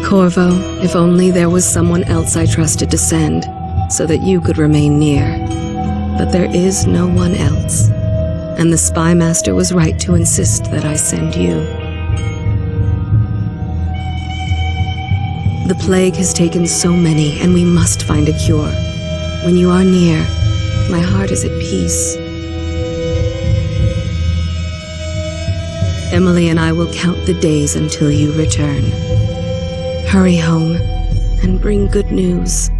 Corvo, if only there was someone else I trusted to send, so that you could remain near. But there is no one else, and the Spy Master was right to insist that I send you. The plague has taken so many, and we must find a cure. When you are near, my heart is at peace. Emily and I will count the days until you return. Hurry home and bring good news.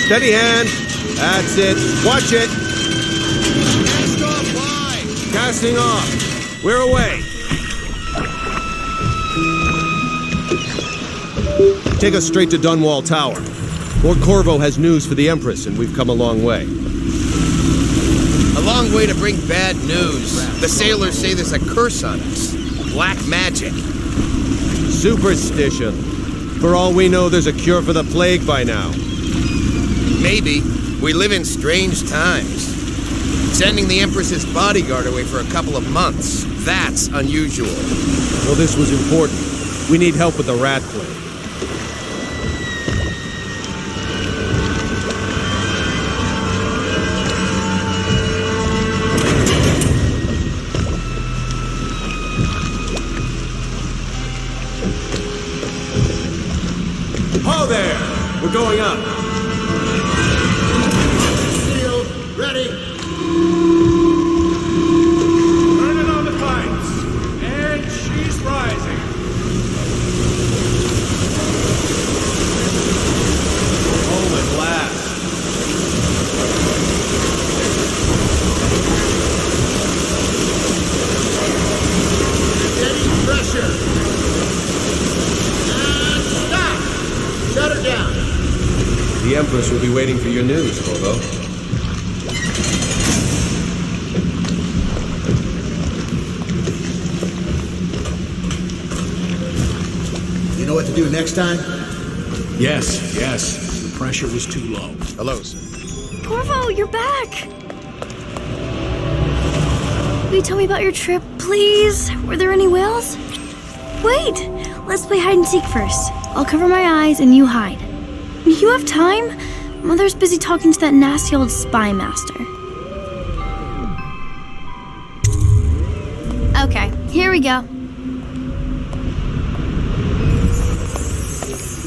Steady hand. That's it. Watch it. Cast off line. Casting off. We're away. Take us straight to Dunwall Tower. Lord Corvo has news for the Empress, and we've come a long way. A long way to bring bad news. The sailors say there's a curse on us. Black magic. Superstition. For all we know, there's a cure for the plague by now. Maybe. We live in strange times. Sending the Empress's bodyguard away for a couple of months. That's unusual. Well, this was important. We need help with the rat plague. Ho there! We're going up. Shield, ready. Turning on the pipes. And she's rising. Home at last. Steady pressure. And stop. Shut her down. The Empress will be waiting for your news, Corvo. You know what to do next time? Yes. The pressure was too low. Hello, sir. Corvo, you're back! Will you tell me about your trip, please? Were there any whales? Wait! Let's play hide and seek first. I'll cover my eyes and you hide. You have time? Mother's busy talking to that nasty old spy master. Okay, here we go.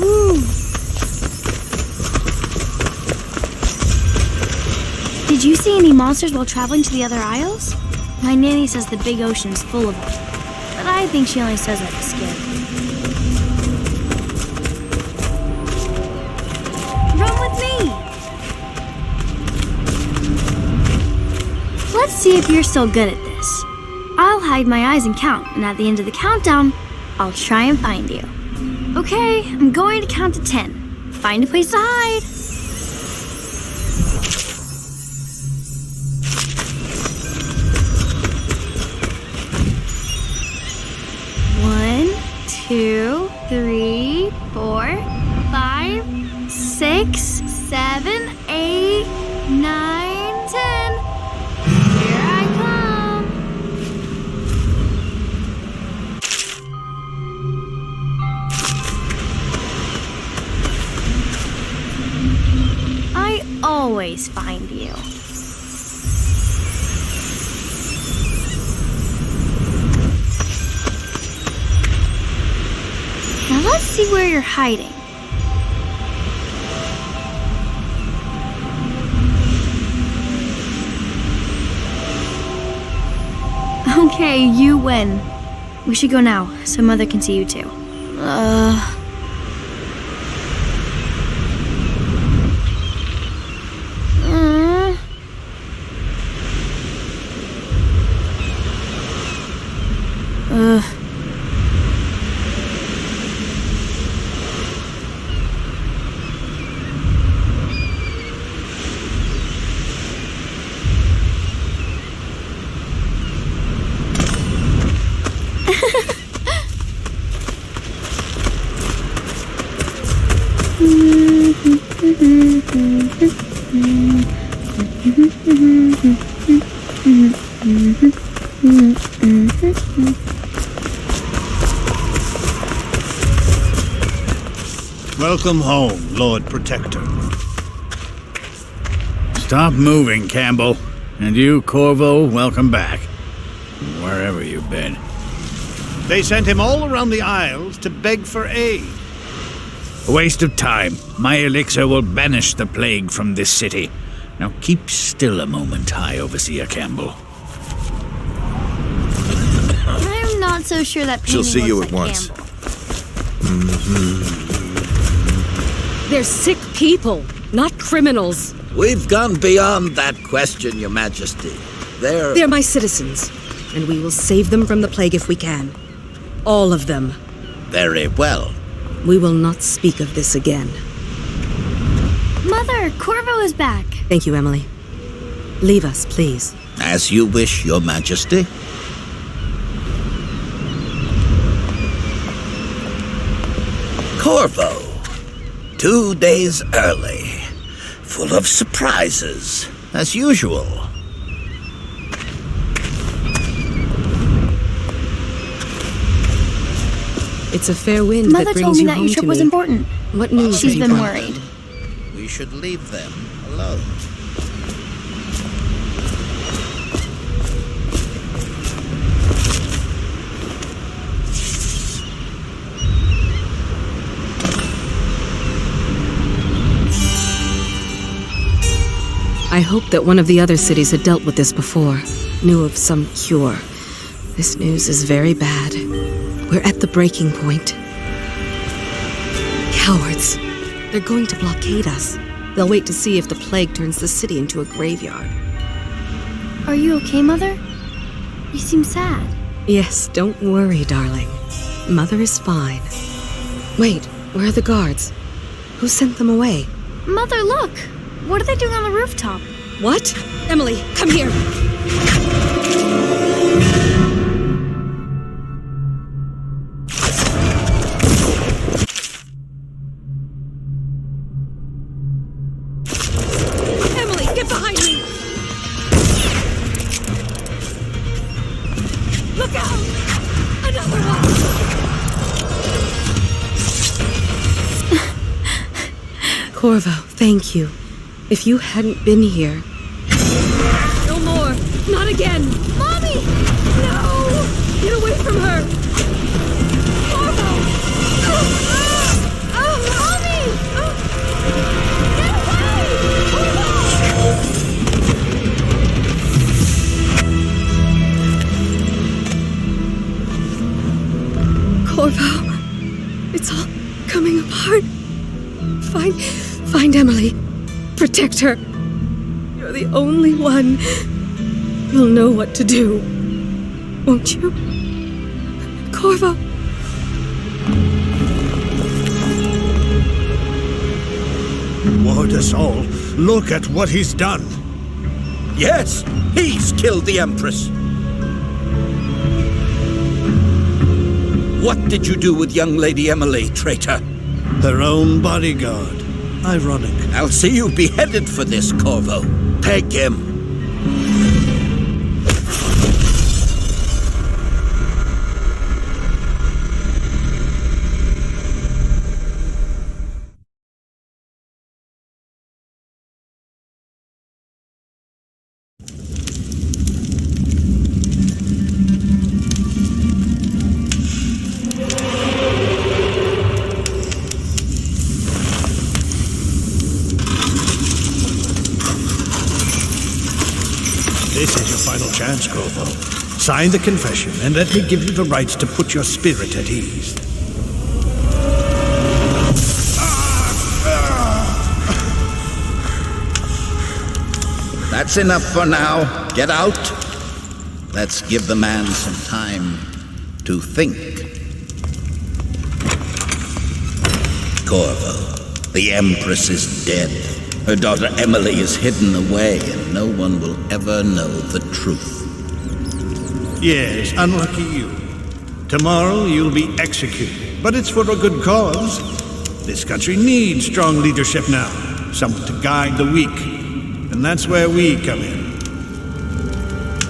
Woo! Did you see any monsters while traveling to the other isles? My nanny says the big ocean's full of them, but I think she only says that to scare me. Run with me! Let's see if you're still good at this. I'll hide my eyes and count, and at the end of the countdown, I'll try and find you. Okay, I'm going to count to 10. Find a place to hide. 1, 2, 3, 4, 5, 6, 7, 8, 9, 10. Here I come. I always find you. Now let's see where you're hiding. Okay, you win. We should go now, so Mother can see you too. Welcome home, Lord Protector. Stop moving, Campbell. And you, Corvo, welcome back. Wherever you've been. They sent him all around the Isles to beg for aid. A waste of time. My elixir will banish the plague from this city. Now keep still a moment, High Overseer Campbell. I'm not so sure that painting She'll see you looks at like once. Campbell. They're sick people, not criminals. We've gone beyond that question, Your Majesty. They're my citizens, and we will save them from the plague if we can. All of them. Very well. We will not speak of this again. Mother, Corvo is back. Thank you, Emily. Leave us, please. As you wish, Your Majesty. Corvo. 2 days early. Full of surprises, as usual. It's a fair wind Mother that brings told me you that home your trip to was me. important. What news She's have you been brought? worried. We should leave them alone. I hoped that one of the other cities had dealt with this before, knew of some cure. This news is very bad. We're at the breaking point. Cowards. They're going to blockade us. They'll wait to see if the plague turns the city into a graveyard. Are you okay, Mother? You seem sad. Yes, don't worry, darling. Mother is fine. Wait, where are the guards? Who sent them away? Mother, look! What are they doing on the rooftop? What? Emily, come here! Emily, get behind me! Look out! Another one! Corvo, thank you. If you hadn't been here... No more! Not again! Mommy! No! Get away from her! Corvo! Mommy! Get away! Corvo! It's all coming apart. Find Emily. Protect her. You're the only one. You'll know what to do. Won't you? Corvo. Ward us all. Look at what he's done. Yes, he's killed the Empress. What did you do with young Lady Emily, traitor? Her own bodyguard. Ironic. I'll see you beheaded for this, Corvo. Peg him. This is your final chance, Corvo. Sign the confession, and let me give you the rights to put your spirit at ease. That's enough for now. Get out. Let's give the man some time to think. Corvo, the Empress is dead. Her daughter Emily is hidden away, and no one will ever know the truth. Yes, unlucky you. Tomorrow you'll be executed, but it's for a good cause. This country needs strong leadership now, someone to guide the weak. And And that's where we come in.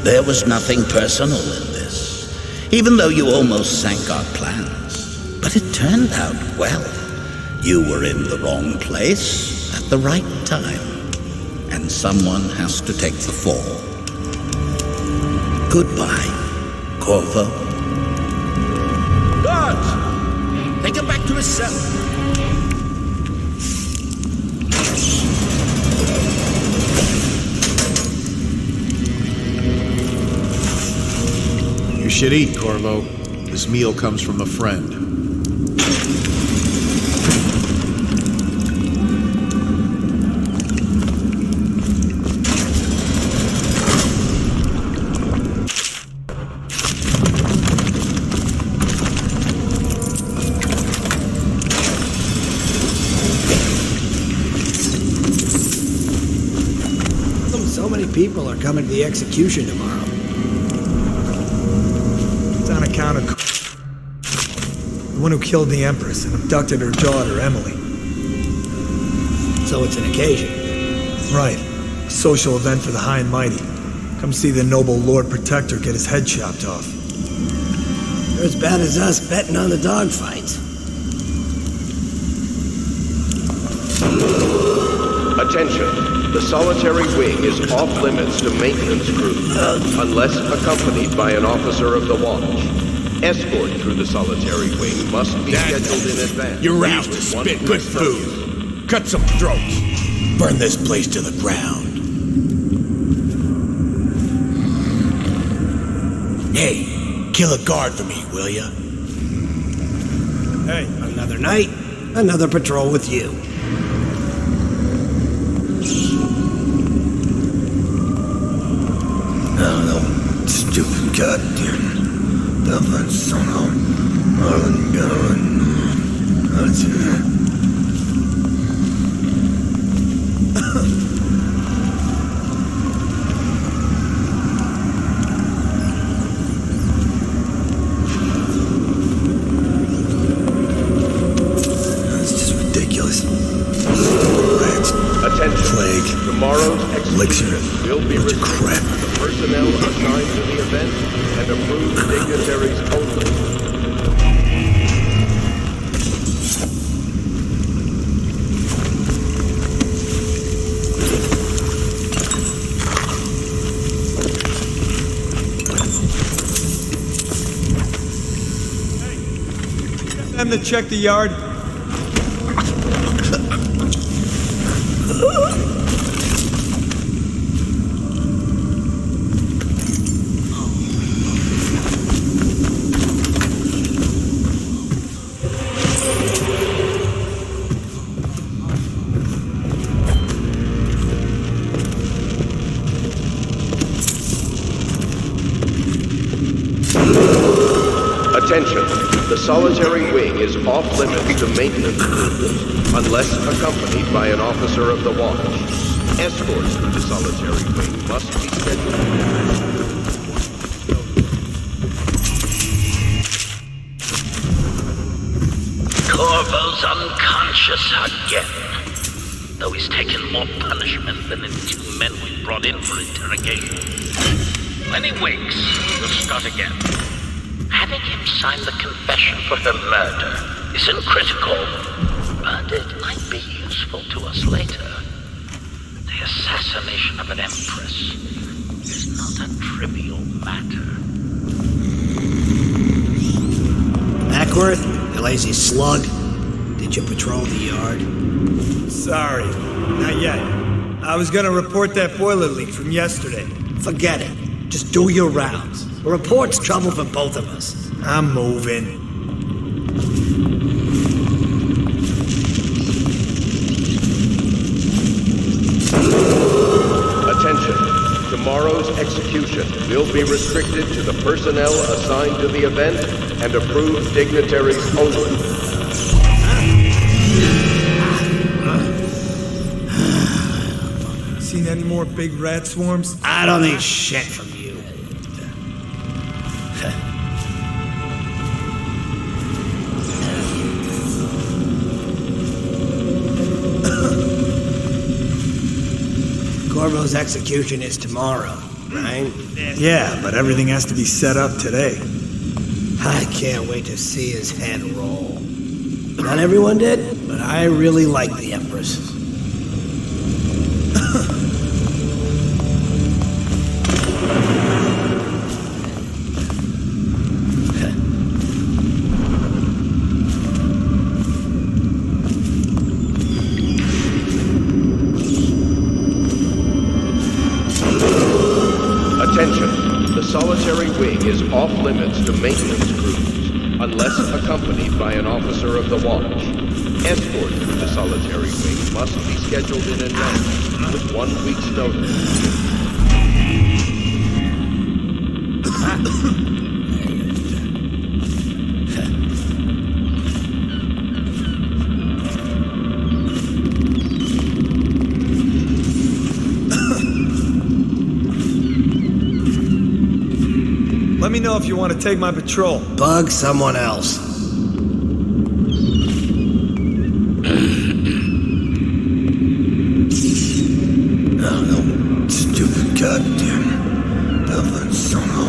There was nothing personal in this, even though you almost sank our plans. But it turned out well. You were in the wrong place at the right time, and someone has to take the fall. Goodbye, Corvo. Guards! Take him back to his cell. You should eat, Corvo. This meal comes from a friend. So many people are coming to the execution tomorrow. It's on account of the one who killed the Empress and abducted her daughter, Emily. So it's an occasion. Right. A social event for the high and mighty. Come see the noble Lord Protector get his head chopped off. They're as bad as us betting on the dogfights. Attention. The solitary wing is off limits to maintenance crew, unless accompanied by an officer of the watch. Escort through the solitary wing must be scheduled in advance. You're out to spit good food. Cut some throats. Burn this place to the ground. Hey, kill a guard for me, will ya? Hey, another night, another patrol with you. No, stupid goddamn. That son of Undone. That's just ridiculous. Rats. Attention. Plague. Tomorrow's Elixir. execution will be Bunch of restricted crap. to the personnel assigned to the event and approved dignitaries only. Them to check the yard. Attention. The solitary wing is off limits to maintenance crews, unless accompanied by an officer of the watch. Escorts through the solitary wing must be scheduled. Corvo's unconscious again. Though he's taken more punishment than the 2 men we brought in for interrogation. When he wakes, we'll start again. Having him sign the confession for her murder isn't critical, but it might be useful to us later. The assassination of an empress is not a trivial matter. Ackworth, you lazy slug. Did you patrol the yard? Sorry, not yet. I was gonna report that boiler leak from yesterday. Forget it. Just do your rounds. A report's trouble for both of us. I'm moving. Attention. Tomorrow's execution will be restricted to the personnel assigned to the event and approved dignitaries only. Seen any more big rat swarms? I don't need shit from you. Corvo's execution is tomorrow, right? Yeah, but everything has to be set up today. I can't wait to see his head roll. Not everyone did, but I really like the Empress. Attention, the solitary wing is off limits to maintenance crews, unless accompanied by an officer of the watch. Escort through the solitary wing must be scheduled in advance, with 1 week's notice. Let me know if you want to take my patrol. Bug someone else. Stupid goddamn Evelyn Sono.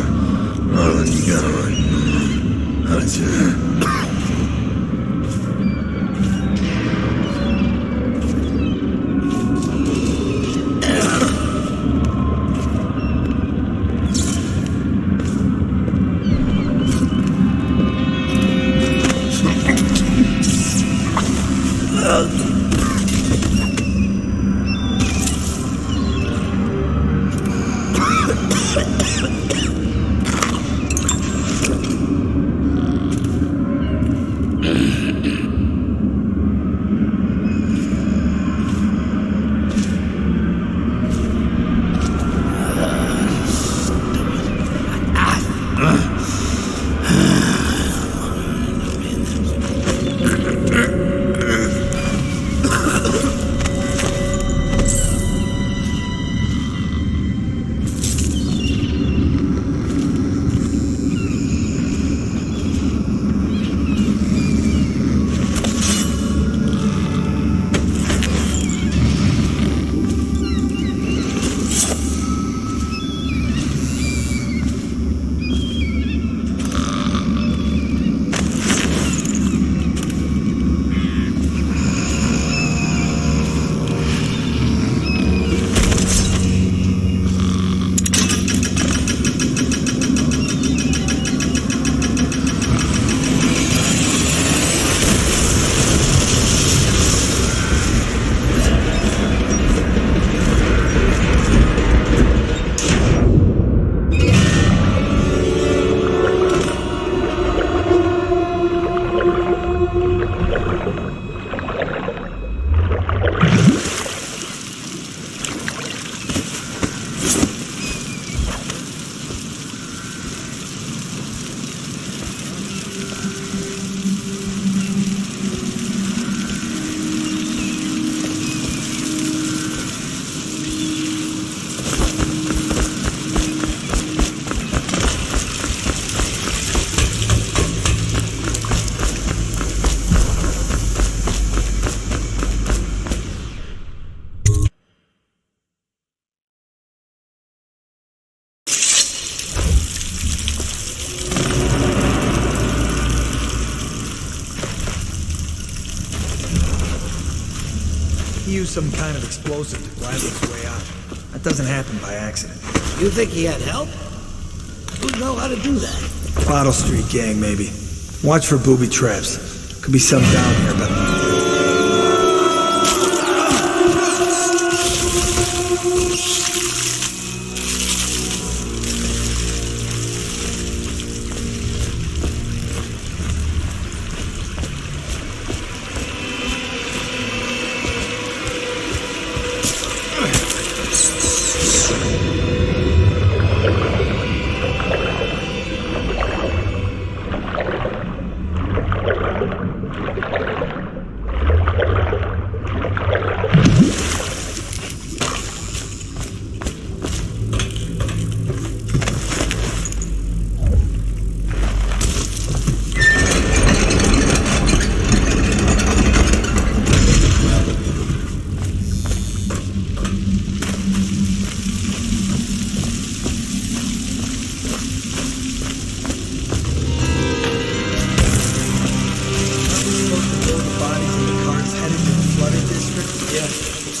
He used some kind of explosive to blast his way out. That doesn't happen by accident. You think he had help? Who'd know how to do that? Bottle Street gang, maybe. Watch for booby traps. Could be some down here, but...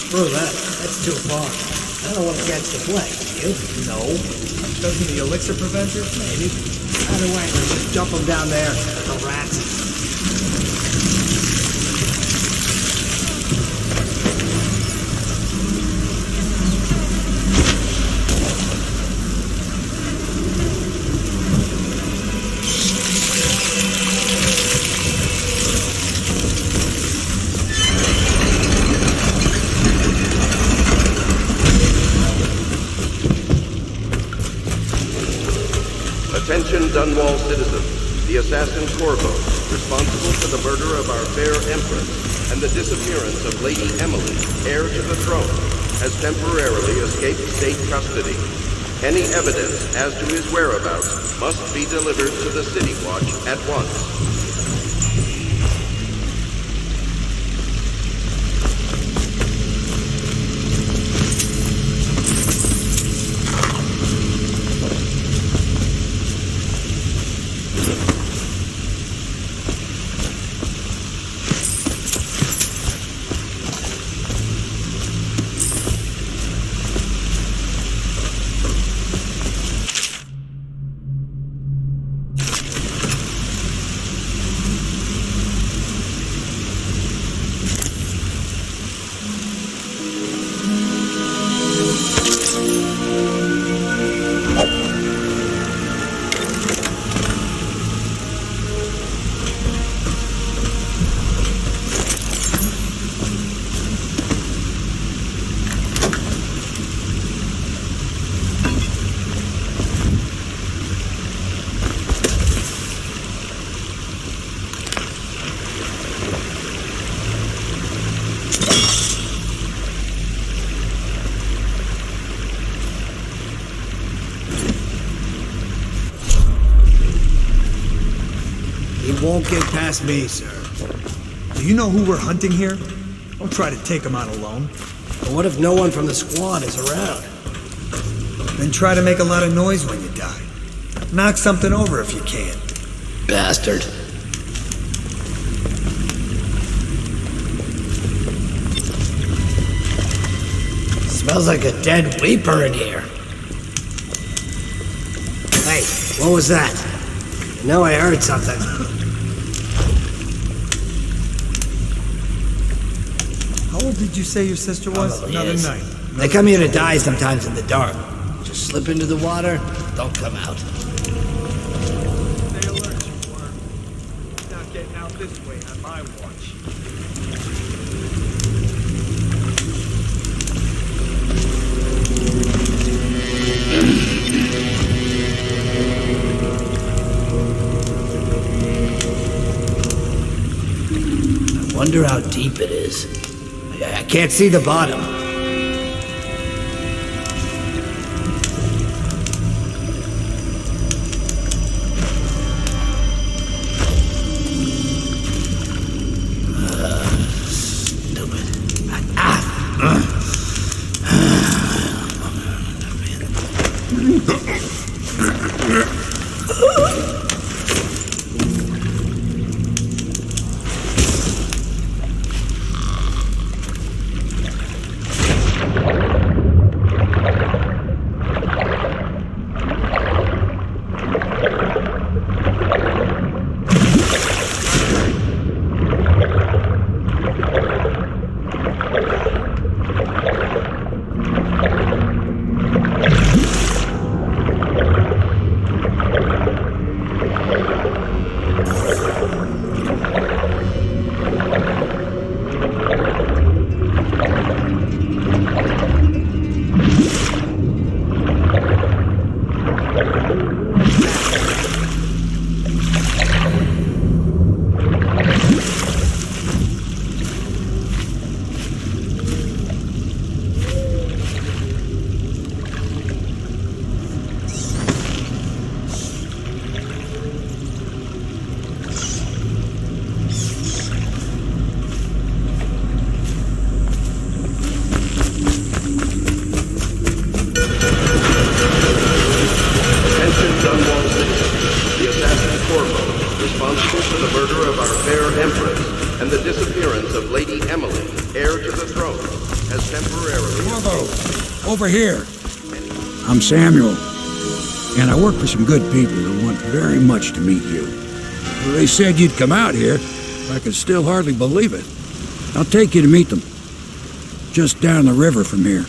Screw that. That's too far. I don't want to catch the plague. You? No. Doesn't the elixir prevent it? Maybe. Either way, let's just jump them down there. The rats. Attention Dunwall citizens. The assassin Corvo, responsible for the murder of our fair Empress and the disappearance of Lady Emily, heir to the throne, has temporarily escaped state custody. Any evidence as to his whereabouts must be delivered to the City Watch at once. Won't get past me, sir. Do you know who we're hunting here? Don't try to take him out alone. But what if no one from the squad is around? Then try to make a lot of noise when you die. Knock something over if you can. Bastard. Smells like a dead weeper in here. Hey, what was that? I know I heard something. How old did you say your sister was? Another night. They come here to die sometimes in the dark. Just slip into the water, don't come out. Stay alert, you worm. Not getting out this way on my watch. I wonder how deep it is. I can't see the bottom. responsible for the murder of our fair Empress and the disappearance of Lady Emily, heir to the throne, has temporarily. Corvo, over here. I'm Samuel, and I work for some good people who want very much to meet you. Well, they said you'd come out here. I could still hardly believe it. I'll take you to meet them. Just down the river from here.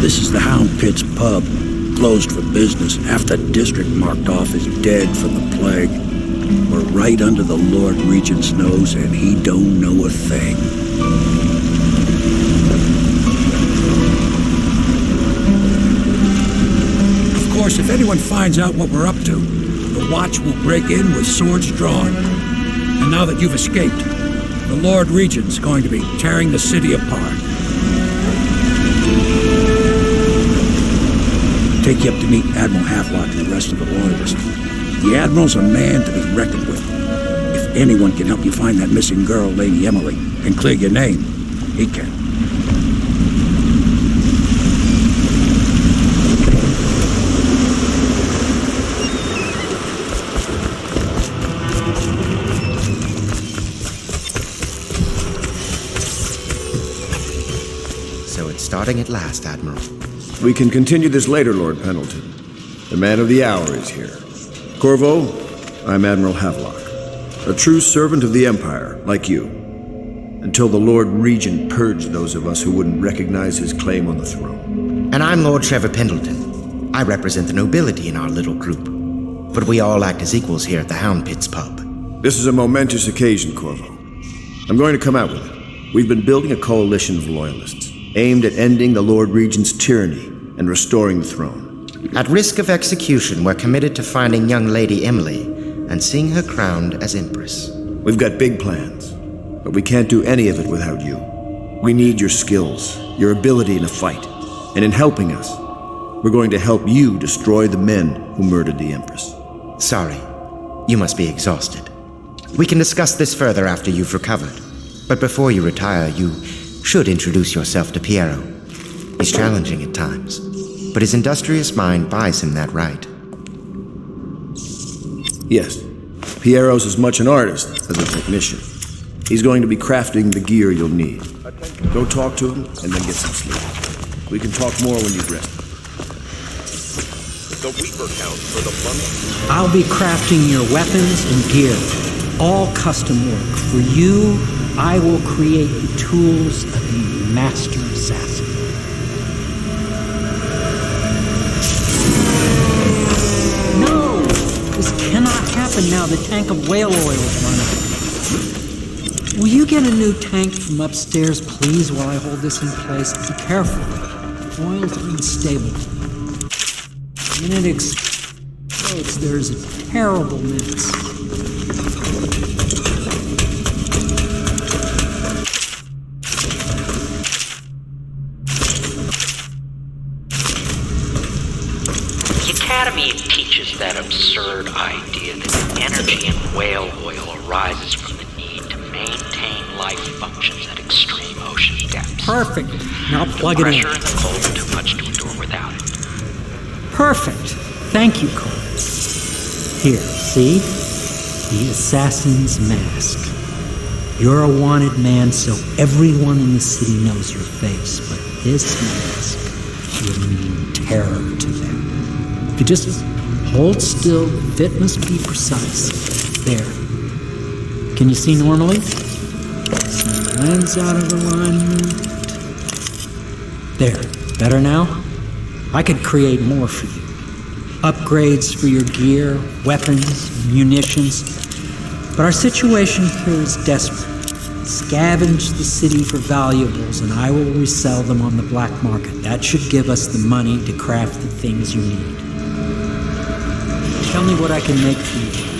This is the Hound Pit's pub, closed for business. Half the district marked off as dead from the plague. We're right under the Lord Regent's nose, and he don't know a thing. Of course, if anyone finds out what we're up to, the Watch will break in with swords drawn. And now that you've escaped, the Lord Regent's going to be tearing the city apart. Take you up to meet Admiral Havelock and the rest of the Loyalists. The Admiral's a man to be reckoned with. If anyone can help you find that missing girl, Lady Emily, and clear your name, he can. So it's starting at last, Admiral. We can continue this later, Lord Pendleton. The man of the hour is here. Corvo, I'm Admiral Havelock. A true servant of the Empire, like you. Until the Lord Regent purged those of us who wouldn't recognize his claim on the throne. And I'm Lord Trevor Pendleton. I represent the nobility in our little group. But we all act as equals here at the Hound Pit's pub. This is a momentous occasion, Corvo. I'm going to come out with it. We've been building a coalition of Loyalists, aimed at ending the Lord Regent's tyranny and restoring the throne. At risk of execution, we're committed to finding young Lady Emily and seeing her crowned as Empress. We've got big plans, but we can't do any of it without you. We need your skills, your ability in a fight, and in helping us, we're going to help you destroy the men who murdered the Empress. Sorry, you must be exhausted. We can discuss this further after you've recovered. But before you retire, you should introduce yourself to Piero. He's challenging at times, but his industrious mind buys him that right. Yes, Piero's as much an artist as a technician. He's going to be crafting the gear you'll need. Go talk to him and then get some sleep. We can talk more when you've rested. The Weaver count for the month. I'll be crafting your weapons and gear. All custom work. For you, I will create the tools of a master assassin. No! This cannot happen now. The tank of whale oil is running. Will you get a new tank from upstairs, please, while I hold this in place? Be careful. Oil's unstable. When it explodes, there's a terrible mess. The Academy teaches that absurd idea that energy in whale oil arises from the need to maintain life functions at extreme ocean depths. Perfect. Now plug it in. The pressure and the cold are too much to endure without it. Perfect. Thank you, Cole. Here, see? The assassin's mask. You're a wanted man, so everyone in the city knows your face, but this mask will mean terror to them. If you just hold still, the fit must be precise. There. Can you see normally? Some lens out of alignment. There. Better now? I could create more for you. Upgrades for your gear, weapons, munitions. But our situation here is desperate. Scavenge the city for valuables, and I will resell them on the black market. That should give us the money to craft the things you need. Tell me what I can make for you.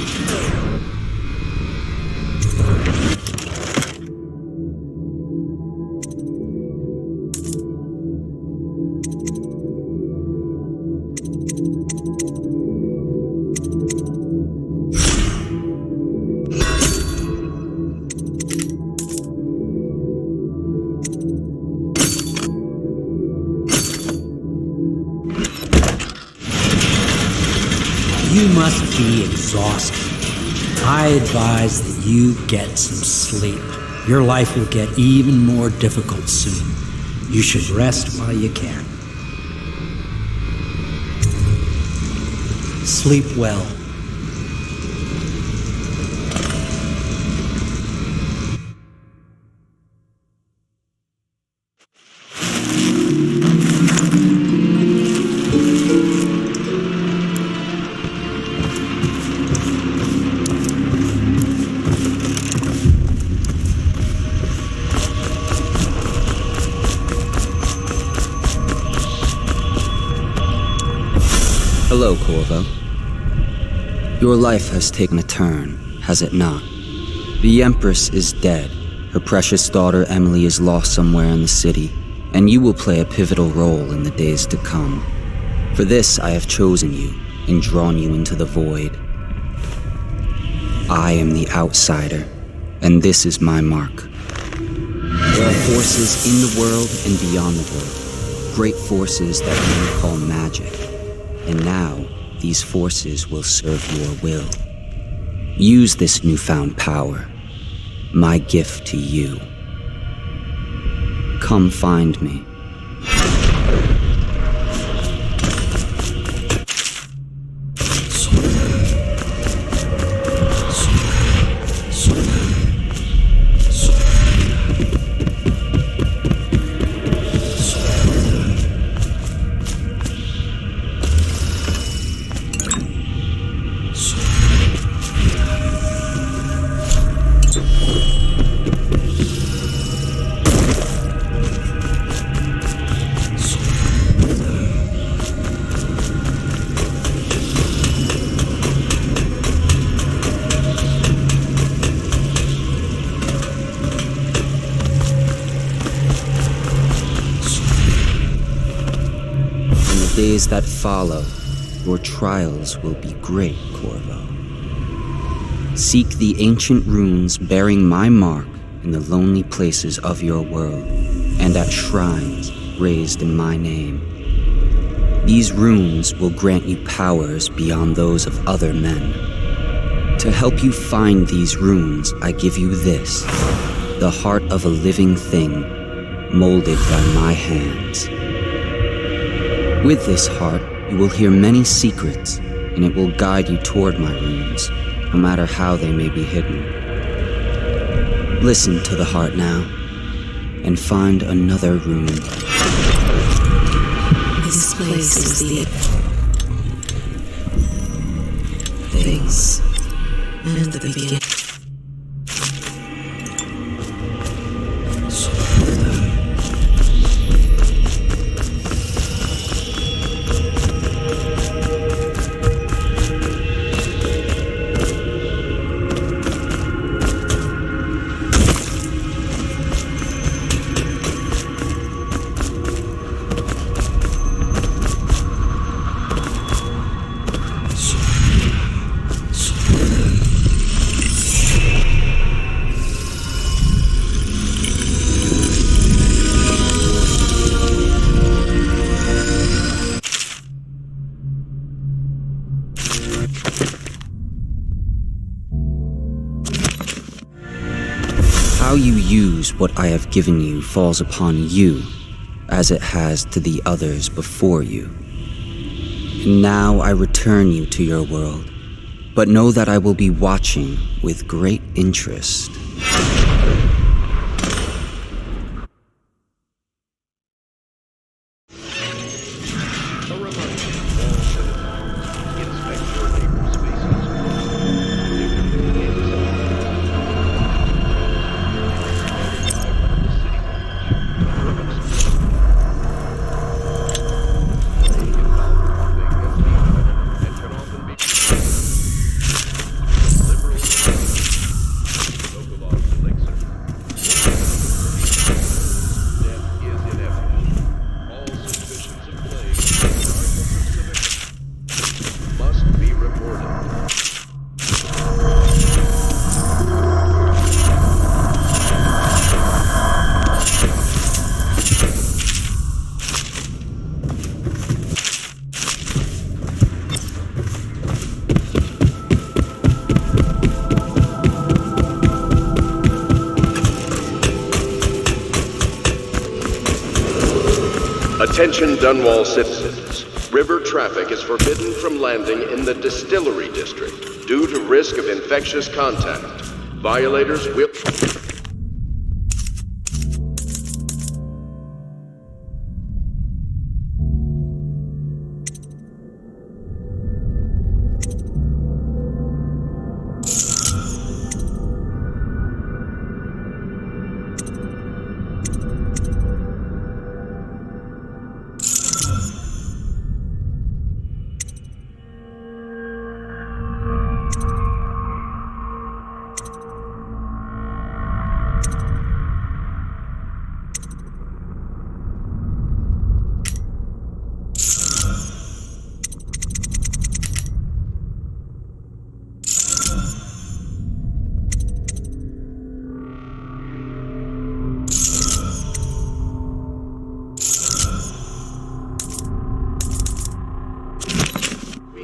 must be exhausted. I advise that you get some sleep. Your life will get even more difficult soon. You should rest while you can. Sleep well. Hello, Corvo. Your life has taken a turn, has it not? The Empress is dead. Her precious daughter Emily is lost somewhere in the city, and you will play a pivotal role in the days to come. For this, I have chosen you and drawn you into the void. I am the outsider, and this is my mark. There are forces in the world and beyond the world, great forces that men call magic. And now, these forces will serve your will. Use this newfound power, my gift to you. Come find me. Days that follow, your trials will be great, Corvo. Seek the ancient runes bearing my mark in the lonely places of your world, and at shrines raised in my name. These runes will grant you powers beyond those of other men. To help you find these runes, I give you this, the heart of a living thing, molded by my hands. With this heart, you will hear many secrets, and it will guide you toward my runes, no matter how they may be hidden. Listen to the heart now, and find another rune. This place is the things and the beginning. How you use what I have given you falls upon you, as it has to the others before you. And now I return you to your world, but know that I will be watching with great interest. Liberal Attention Dunwall citizens. River traffic is forbidden from landing in the Distillery District due to risk of infectious contact. Violators will...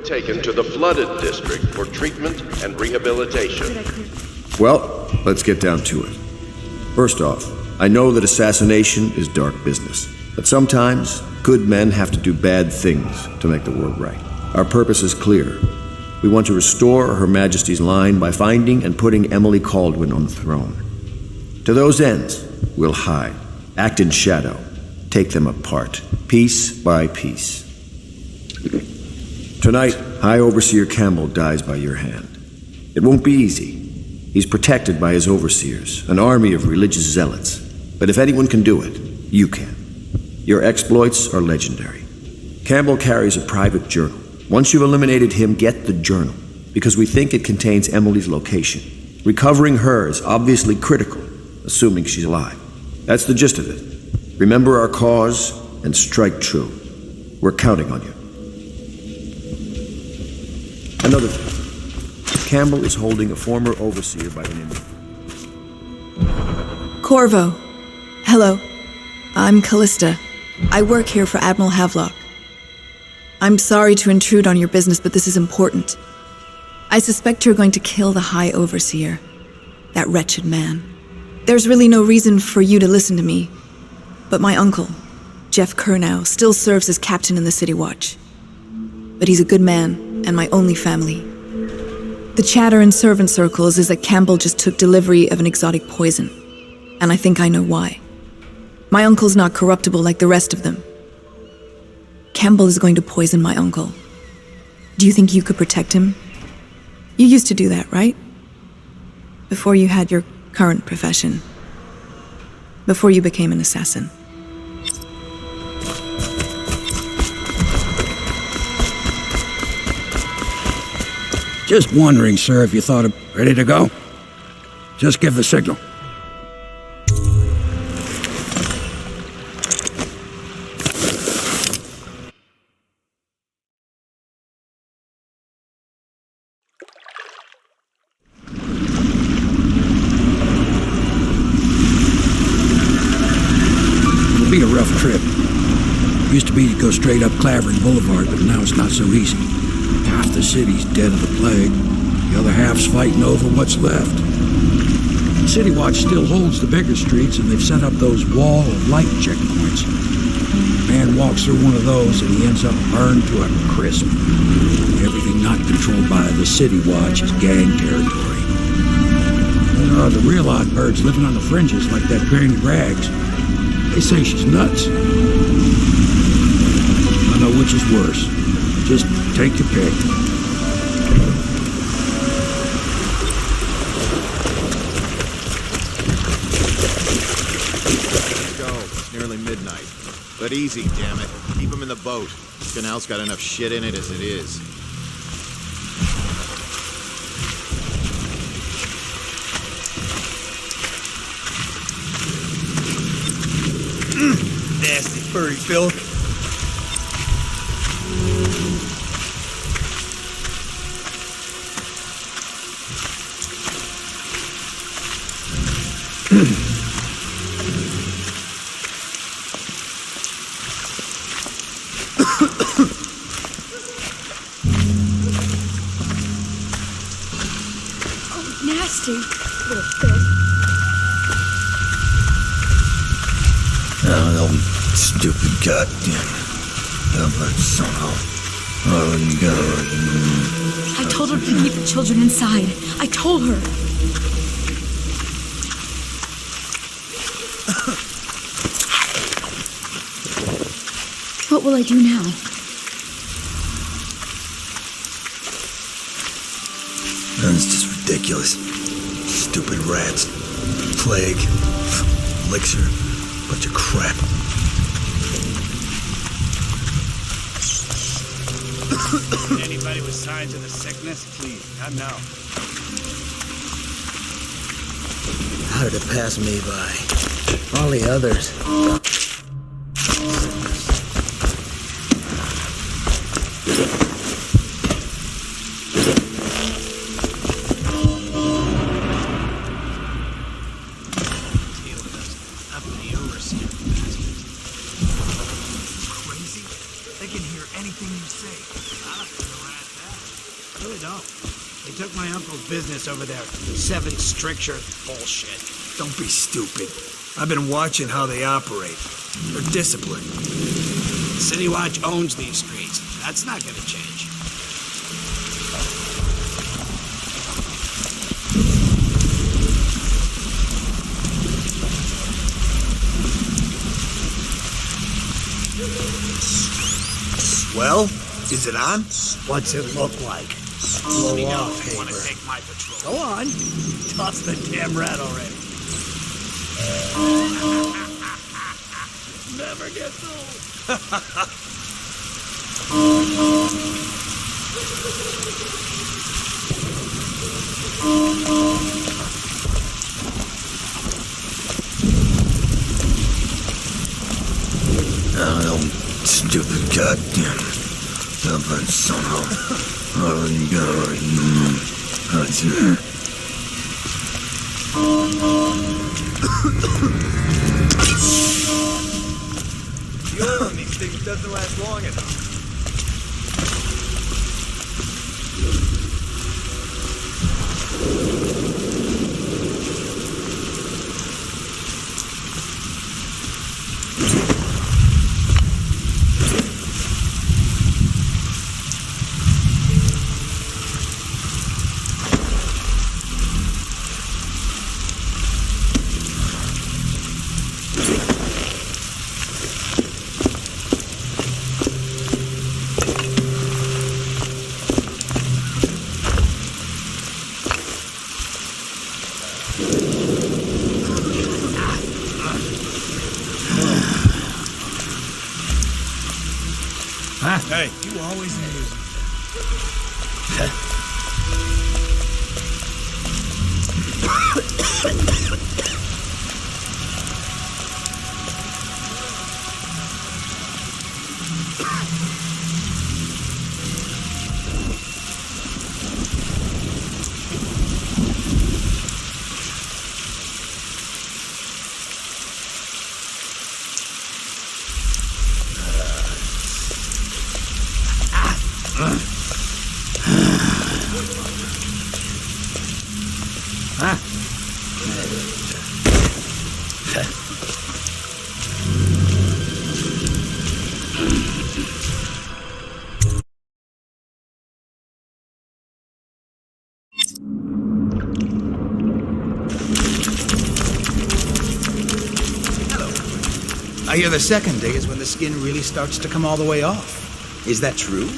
taken to the Flooded District for treatment and rehabilitation. Well, let's get down to it. First off, I know that assassination is dark business, but sometimes good men have to do bad things to make the world right. Our purpose is clear. We want to restore Her Majesty's line by finding and putting Emily Kaldwin on the throne. To those ends, we'll hide, act in shadow, take them apart, piece by piece. Tonight, High Overseer Campbell dies by your hand. It won't be easy. He's protected by his overseers, an army of religious zealots. But if anyone can do it, you can. Your exploits are legendary. Campbell carries a private journal. Once you've eliminated him, get the journal, because we think it contains Emily's location. Recovering her is obviously critical, assuming she's alive. That's the gist of it. Remember our cause and strike true. We're counting on you. Another thing. Campbell is holding a former overseer by the name of... Corvo. Hello. I'm Callista. I work here for Admiral Havelock. I'm sorry to intrude on your business, but this is important. I suspect you're going to kill the High Overseer. That wretched man. There's really no reason for you to listen to me. But my uncle, Jeff Kernow, still serves as captain in the City Watch. But he's a good man, and my only family. The chatter in servant circles is that Campbell just took delivery of an exotic poison. And I think I know why. My uncle's not corruptible like the rest of them. Campbell is going to poison my uncle. Do you think you could protect him? You used to do that, right? Before you had your current profession. Before you became an assassin. Just wondering, sir, if you thought of... Ready to go? Just give the signal. It'll be a rough trip. Used to be to go straight up Clavering Boulevard, but now it's not so easy. Half the city's dead of the plague. The other half's fighting over what's left. City Watch still holds the bigger streets, and they've set up those wall of light checkpoints. A man walks through one of those, and he ends up burned to a crisp. Everything not controlled by the City Watch is gang territory. There are the real odd birds living on the fringes like that Granny Rags. They say she's nuts. I don't know which is worse. Just take your pick. Let's go. It's nearly midnight. But easy, damn it. Keep them in the boat. This canal's got enough shit in it as it is. Nasty furry filth. Nasty little filth. Stupid goddamn. Somehow. I told her to keep the children inside. I told her. What will I do now? That's just ridiculous. Stupid rats. Plague. Elixir. Bunch of crap. Anybody with signs of the sickness, please, not now. How did it pass me by? All the others. Business over there. 7 stricture bullshit. Don't be stupid. I've been watching how they operate. They're disciplined. City Watch owns these streets. That's not gonna change. Well, is it on? What's it look like? Blow off, Haber. Want to take my patrol? Go on. Toss the damn rat already. Never gets old. Stupid goddamn. Somehow. The oil on these things doesn't last long enough. Hey, you always amuse I hear the second day is when the skin really starts to come all the way off. Is that true?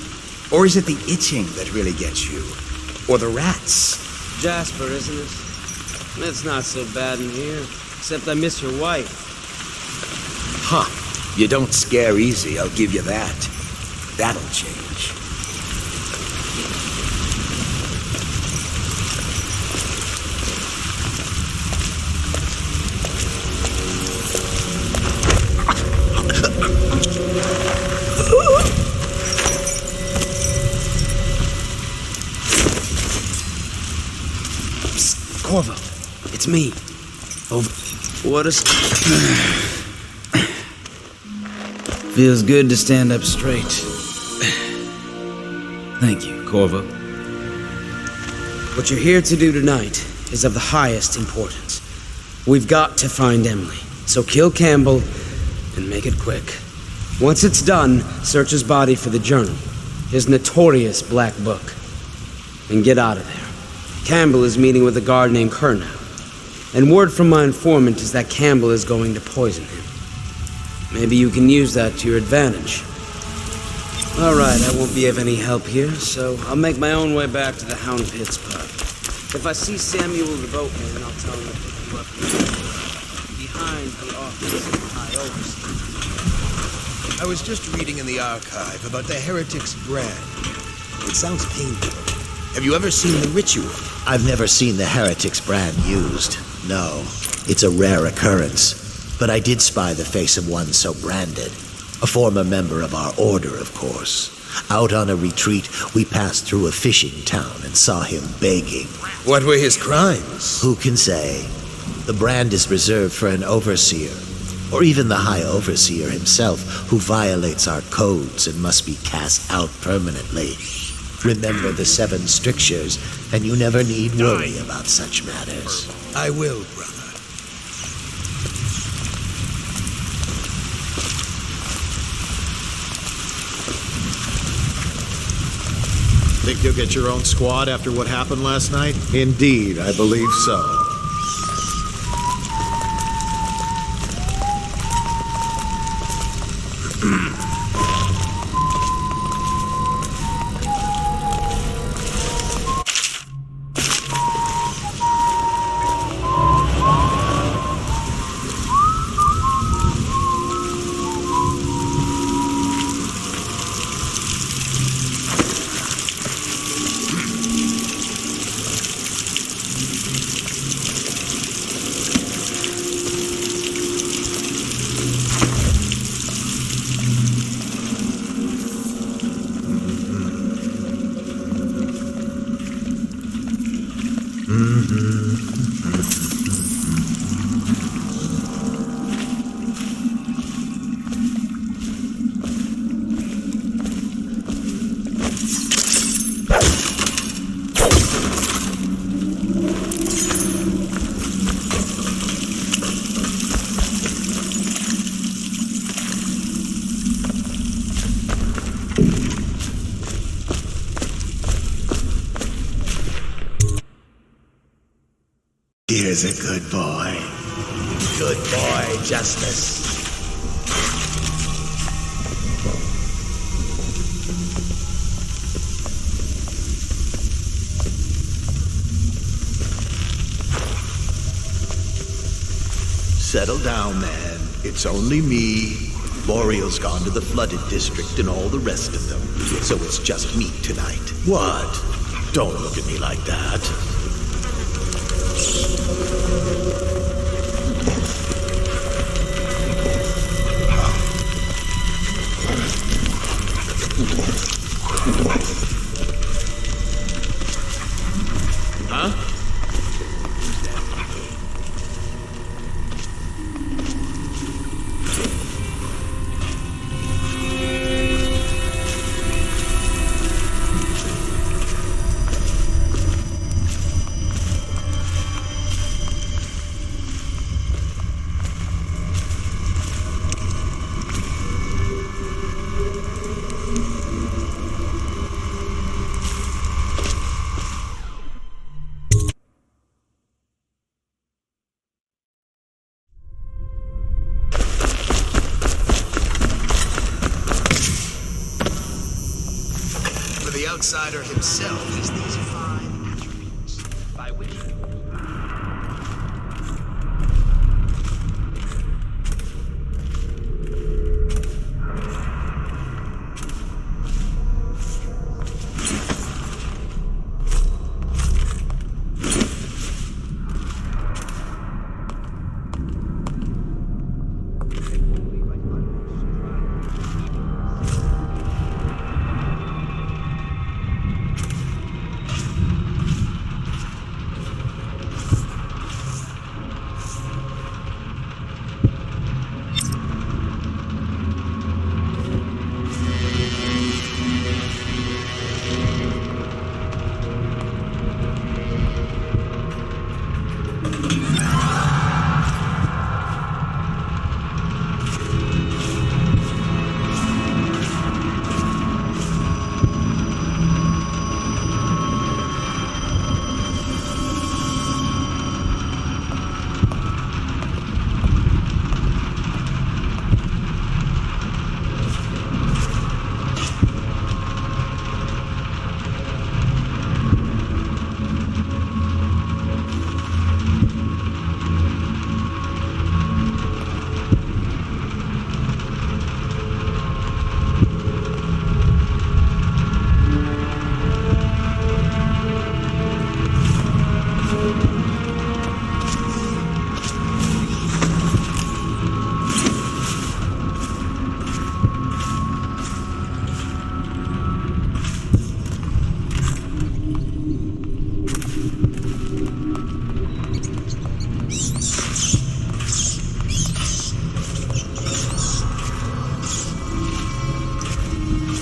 Or is it the itching that really gets you? Or the rats? Jasper, isn't it? It's not so bad in here, except I miss your wife. Huh. You don't scare easy, I'll give you that. That'll change. Corvo, it's me. Over. What is... Feels good to stand up straight. Thank you, Corvo. What you're here to do tonight is of the highest importance. We've got to find Emily. So kill Campbell And make it quick. Once it's done, search his body for the journal, his notorious black book. And get out of there. Campbell is meeting with a guard named Kernow. And word from my informant is that Campbell is going to poison him. Maybe you can use that to your advantage. Alright, I won't be of any help here, so I'll make my own way back to the Hound Pits pub. If I see Samuel the boatman, I'll tell him to pick you up behind the office of the High Overseer. I was just reading in the archive about the Heretic's brand. It sounds painful. Have you ever seen the ritual? I've never seen the Heretic's brand used. No, it's a rare occurrence. But I did spy the face of one so branded. A former member of our order, of course. Out on a retreat, we passed through a fishing town and saw him begging. What were his crimes? Who can say? The brand is reserved for an overseer, or even the High Overseer himself, who violates our codes and must be cast out permanently. Remember the 7 strictures, and you never need worry about such matters. I will, brother. Think you'll get your own squad after what happened last night? Indeed, I believe so. Here's a good boy. Good boy, Justice. Settle down, man. It's only me. Boreal's gone to the flooded district and all the rest of them. So it's just me tonight. What? Don't look at me like that. Huh? Outsider himself has these fine attributes, by which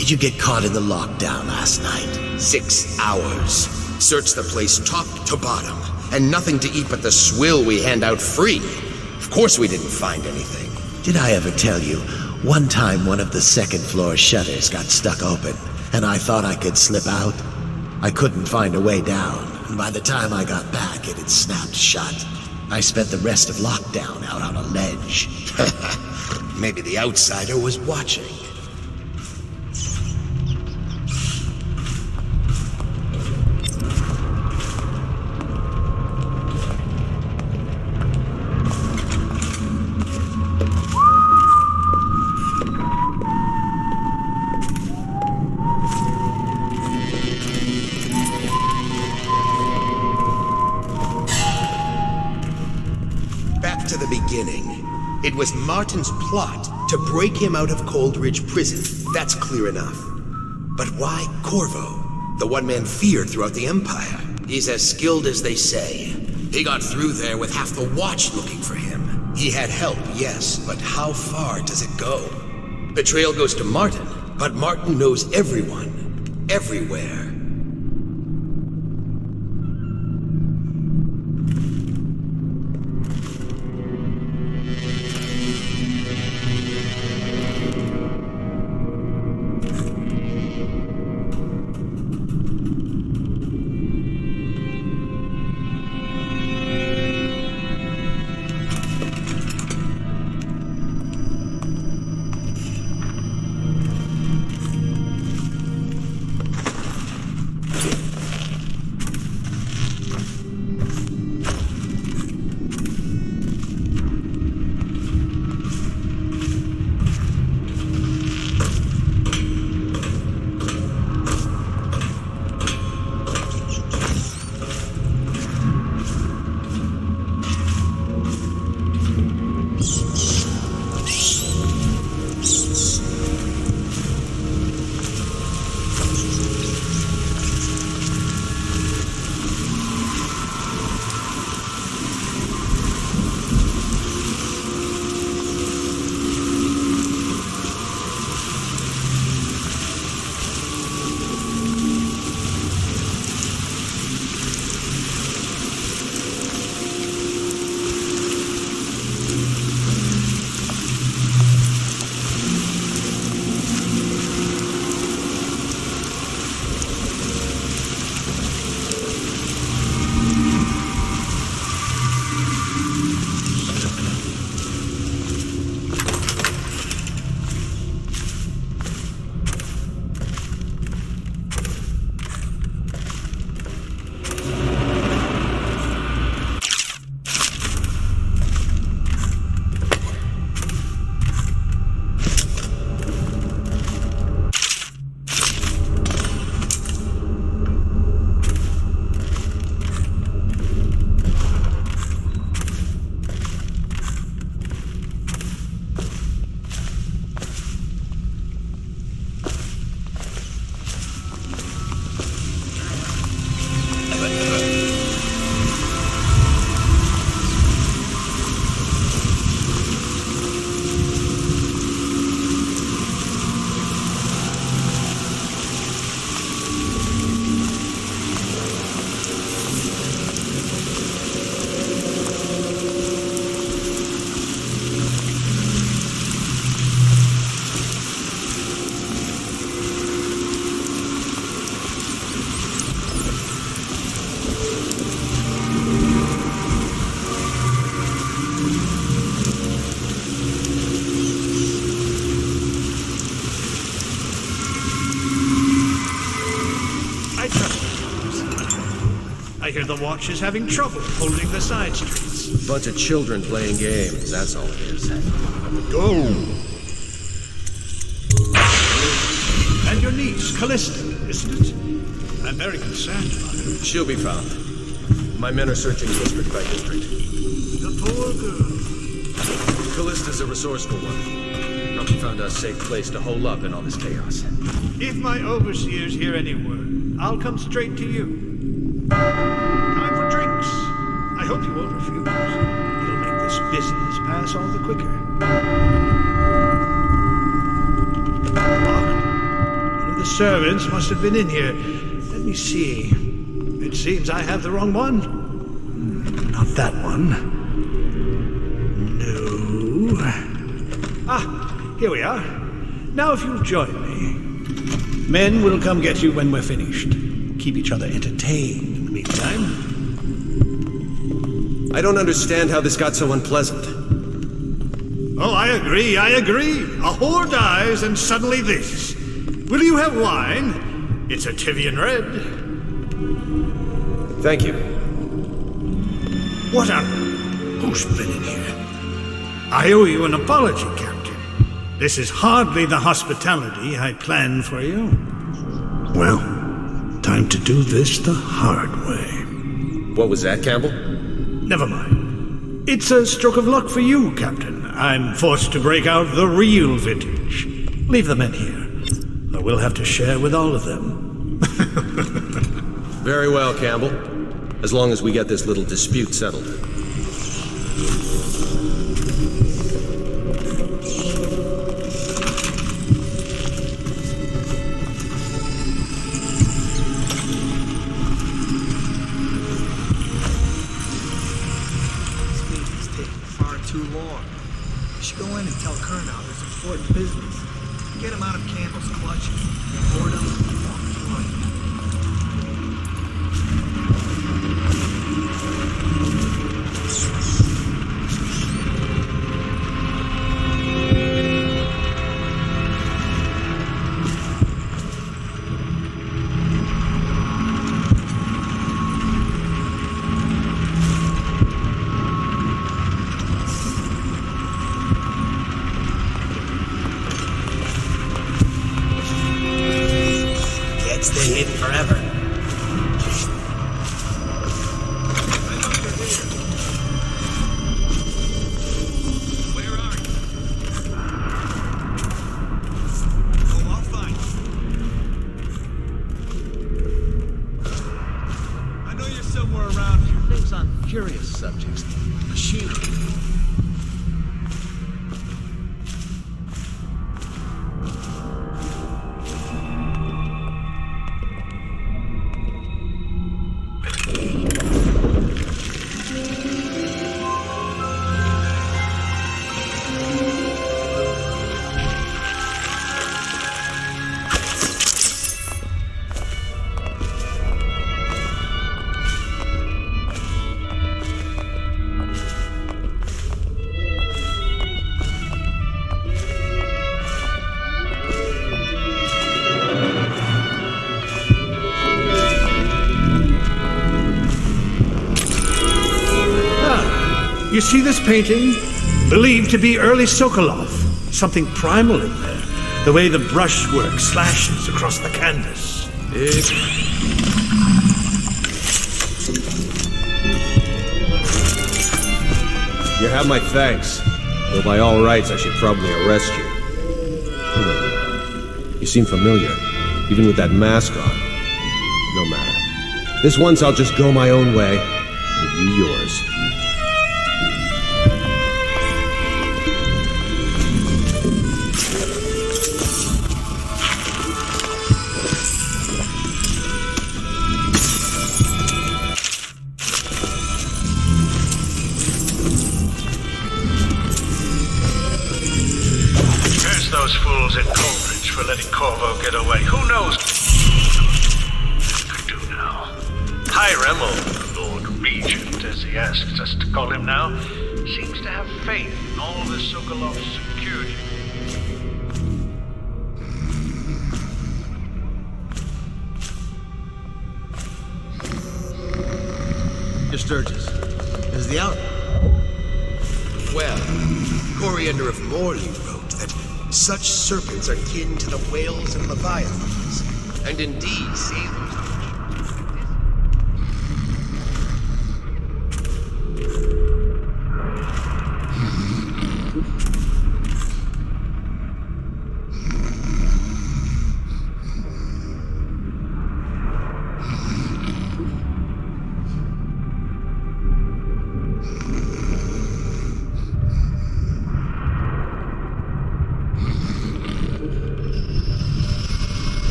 did you get caught in the lockdown last night? 6 hours. Searched the place top to bottom, and nothing to eat but the swill we hand out free. Of course we didn't find anything. Did I ever tell you, one time one of the second floor shutters got stuck open, and I thought I could slip out? I couldn't find a way down, and by the time I got back, it had snapped shut. I spent the rest of lockdown out on a ledge. Maybe the outsider was watching. It was Martin's plot to break him out of Coldridge Prison. That's clear enough. But why Corvo? The one man feared throughout the Empire. He's as skilled as they say. He got through there with half the Watch looking for him. He had help, yes, but how far does it go? The trail goes to Martin, but Martin knows everyone, everywhere. I hear the Watch is having trouble holding the side streets. Bunch of children playing games, that's all it is. Go! And your niece, Callista, isn't it? I'm very concerned about her. She'll be found. My men are searching district by district. The poor girl. Callista's a resourceful one. Probably found a safe place to hole up in all this chaos. If my overseers hear any word, I'll come straight to you. Time for drinks. I hope you won't refuse. It'll make this business pass all the quicker. Locked. servants must have been in here. Let me see. It seems I have the wrong one. Not that one. No. Ah, here we are. Now if you'll join me. Men will come get you when we're finished. Keep each other entertained in the meantime. I don't understand how this got so unpleasant. Oh, I agree. A whore dies and suddenly this. Will you have wine? It's a Tivian red. Thank you. What on... Who's been in here? I owe you an apology, Captain. This is hardly the hospitality I planned for you. Well, time to do this the hard way. What was that, Campbell? Never mind. It's a stroke of luck for you, Captain. I'm forced to break out the real vintage. Leave the men here. Though we'll have to share with all of them. Very well, Campbell. As long as we get this little dispute settled. Too long. You should go in and tell Colonel there's important business. Get him out of Campbell's clutches. Boredom, walk through life. Stay hidden forever. Where are you? Oh, I'll find you. I know you're somewhere around here. Things on curious subjects. Machinery. You see this painting? Believed to be early Sokolov. Something primal in there. The way the brushwork slashes across the canvas. You have my thanks. Though by all rights, I should probably arrest you. You seem familiar, even with that mask on. No matter. This once I'll just go my own way, and you yours. Those fools at Coleridge for letting Corvo get away. Who knows what they could do now? Hiram, or Lord Regent, as he asks us to call him now, seems to have faith in all the Sokolov's security. Your Sturgis, is the hour? Well, Coriander of Morley wrote that such serpents are kin to the whales and leviathans, and indeed sailors.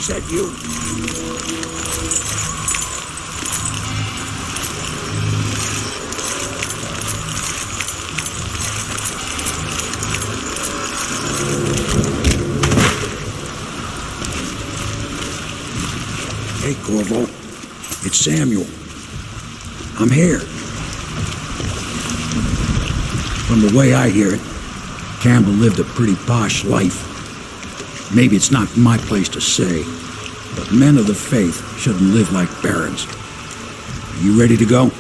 Is that you? Hey, Corvo. It's Samuel. I'm here. From the way I hear it, Campbell lived a pretty posh life. Maybe it's not my place to say, but men of the faith shouldn't live like barons. Are you ready to go?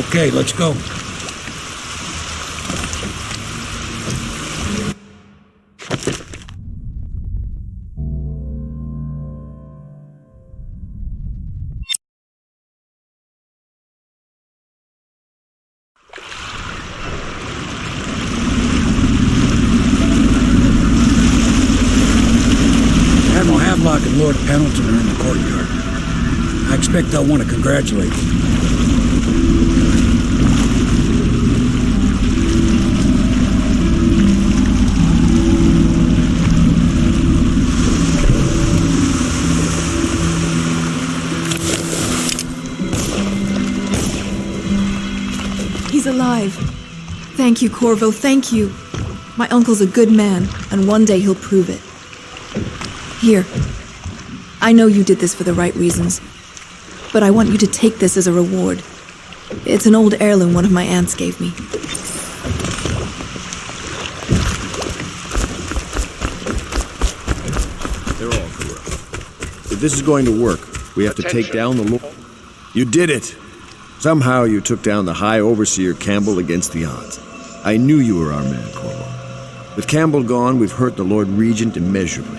Okay, let's go. And Lord Pendleton are in the courtyard. I expect they'll want to congratulate you. Thank you, Corvo, thank you. My uncle's a good man, and one day he'll prove it. Here. I know you did this for the right reasons, but I want you to take this as a reward. It's an old heirloom one of my aunts gave me. They're all corrupt. If this is going to work, we have to take down the Lord. You did it! Somehow you took down the High Overseer Campbell against the odds. I knew you were our man, Corvo. With Campbell gone, we've hurt the Lord Regent immeasurably.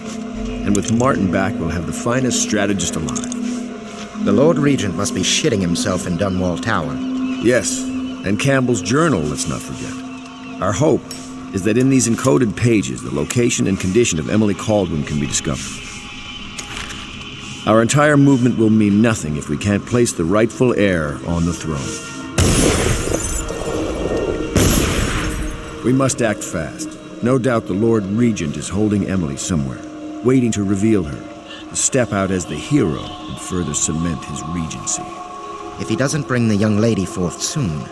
And with Martin back, we'll have the finest strategist alive. The Lord Regent must be shitting himself in Dunwall Tower. Yes, and Campbell's journal, let's not forget. Our hope is that in these encoded pages, the location and condition of Emily Kaldwin can be discovered. Our entire movement will mean nothing if we can't place the rightful heir on the throne. We must act fast. No doubt the Lord Regent is holding Emily somewhere, waiting to reveal her, to step out as the hero and further cement his regency. If he doesn't bring the young lady forth soon,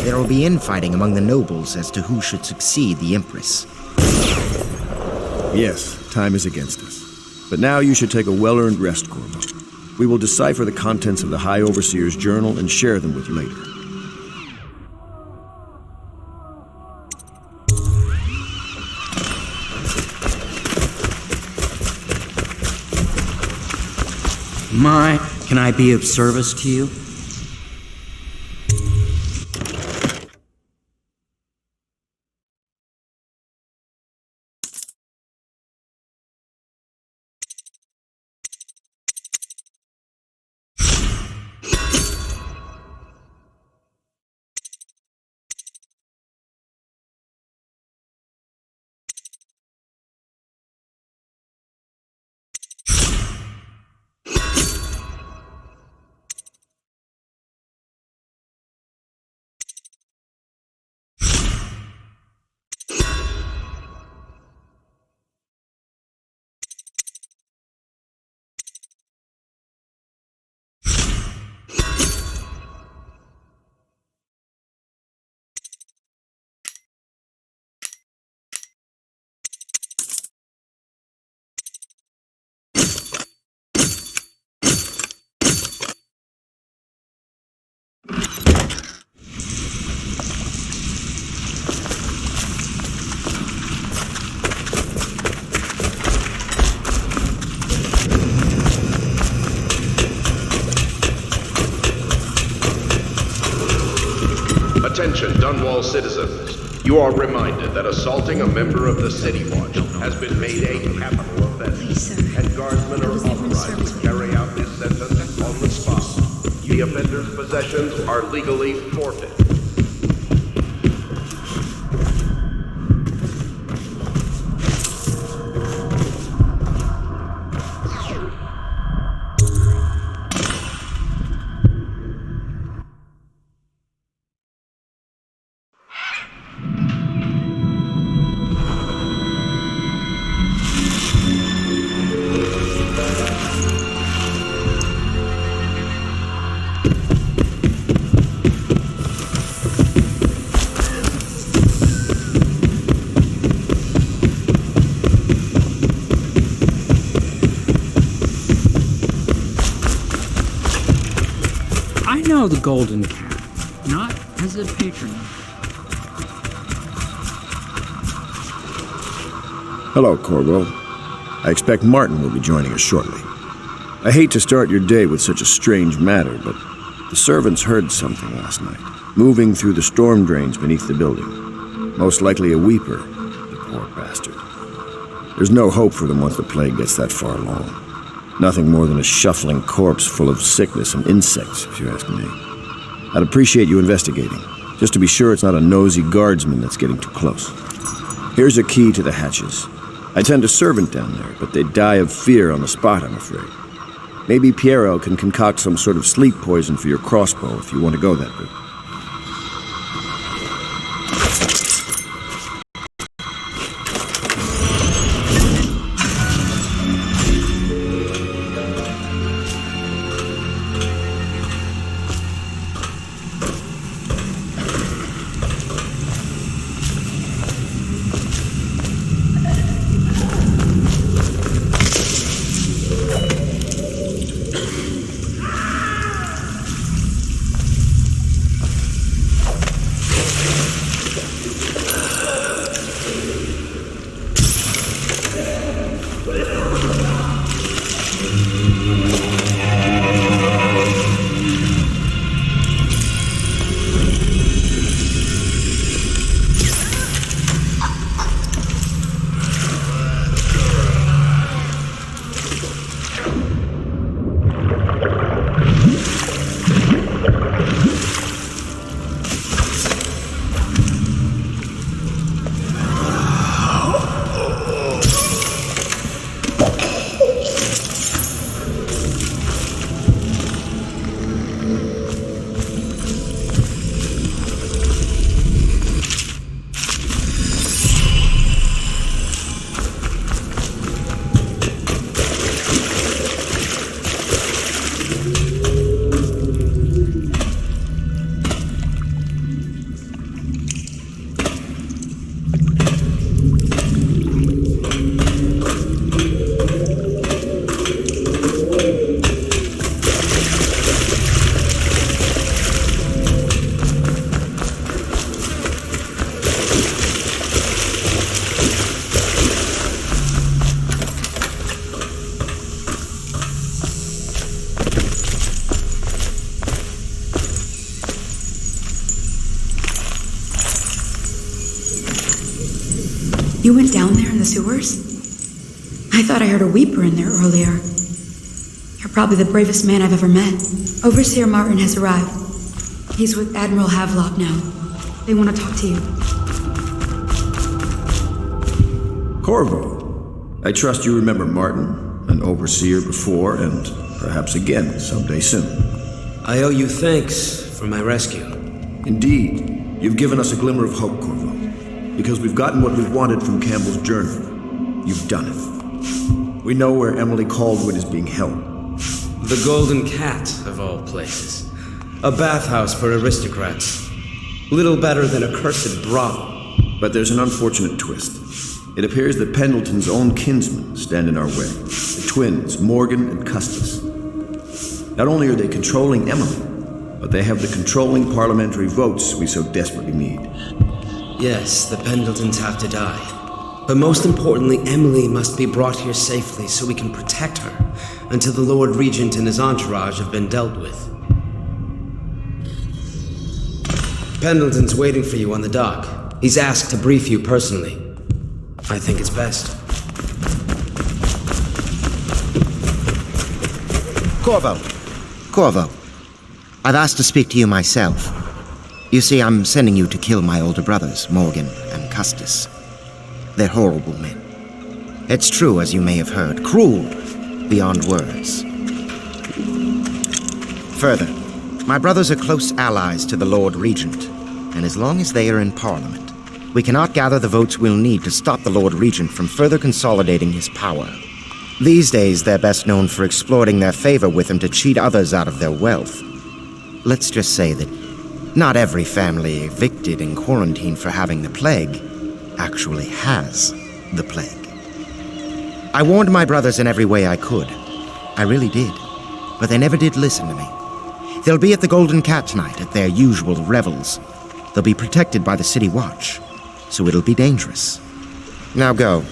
there will be infighting among the nobles as to who should succeed the Empress. Yes, time is against us. But now you should take a well-earned rest, Corvo. We will decipher the contents of the High Overseer's journal and share them with you later. Can I be of service to you? Attention, Dunwall citizens. You are reminded that assaulting a member of the City Watch has been made a capital offense, and guardsmen are authorized to carry out this sentence on the spot. The offender's possessions are legally forfeit. I know the Golden Cat, not as a patron. Hello, Corvo. I expect Martin will be joining us shortly. I hate to start your day with such a strange matter, but the servants heard something last night, moving through the storm drains beneath the building. Most likely a weeper, the poor bastard. There's no hope for them once the plague gets that far along. Nothing more than a shuffling corpse full of sickness and insects, if you ask me. I'd appreciate you investigating, just to be sure it's not a nosy guardsman that's getting too close. Here's a key to the hatches. I tend a servant down there, but they'd die of fear on the spot, I'm afraid. Maybe Piero can concoct some sort of sleep poison for your crossbow if you want to go that route. You went down there in the sewers? I thought I heard a weeper in there earlier. You're probably the bravest man I've ever met. Overseer Martin has arrived. He's with Admiral Havelock now. They want to talk to you. Corvo, I trust you remember Martin, an overseer before, and perhaps again someday soon. I owe you thanks for my rescue. Indeed, you've given us a glimmer of hope, Corvo. Because we've gotten what we've wanted from Campbell's journal. You've done it. We know where Emily Caldwood is being held. The Golden Cat, of all places. A bathhouse for aristocrats. Little better than a cursed brothel. But there's an unfortunate twist. It appears that Pendleton's own kinsmen stand in our way. The twins, Morgan and Custis. Not only are they controlling Emily, but they have the controlling parliamentary votes we so desperately need. Yes, the Pendletons have to die. But most importantly, Emily must be brought here safely so we can protect her until the Lord Regent and his entourage have been dealt with. Pendleton's waiting for you on the dock. He's asked to brief you personally. I think it's best. Corvo, I've asked to speak to you myself. You see, I'm sending you to kill my older brothers, Morgan and Custis. They're horrible men. It's true, as you may have heard, cruel beyond words. Further, my brothers are close allies to the Lord Regent, and as long as they are in Parliament, we cannot gather the votes we'll need to stop the Lord Regent from further consolidating his power. These days, they're best known for exploiting their favor with him to cheat others out of their wealth. Let's just say that not every family evicted and quarantined for having the plague actually has the plague. I warned my brothers in every way I could. I really did. But they never did listen to me. They'll be at the Golden Cat tonight at their usual revels. They'll be protected by the City Watch, so it'll be dangerous. Now go.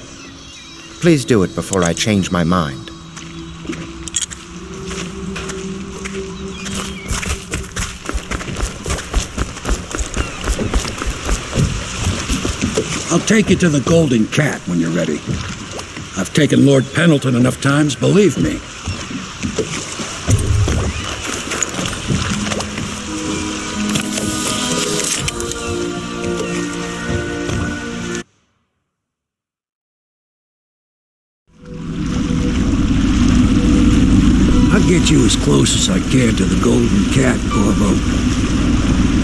Please do it before I change my mind. I'll take you to the Golden Cat when you're ready. I've taken Lord Pendleton enough times, believe me. I'll get you as close as I can to the Golden Cat, Corvo.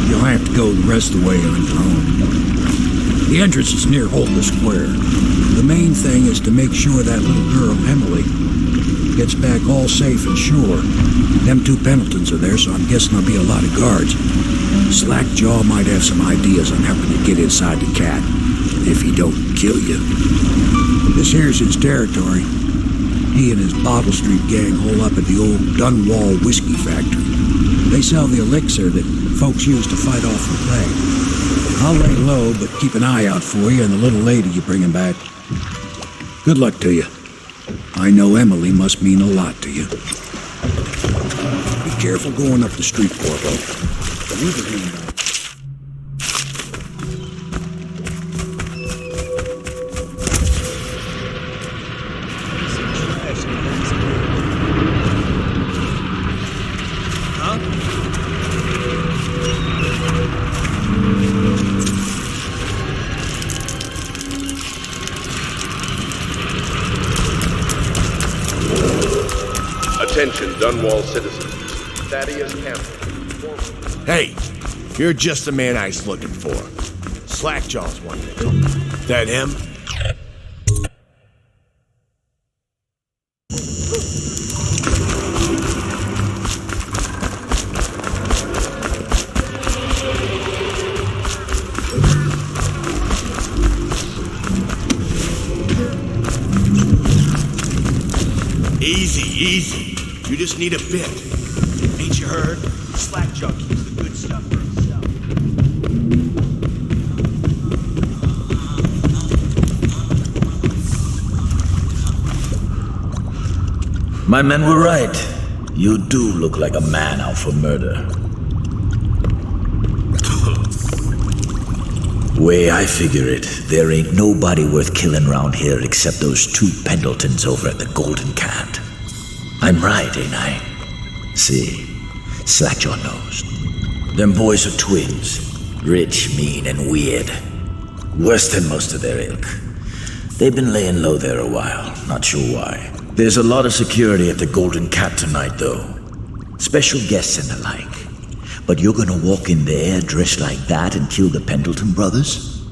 You'll have to go the rest of the way on your own. The entrance is near Holder Square. The main thing is to make sure that little girl, Emily, gets back all safe and sure. Them two Pendletons are there, so I'm guessing there'll be a lot of guards. Slackjaw might have some ideas on helping you get inside the cat, if he don't kill you. This here's his territory. He and his Bottle Street gang hole up at the old Dunwall whiskey factory. They sell the elixir that folks use to fight off the plague. I'll lay low, but keep an eye out for you and the little lady you're bringing back. Good luck to you. I know Emily must mean a lot to you. Be careful going up the street, Corvo. Leave your hand out. Attention, Dunwall citizens. Thaddeus Campbell. Hey, you're just the man I was looking for. Slackjaw's wanted it. That him? Easy. You just need a bit. Ain't you heard? Slackjaw keeps the good stuff for himself. My men were right. You do look like a man out for murder. Way I figure it, there ain't nobody worth killing round here except those two Pendletons over at the Golden Cat. I'm right, ain't I? See, slack your nose. Them boys are twins. Rich, mean, and weird. Worse than most of their ilk. They've been laying low there a while, not sure why. There's a lot of security at the Golden Cat tonight, though. Special guests and the like. But you're gonna walk in there dressed like that and kill the Pendleton brothers?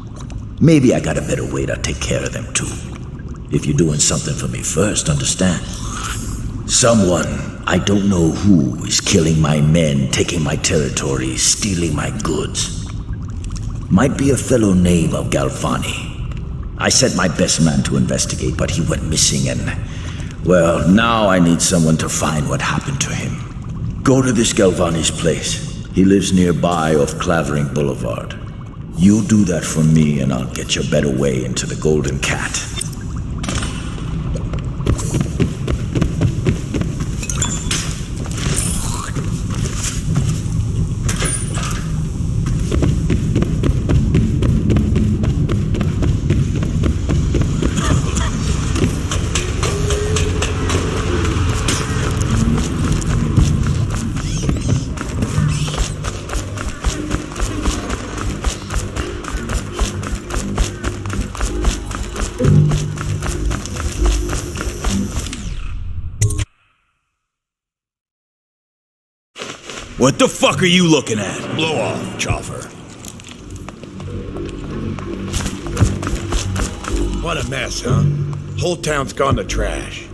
Maybe I got a better way to take care of them, too. If you're doing something for me first, understand. Someone, I don't know who, is killing my men, taking my territory, stealing my goods. Might be a fellow named of Galvani. I sent my best man to investigate, but he went missing and... well, now I need someone to find what happened to him. Go to this Galvani's place. He lives nearby off Clavering Boulevard. You do that for me and I'll get you a better way into the Golden Cat. What the fuck are you looking at? Blow off, Chopper. What a mess, huh? Whole town's gone to trash.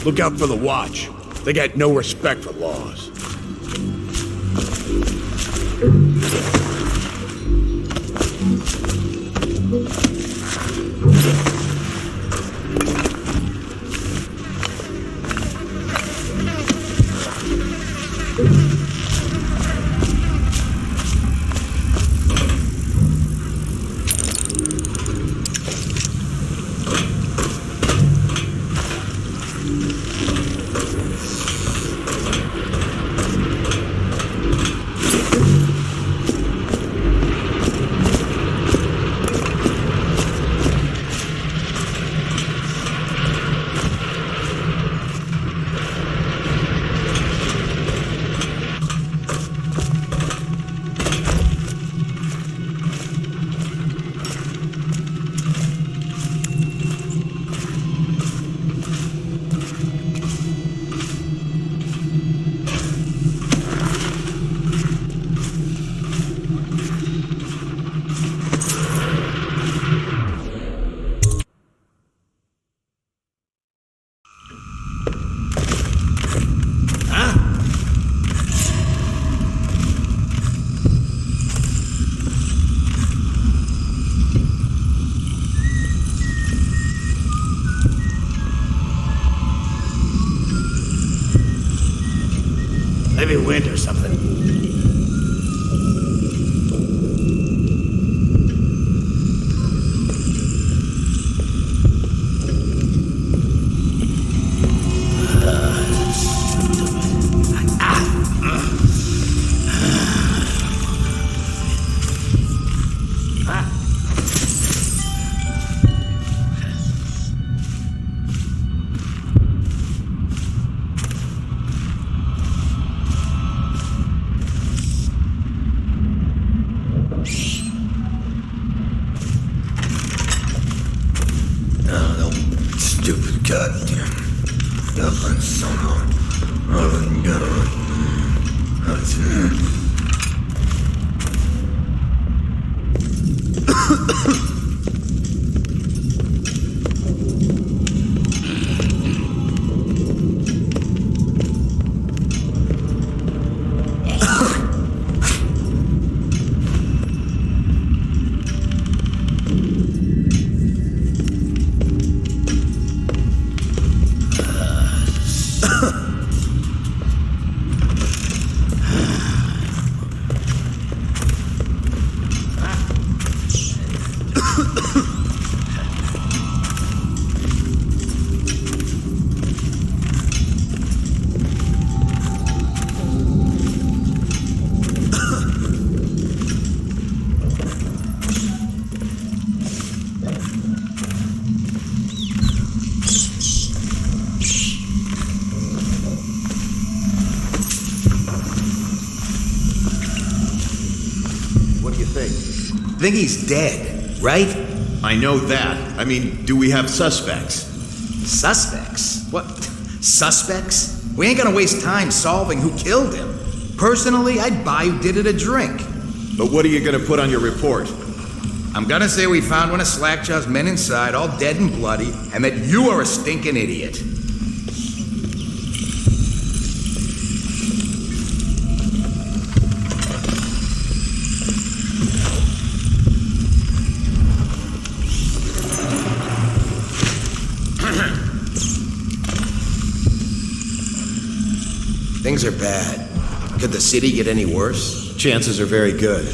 Look out for the Watch. They got no respect for laws. Maybe wind or something. think he's dead, right? I know that. I mean, do we have suspects? Suspects? What? Suspects? We ain't gonna waste time solving who killed him. Personally, I'd buy who did it a drink. But what are you gonna put on your report? I'm gonna say we found one of Slackjaw's men inside, all dead and bloody, and that you are a stinking idiot. Things are bad. Could the city get any worse? Chances are very good.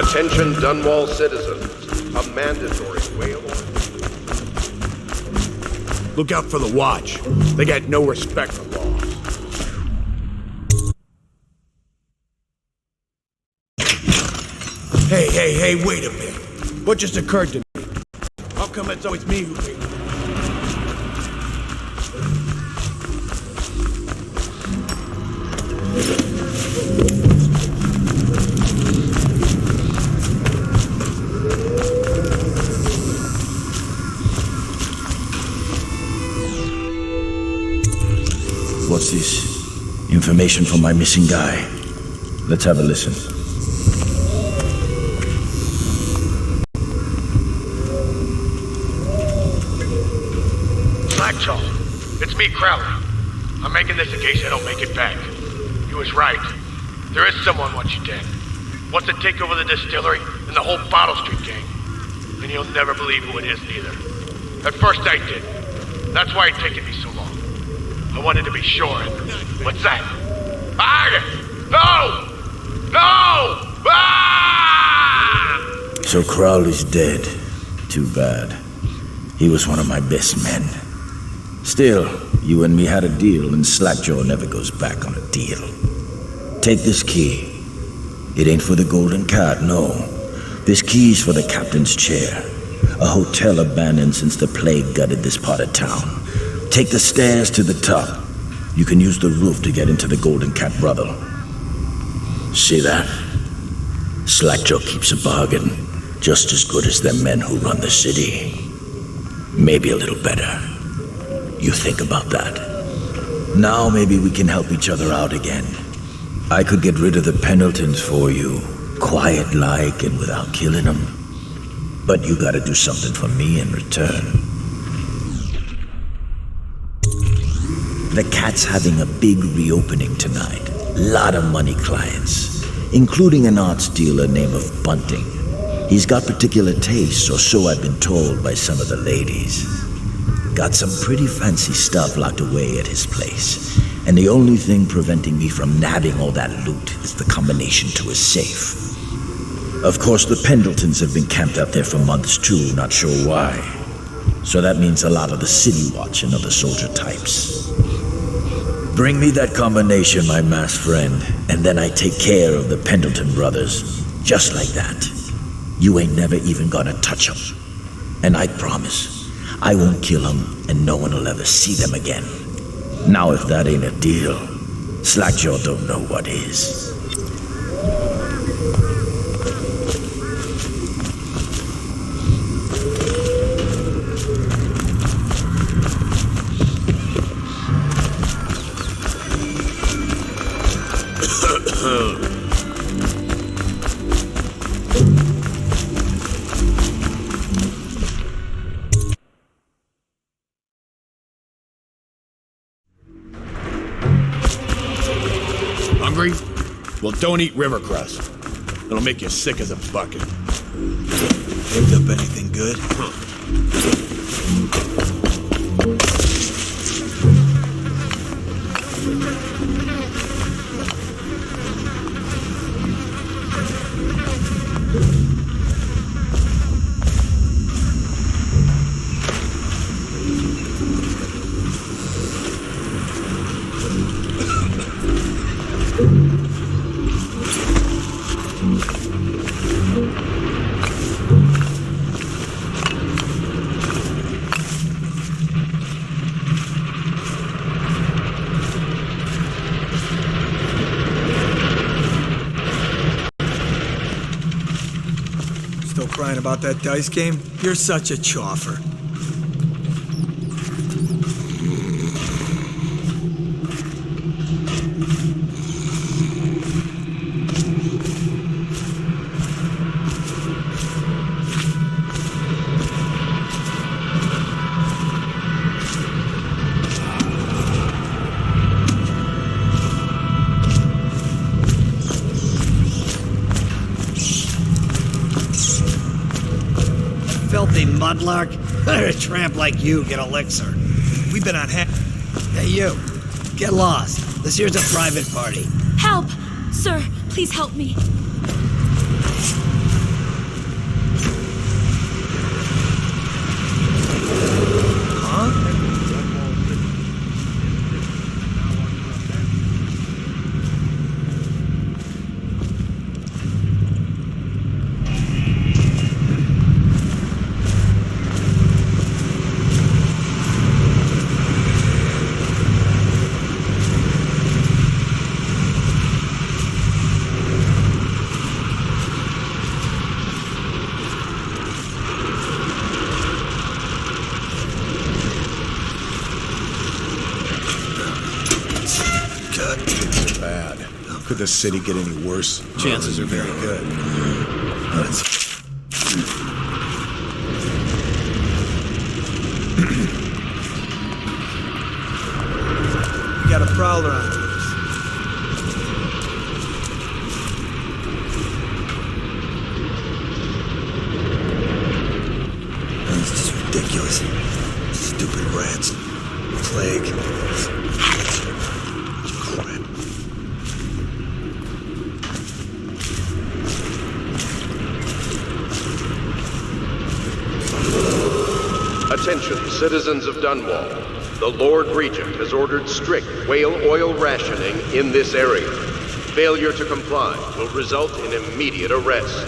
Attention Dunwall citizens. A mandatory whale. Look out for the watch. They got no respect for laws. Hey, wait a minute. What just occurred to me? How come it's always me who pays? What's this? Information from my missing guy. Let's have a listen. Slackjaw, it's me, Crowley. I'm making this in case I don't make it back. He was right. There is someone wants you dead. Wants to take over the distillery and the whole Bottle Street gang. And you'll never believe who it is, neither. At first I did. That's why it's taken me so long. I wanted to be sure. What's that? No! So Crowley's dead. Too bad. He was one of my best men. Still, you and me had a deal, and Slackjaw never goes back on a deal. Take this key. It ain't for the Golden Cat, no. This key's for the captain's chair. A hotel abandoned since the plague gutted this part of town. Take the stairs to the top. You can use the roof to get into the Golden Cat brothel. See that? Slackjaw keeps a bargain, just as good as the men who run the city. Maybe a little better. You think about that. Now maybe we can help each other out again. I could get rid of the Pendletons for you, quiet-like and without killing them. But you gotta do something for me in return. The Cat's having a big reopening tonight. Lot of money clients, including an arts dealer named of Bunting. He's got particular tastes, or so I've been told by some of the ladies. Got some pretty fancy stuff locked away at his place, and the only thing preventing me from nabbing all that loot is the combination to his safe. Of course, the Pendletons have been camped out there for months too, not sure why. So that means a lot of the City Watch and other soldier types. Bring me that combination, my masked friend, and then I take care of the Pendleton brothers, just like that. You ain't never even gonna touch 'em. And I promise, I won't kill 'em, and no one will ever see them again. Now if that ain't a deal, Slackjaw don't know what is. Hungry? Well, don't eat river crust. It'll make you sick as a bucket. Picked up anything good? Crying about that dice game? You're such a choffer. Filthy mudlark. Let a tramp like you get elixir. We've been on hand. Hey, you. Get lost. This here's a private party. Help! Sir, please help me. Could the city get any worse? Chances are very good. We got a prowler on loose. This is just ridiculous. Stupid rats. Plague. Attention, citizens of Dunwall. The Lord Regent has ordered strict whale oil rationing in this area. Failure to comply will result in immediate arrest.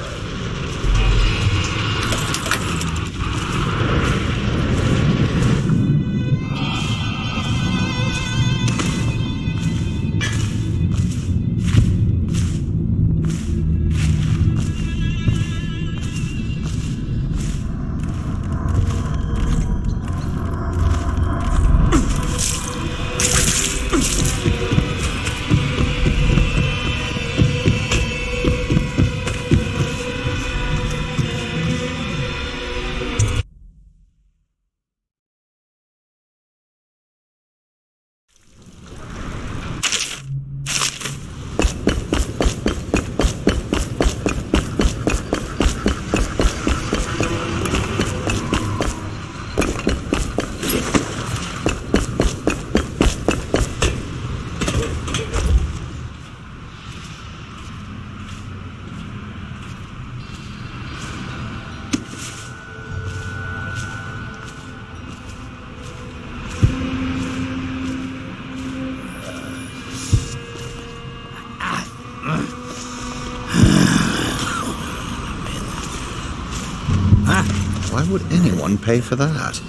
would anyone pay for that?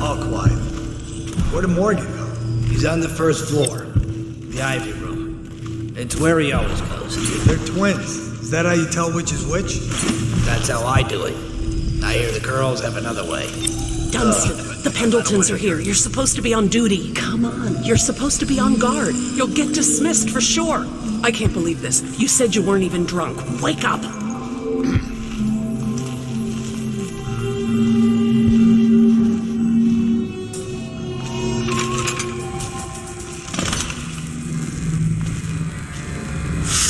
All quiet. Where'd Morgan go? He's on the first floor. The Ivy Room. It's where he always goes. They're twins. Is that how you tell which is which? That's how I do it. I hear the girls have another way. Dunstan, the Pendletons are here. You're supposed to be on duty. Come on, you're supposed to be on guard. You'll get dismissed for sure. I can't believe this. You said you weren't even drunk. Wake up!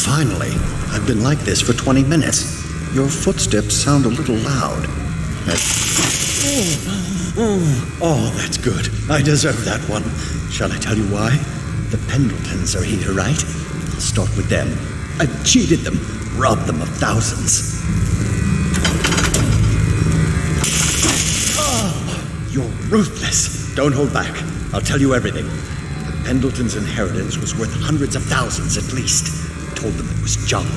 Finally. I've been like this for 20 minutes. Your footsteps sound a little loud. Oh, that's good. I deserve that one. Shall I tell you why? The Pendletons are here, right? I'll start with them. I've cheated them, robbed them of thousands. Oh, you're ruthless. Don't hold back. I'll tell you everything. The Pendletons' inheritance was worth hundreds of thousands at least. I told them it was junk.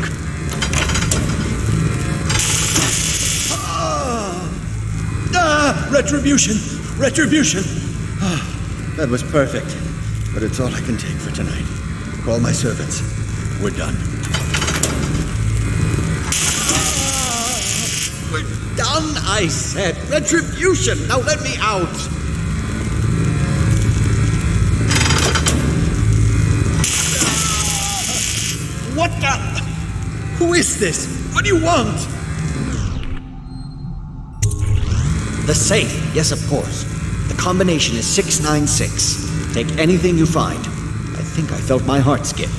Retribution! Retribution! That was perfect. But it's all I can take for tonight. Call my servants. We're done. We're done, I said. Retribution! Now let me out! What the? Who is this? What do you want? The safe, yes, of course. The combination is 696. Take anything you find. I think I felt my heart skip.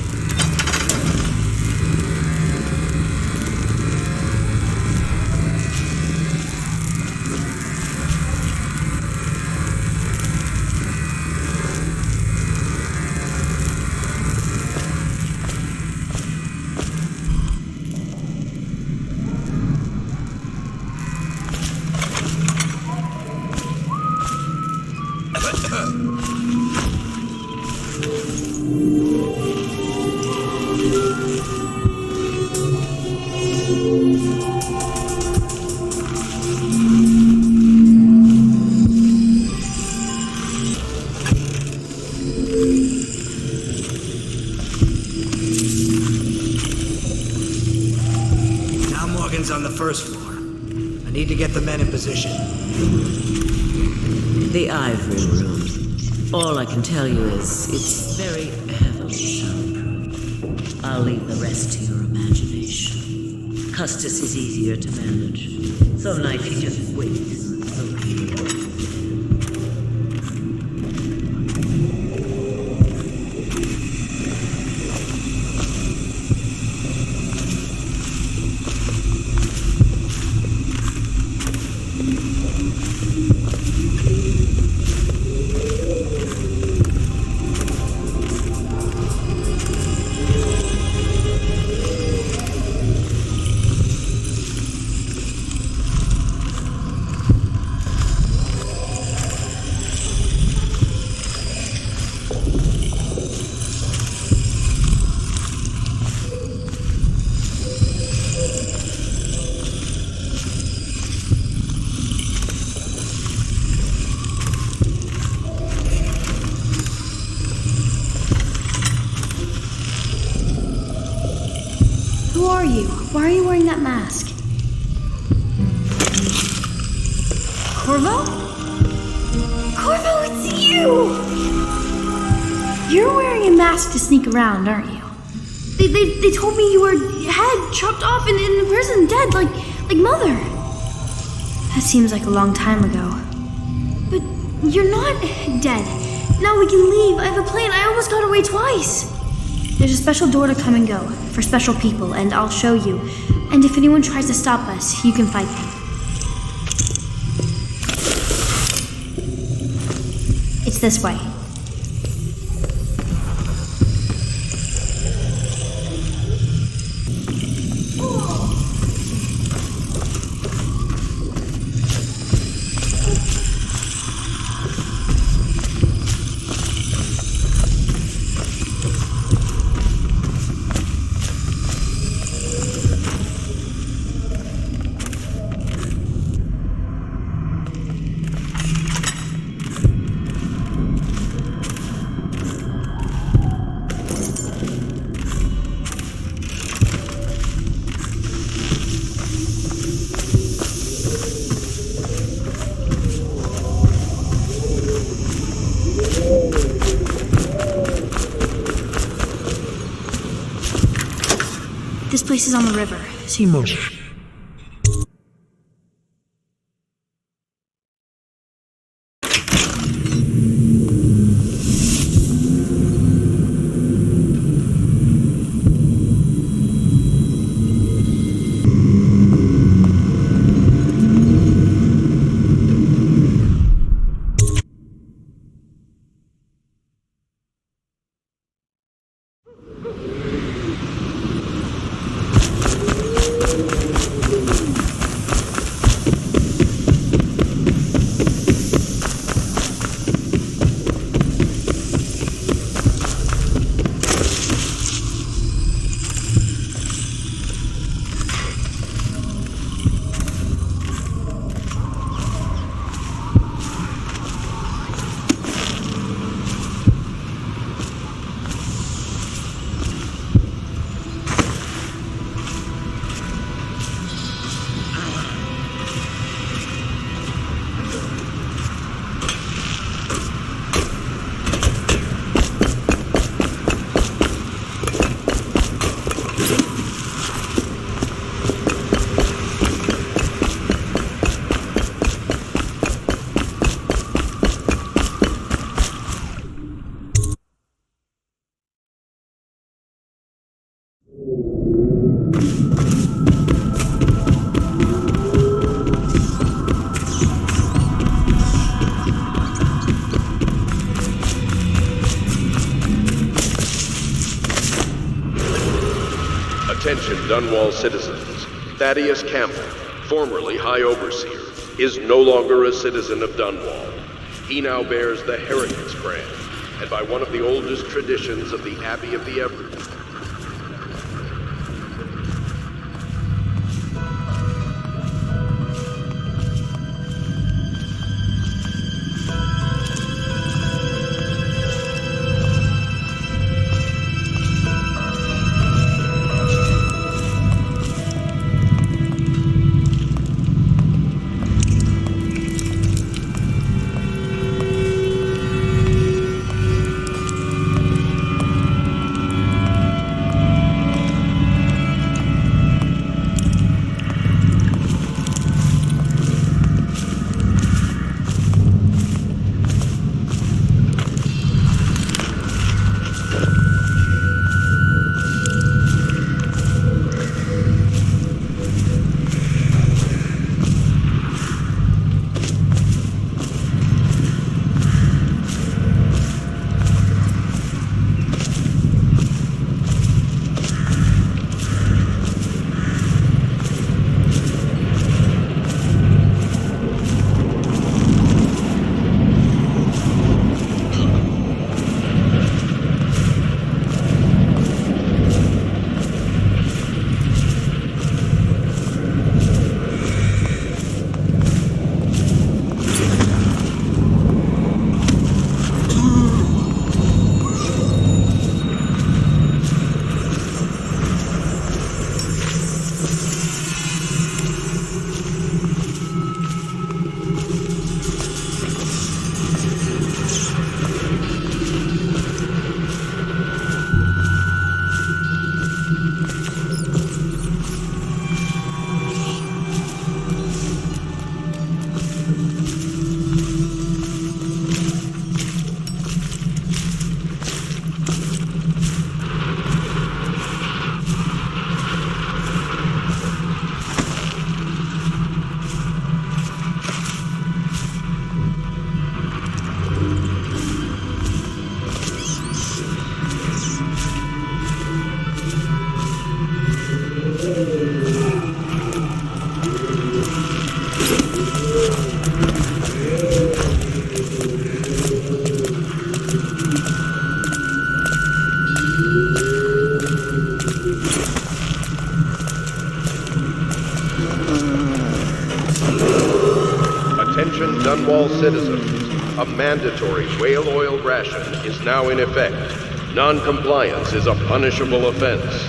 On the first floor. I need to get the men in position. The Ivory Room. All I can tell you is it's very heavily soundproof. I'll leave the rest to your imagination. Custis is easier to manage. Some nights he just waits. Why are you wearing that mask? Corvo? Corvo, it's you! You're wearing a mask to sneak around, aren't you? They told me you were head chopped off in prison, dead, like Mother. That seems like a long time ago. But you're not dead. Now we can leave. I have a plan. I almost got away twice. There's a special door to come and go, for special people, and I'll show you. And if anyone tries to stop us, you can fight them. It's this way. place is on the river. Simos. Attention Dunwall citizens. Thaddeus Campbell, formerly High Overseer, is no longer a citizen of Dunwall. He now bears the Heretics brand, and by one of the oldest traditions of the Abbey of the Everett. Attention Dunwall citizens. A mandatory whale oil ration is now in effect. Non-compliance is a punishable offense.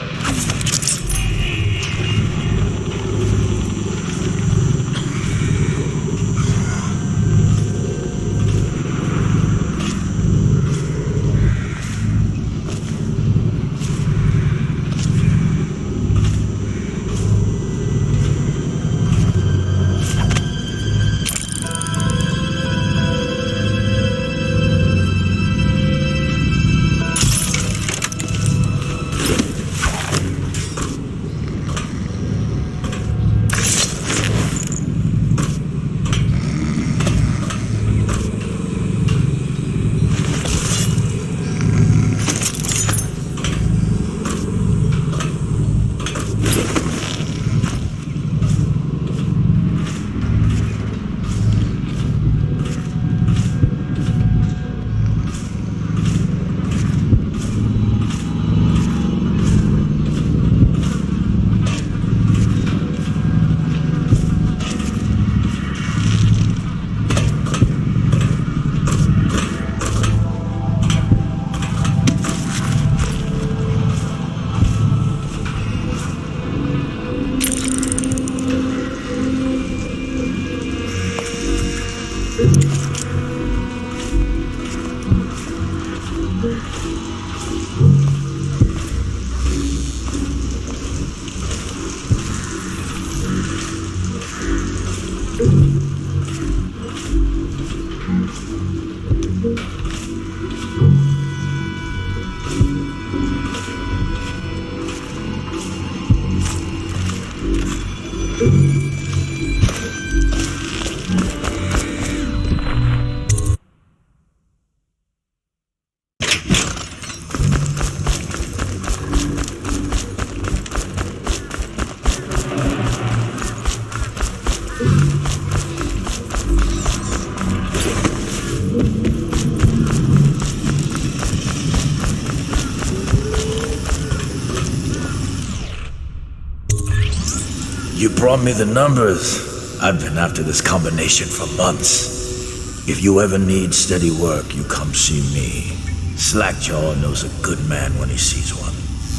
You brought me the numbers. I've been after this combination for months. If you ever need steady work, you come see me. Slackjaw knows a good man when he sees one.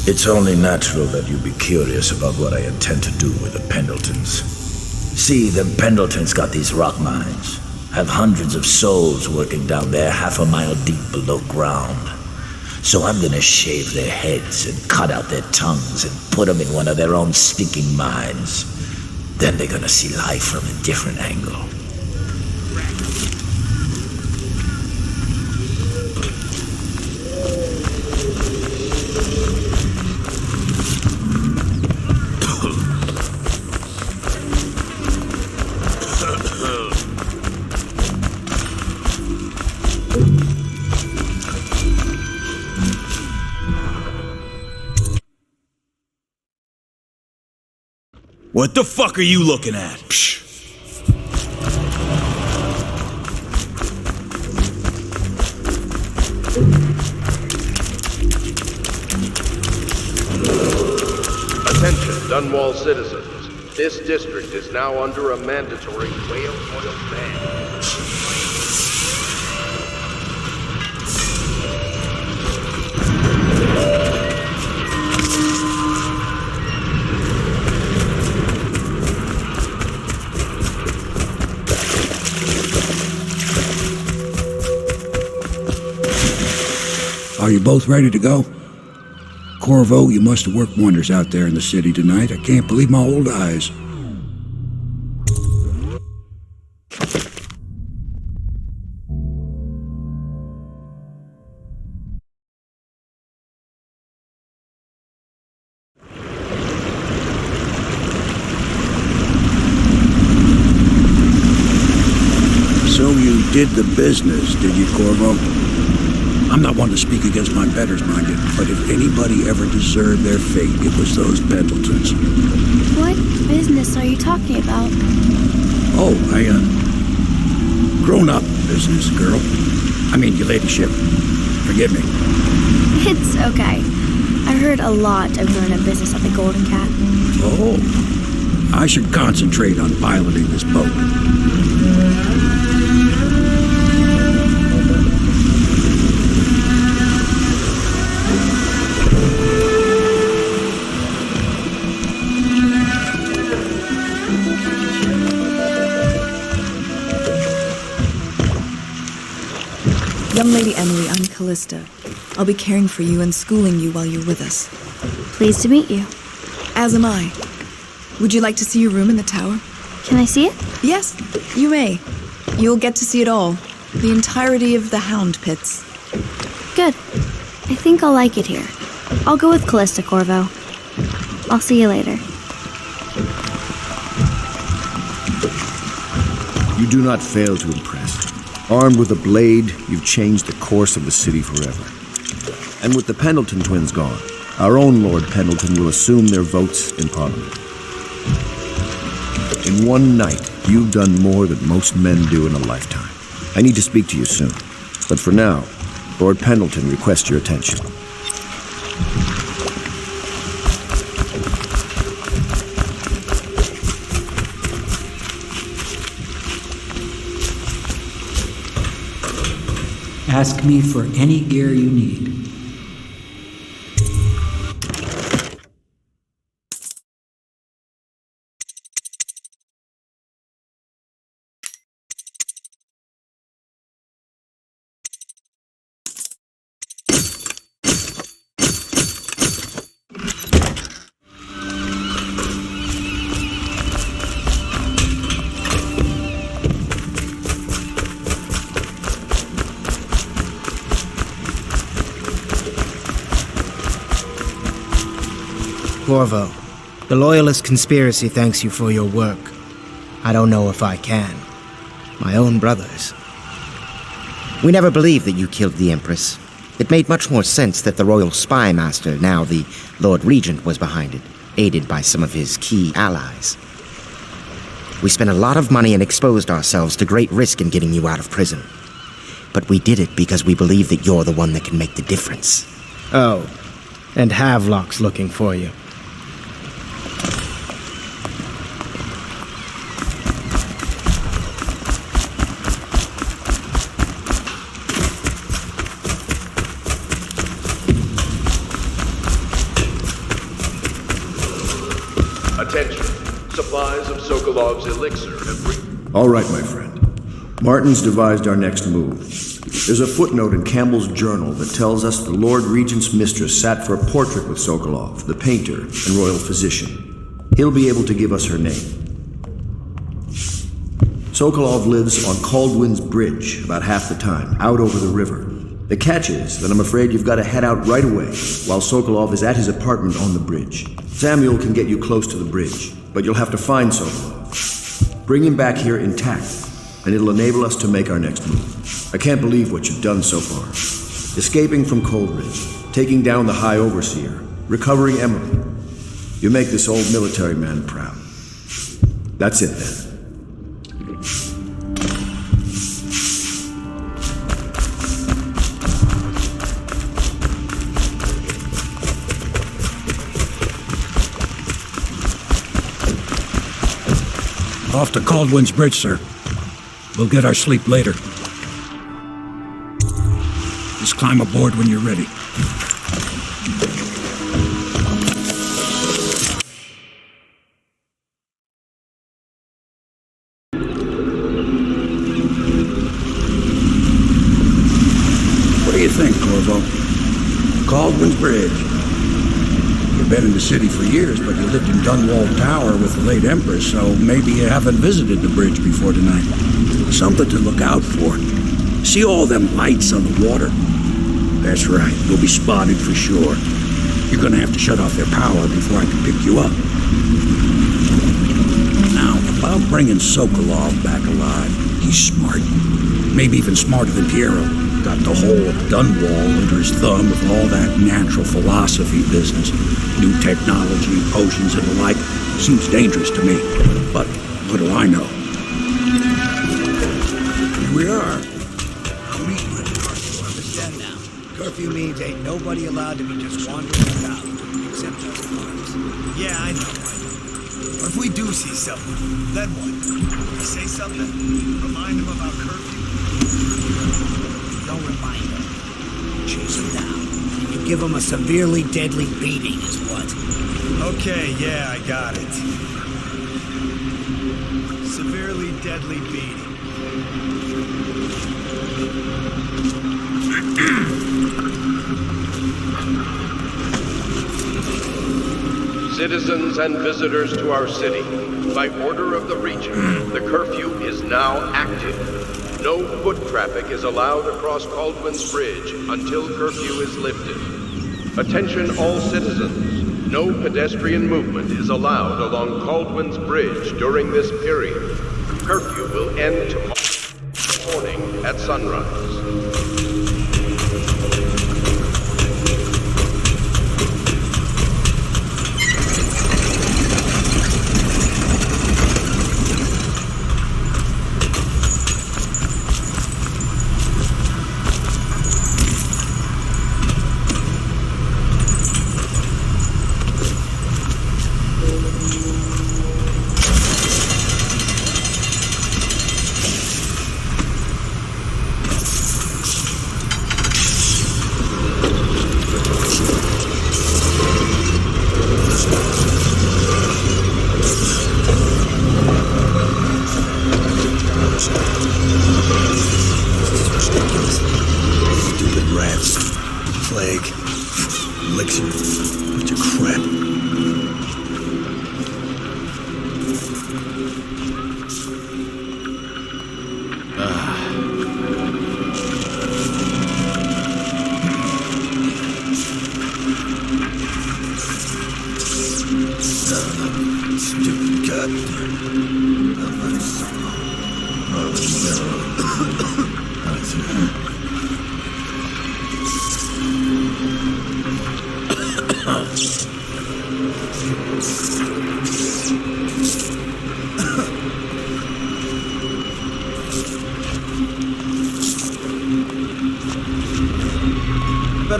It's only natural that you be curious about what I intend to do with the Pendletons. See, the Pendletons got these rock mines. Have hundreds of souls working down there 1/2 mile deep below ground. So I'm gonna shave their heads and cut out their tongues and put them in one of their own stinking mines. Then they're gonna see life from a different angle. What the fuck are you looking at? Psh. Attention, Dunwall citizens. This district is now under a mandatory whale oil ban. Are you both ready to go? Corvo, you must have worked wonders out there in the city tonight. I can't believe my old eyes. So you did the business, did you, Corvo? I'm not one to speak against my betters, mind you, but if anybody ever deserved their fate, it was those Pendletons. What business are you talking about? Oh, grown-up business, girl. I mean, your ladyship. Forgive me. It's okay. I heard a lot of grown-up business at the Golden Cat. Oh, I should concentrate on piloting this boat. Young Lady Emily, I'm Callista. I'll be caring for you and schooling you while you're with us. Pleased to meet you. As am I. Would you like to see your room in the tower? Can I see it? Yes, you may. You'll get to see it all. The entirety of the Hound Pits. Good. I think I'll like it here. I'll go with Callista, Corvo. I'll see you later. You do not fail to impress. Armed with a blade, you've changed the course of the city forever. And with the Pendleton twins gone, our own Lord Pendleton will assume their votes in Parliament. In one night, you've done more than most men do in a lifetime. I need to speak to you soon. But for now, Lord Pendleton requests your attention. Ask me for any gear you need. Corvo, the Loyalist conspiracy thanks you for your work. I don't know if I can. My own brothers. We never believed that you killed the Empress. It made much more sense that the Royal Spy Master, now the Lord Regent, was behind it, aided by some of his key allies. We spent a lot of money and exposed ourselves to great risk in getting you out of prison. But we did it because we believe that you're the one that can make the difference. Oh, and Havelock's looking for you. Attention. Supplies of Sokolov's elixir have reached... All right, my friend. Martin's devised our next move. There's a footnote in Campbell's journal that tells us the Lord Regent's mistress sat for a portrait with Sokolov, the painter and royal physician. He'll be able to give us her name. Sokolov lives on Caldwin's Bridge about half the time, out over the river. The catch is that I'm afraid you've got to head out right away while Sokolov is at his apartment on the bridge. Samuel can get you close to the bridge, but you'll have to find Sokolov. Bring him back here intact, and it'll enable us to make our next move. I can't believe what you've done so far. Escaping from Coldridge, taking down the High Overseer, recovering Emily. You make this old military man proud. That's it then. Off to Caldwin's Bridge, sir. We'll get our sleep later. Just climb aboard when you're ready. What do you think, Corvo? Caldwin's Bridge. You've been in the city for years, but you lived in Dunwall Tower with the late Empress, so maybe you haven't visited the bridge before tonight. Something to look out for. See all them lights on the water? That's right, we'll be spotted for sure. You're gonna have to shut off their power before I can pick you up. Now, about bringing Sokolov back alive, he's smart. Maybe even smarter than Piero. Got the whole of Dunwall under his thumb with all that natural philosophy business. New technology, potions and the like. Seems dangerous to me. But what do I know? Here we are. I'll meet you at the curfew. Understand now. Curfew means ain't nobody allowed to be just wandering about, except us guards. Yeah, I know. But if we do see something, then what? We say something? Remind them about curfew? Don't remind them. Chase them down. And you give them a severely deadly beating is what? Okay, yeah, I got it. Severely deadly beating. Citizens and visitors to our city, by order of the Regent, the curfew is now active. No foot traffic is allowed across Caldwin's Bridge until curfew is lifted. Attention all citizens, no pedestrian movement is allowed along Caldwin's Bridge during this period. Curfew will end tomorrow morning at sunrise.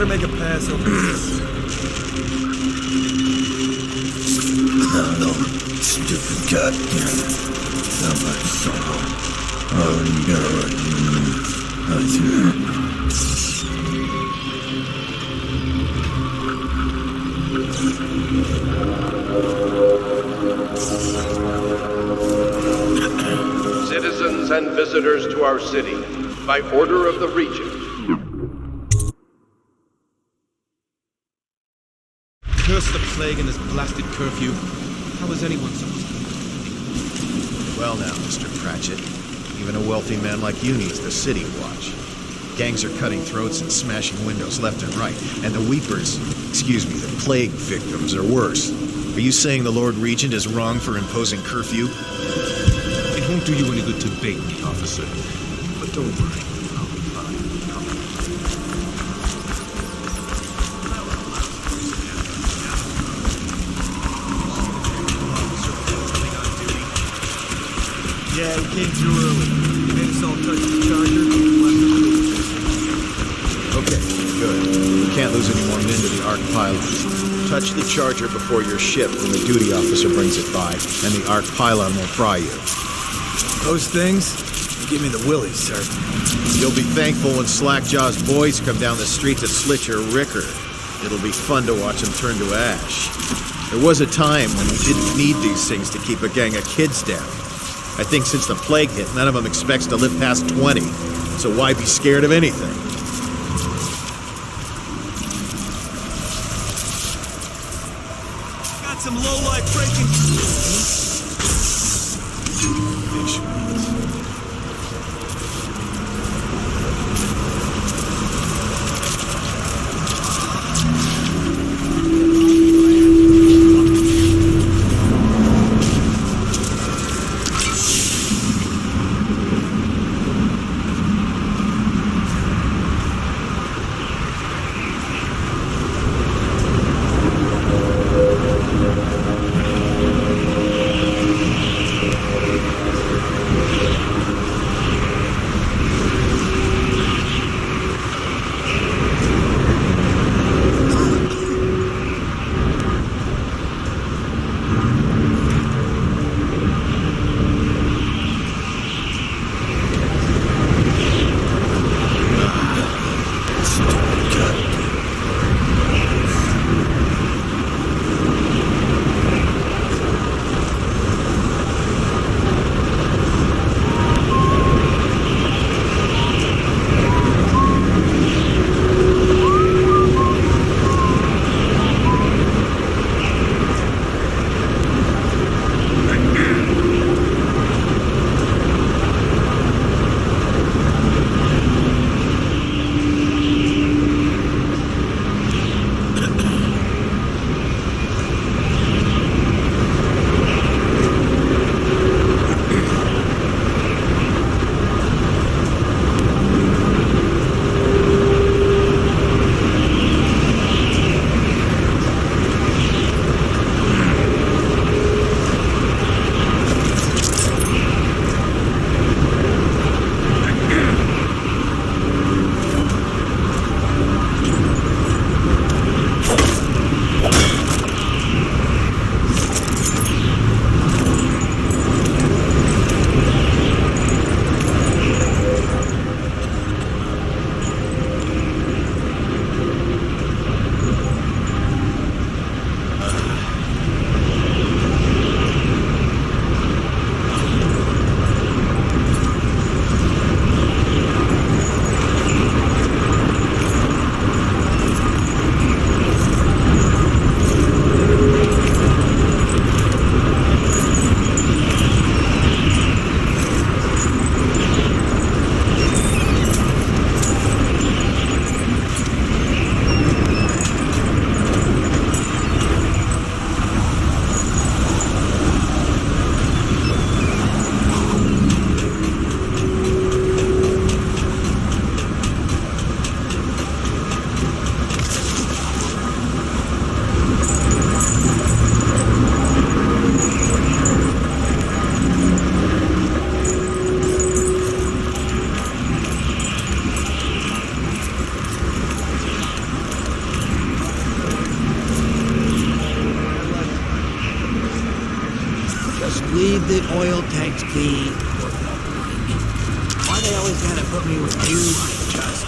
better make a pass over this. No, stupid cat. Not my sorrow. Oh, Citizens and visitors to our city, by order of the Regent. Curse the plague and this blasted curfew. How was anyone supposed to... Well now, Mr. Pratchett, even a wealthy man like you needs the city watch. Gangs are cutting throats and smashing windows left and right, and the weepers, the plague victims are worse. Are you saying the Lord Regent is wrong for imposing curfew? It won't do you any good to bait me, officer. But don't worry, I'll be fine. Yeah, he came through early. He made us all touch the charger and left the loop. Okay, good. We can't lose any more men to the Arc pylons. Touch the charger before your ship when the duty officer brings it by, and the Arc pylon will fry you. Those things? Give me the willies, sir. You'll be thankful when Slackjaw's boys come down the street to slit your ricker. It'll be fun to watch them turn to ash. There was a time when we didn't need these things to keep a gang of kids down. I think since the plague hit, none of them expects to live past 20. So why be scared of anything? Got some low-life breaking... oil tanks clean, work more blank. Why they always gotta put me with you, I just...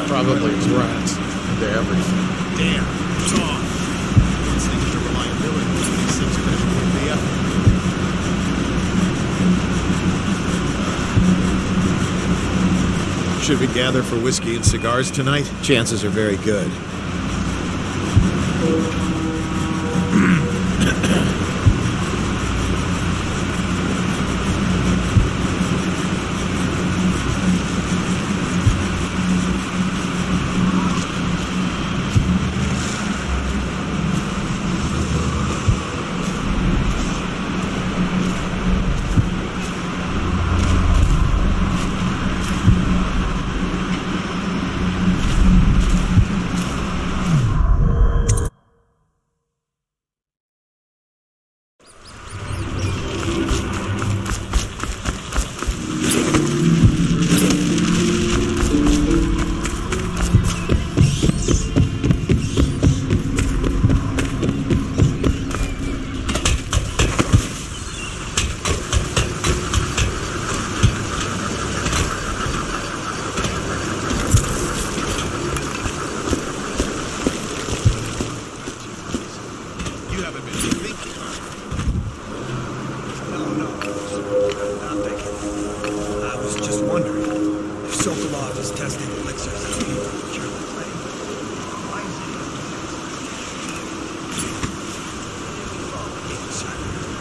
Probably it's rats. They're everything. Damn, it's off. It's the reliability of these things are going to pick me up. Should we gather for whiskey and cigars tonight? Chances are very good.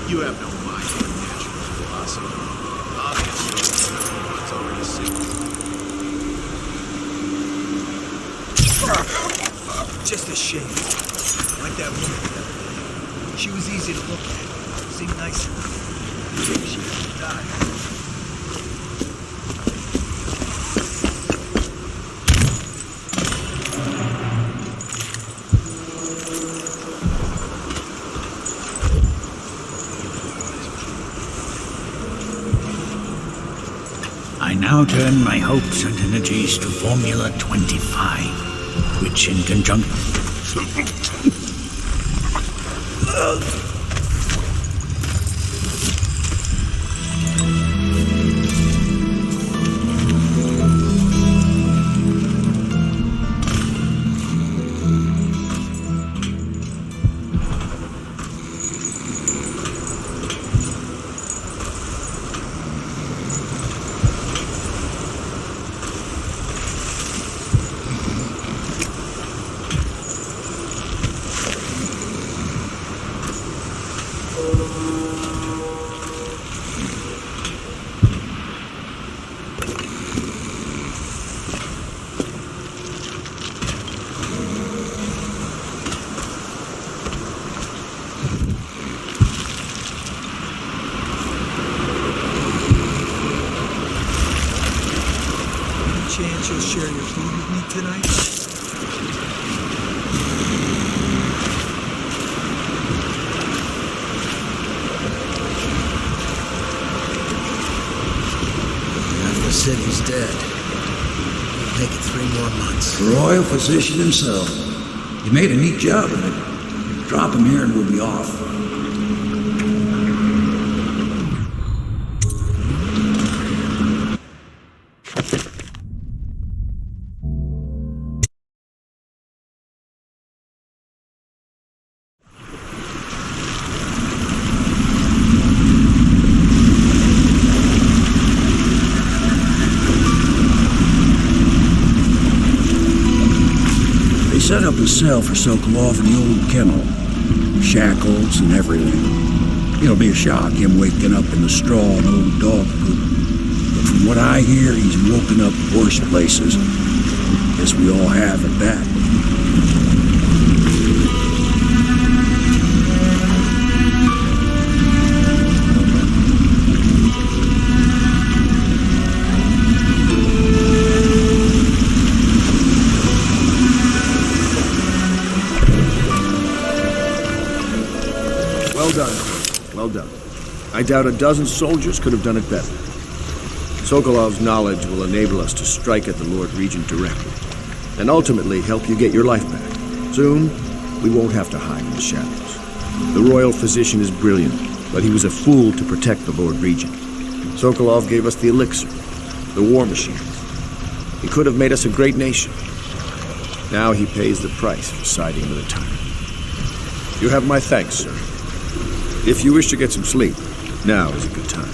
You have no mind for natural philosophy. Obviously, it's already seen. Just a shame. Like that woman. She was easy to look at. Seemed nice enough. Maybe she could die. I now turn my hopes and energies to Formula 25, which in conjunction... Chance you'll share your food with me tonight? Half the city's dead. It'll take it 3 more months. The royal physician himself. He made a neat job of it. Drop him here and we'll be off. Set up a cell for Sokolov in the old kennel. Shackles and everything. It'll be a shock, him waking up in the straw and old dog poop. But from what I hear, he's woken up worse places. Guess we all have at that. Well done, well done. I doubt a dozen soldiers could have done it better. Sokolov's knowledge will enable us to strike at the Lord Regent directly, and ultimately help you get your life back. Soon, we won't have to hide in the shadows. The royal physician is brilliant, but he was a fool to protect the Lord Regent. Sokolov gave us the elixir, the war machine. He could have made us a great nation. Now he pays the price for siding with a tyrant. You have my thanks, sir. If you wish to get some sleep, now is a good time.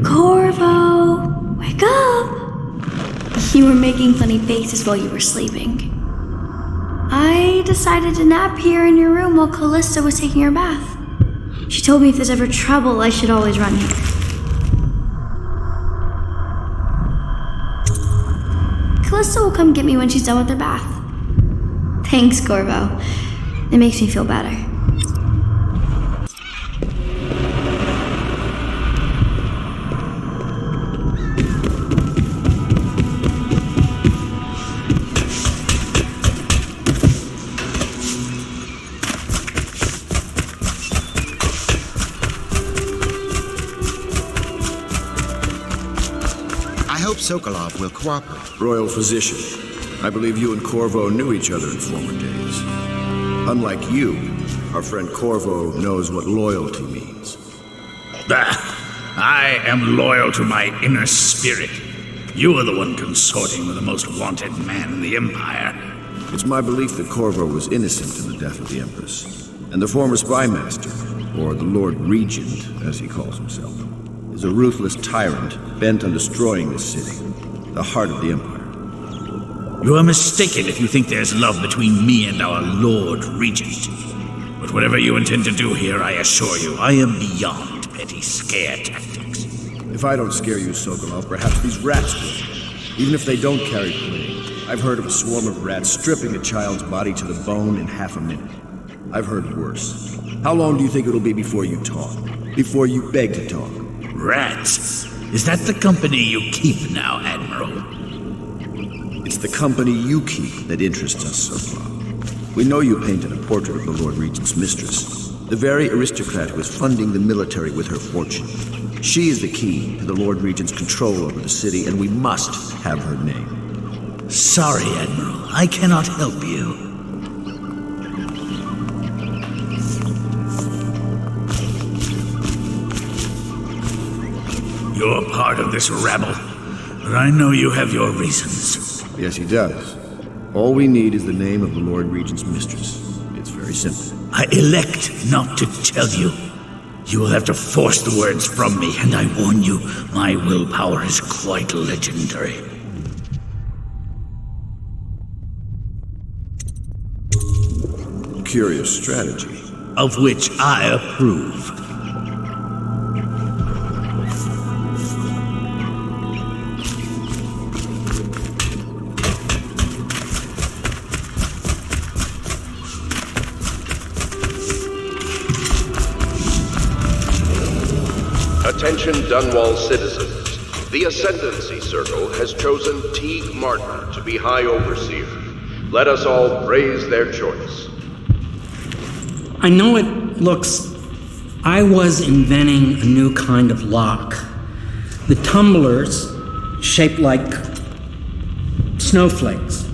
Corvo, wake up! You were making funny faces while you were sleeping. I decided to nap here in your room while Callista was taking her bath. She told me if there's ever trouble, I should always run here. Callista will come get me when she's done with her bath. Thanks, Corvo. It makes me feel better. Sokolov will cooperate. Royal physician, I believe you and Corvo knew each other in former days. Unlike you, our friend Corvo knows what loyalty means. I am loyal to my inner spirit. You are the one consorting with the most wanted man in the Empire. It's my belief that Corvo was innocent in the death of the Empress, and the former spy master, or the Lord Regent, as he calls himself, is a ruthless tyrant bent on destroying this city, the heart of the Empire. You are mistaken if you think there's love between me and our Lord Regent. But whatever you intend to do here, I assure you, I am beyond petty scare tactics. If I don't scare you, Sokolov, perhaps these rats will. Even if they don't carry plague, I've heard of a swarm of rats stripping a child's body to the bone in half a minute. I've heard worse. How long do you think it'll be before you talk? Before you beg to talk? Rats? Is that the company you keep now, Admiral? It's the company you keep that interests us, Sokolov. We know you painted a portrait of the Lord Regent's mistress, the very aristocrat who is funding the military with her fortune. She is the key to the Lord Regent's control over the city, and we must have her name. Sorry, Admiral. I cannot help you. You're part of this rabble, but I know you have your reasons. Yes, he does. All we need is the name of the Lord Regent's mistress. It's very simple. I elect not to tell you. You will have to force the words from me, and I warn you, my willpower is quite legendary. Curious strategy. Of which I approve. Attention Dunwall citizens. The Ascendancy Circle has chosen Teague Martin to be High Overseer. Let us all praise their choice. I know it looks... I was inventing a new kind of lock. The tumblers, shaped like snowflakes.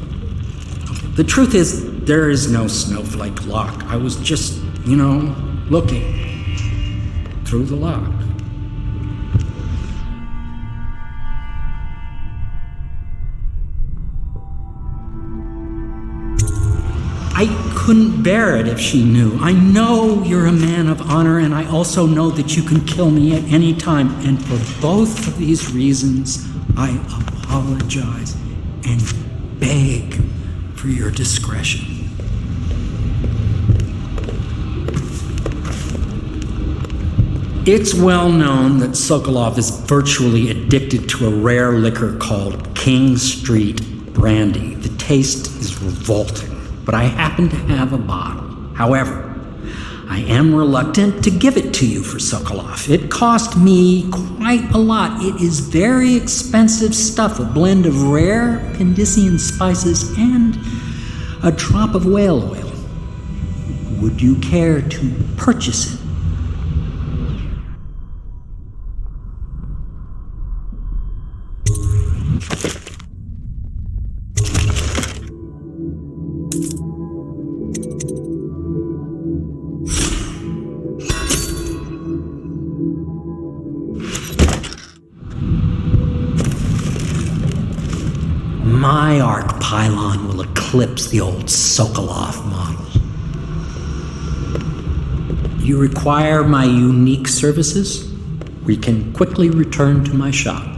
The truth is, there is no snowflake lock. I was just, looking through the lock. I couldn't bear it if she knew. I know you're a man of honor, and I also know that you can kill me at any time. And for both of these reasons, I apologize and beg for your discretion. It's well known that Sokolov is virtually addicted to a rare liquor called King Street Brandy. The taste is revolting. But I happen to have a bottle. However, I am reluctant to give it to you for Sokolov. It cost me quite a lot. It is very expensive stuff, a blend of rare Pendician spices and a drop of whale oil. Would you care to purchase it? My arc pylon will eclipse the old Sokolov model. You require my unique services? We can quickly return to my shop.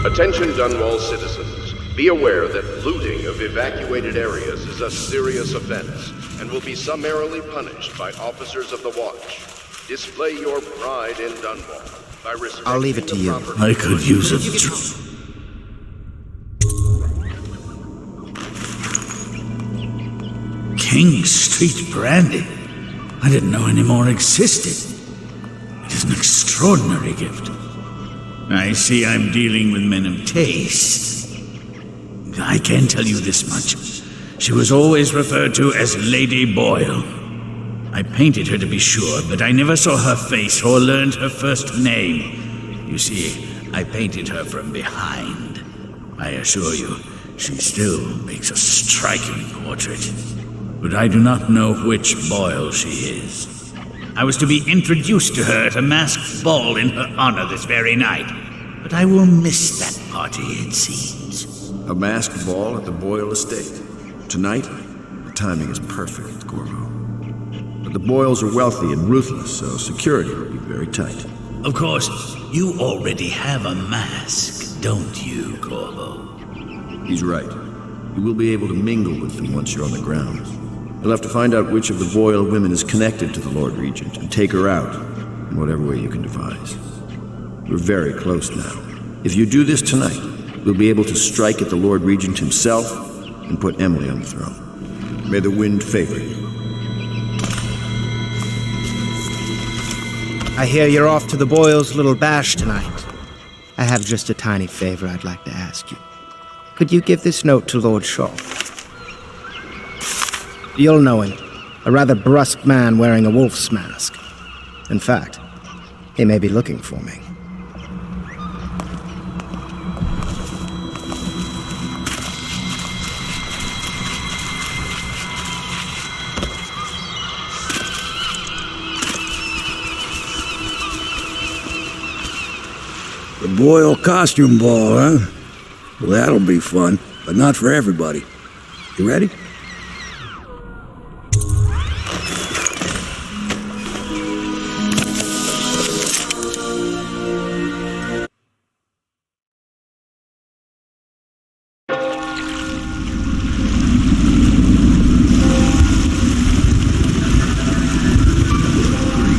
Attention Dunwall citizens. Be aware that looting of evacuated areas is a serious offense and will be summarily punished by officers of the Watch. Display your pride in Dunwall by respecting I'll leave it to you. I could use it. King Street Brandy? I didn't know any more existed. It is an extraordinary gift. I see I'm dealing with men of taste. I can tell you this much. She was always referred to as Lady Boyle. I painted her to be sure, but I never saw her face or learned her first name. You see, I painted her from behind. I assure you, she still makes a striking portrait. But I do not know which Boyle she is. I was to be introduced to her at a masked ball in her honor this very night. But I will miss that party, it seems. A masked ball at the Boyle estate. Tonight, the timing is perfect, Corvo. But the Boyles are wealthy and ruthless, so security will be very tight. Of course, you already have a mask, don't you, Corvo? He's right. You will be able to mingle with them once you're on the ground. You'll have to find out which of the Boyle women is connected to the Lord Regent and take her out in whatever way you can devise. We're very close now. If you do this tonight, we'll be able to strike at the Lord Regent himself and put Emily on the throne. May the wind favor you. I hear you're off to the Boyles' little bash tonight. I have just a tiny favor I'd like to ask you. Could you give this note to Lord Shaw? You'll know him. A rather brusque man wearing a wolf's mask. In fact, he may be looking for me. The Boyle costume ball, huh? Well, that'll be fun, but not for everybody. You ready?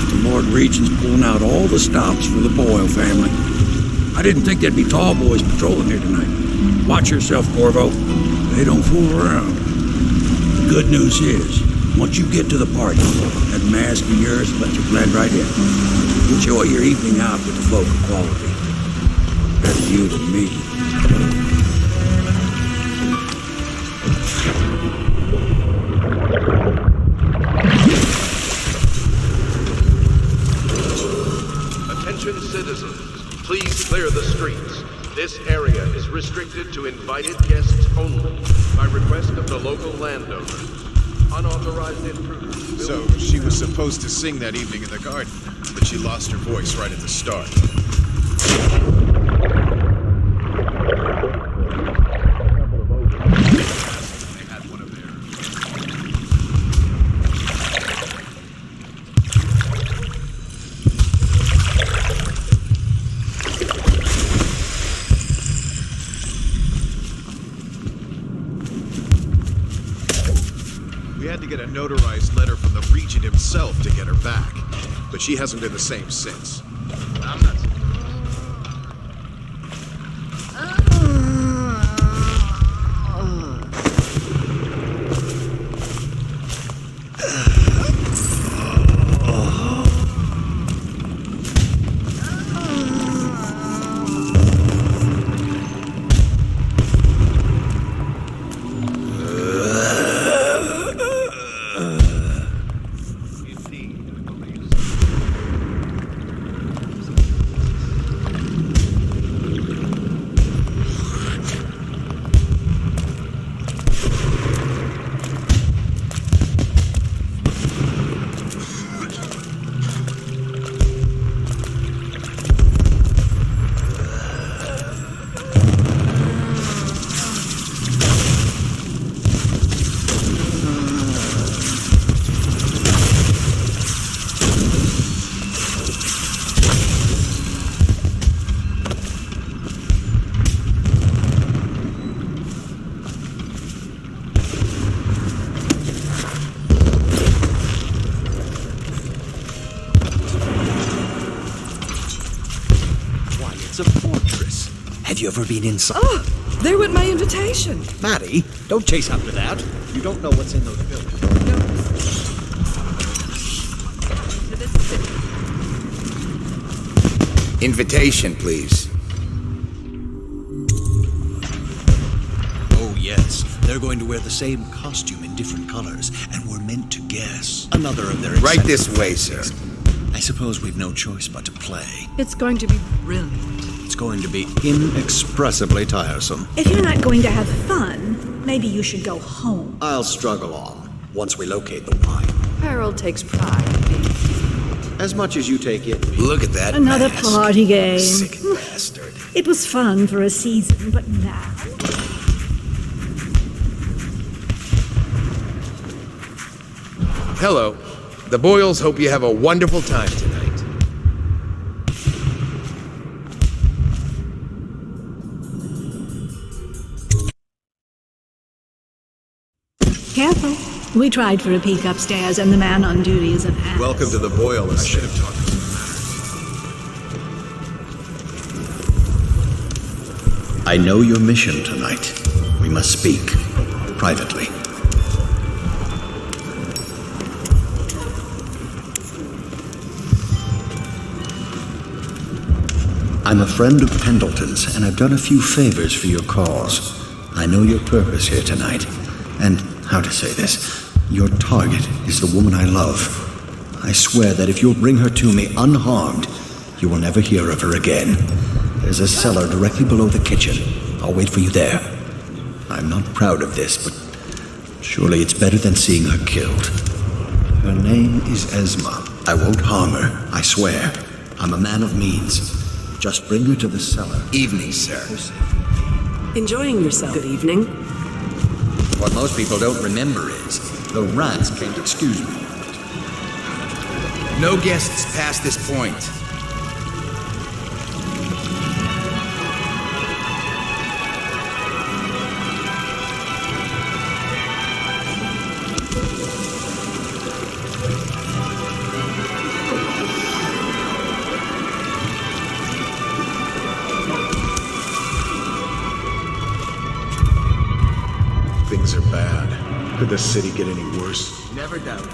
The Lord Regent's pulling out all the stops for the Boyle family. I didn't think there'd be tall boys patrolling here tonight. Watch yourself, Corvo. They don't fool around. The good news is, once you get to the party, that mask of yours lets you blend right in. Enjoy your evening out with the folk of quality. Better you than me. Attention citizens. Please clear the streets. This area is restricted to invited guests only, by request of the local landowner. Unauthorized intruders. So, she was supposed to sing that evening in the garden, but she lost her voice right at the start. Get a notarized letter from the Regent himself to get her back, but she hasn't been the same since. I'm not. Have you ever been inside? Oh, they went my invitation. Maddie, don't chase after that. You don't know what's in those buildings. Invitation, please. Oh, yes. They're going to wear the same costume in different colors, and we're meant to guess. Another of their... Right this way, sir. I suppose we've no choice but to play. It's going to be brilliant. It's going to be inexpressibly tiresome. If you're not going to have fun, maybe you should go home. I'll struggle on, once we locate the wine. Harold takes pride in being as much as you take it. Look at that Another mask. party game. Sick bastard. It was fun for a season, but now... Hello. The Boyles hope you have a wonderful time tonight. Careful. We tried for a peek upstairs, and the man on duty is an ass. Welcome to the Loyalists. I should have talked to you. I know your mission tonight. We must speak privately. I'm a friend of Pendleton's, and I've done a few favors for your cause. I know your purpose here tonight, and how to say this, your target is the woman I love. I swear that if you'll bring her to me unharmed, you will never hear of her again. There's a cellar directly below the kitchen. I'll wait for you there. I'm not proud of this, but surely it's better than seeing her killed. Her name is Esma. I won't harm her, I swear. I'm a man of means. Just bring her to the cellar. Evening, sir. Enjoying yourself. Good evening. What most people don't remember is the rats came to excuse me. No guests past this point. Things are bad. Could the city get any worse? Never doubt it.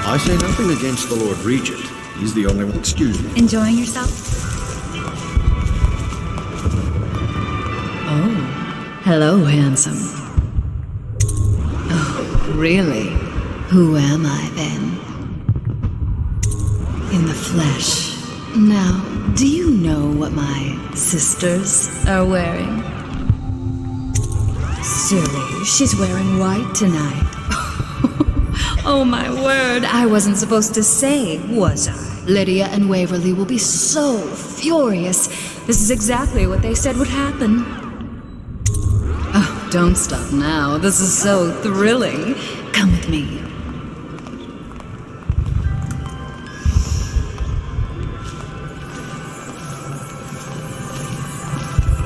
I say nothing against the Lord Regent. He's the only one. Excuse me. Enjoying yourself? Oh, hello, handsome. Oh, really? Who am I then? In the flesh. Now, do you know what my sisters are wearing? Silly, she's wearing white tonight. Oh my word, I wasn't supposed to say, was I? Lydia and Waverly will be so furious. This is exactly what they said would happen. Oh, don't stop now. This is so thrilling. Come with me.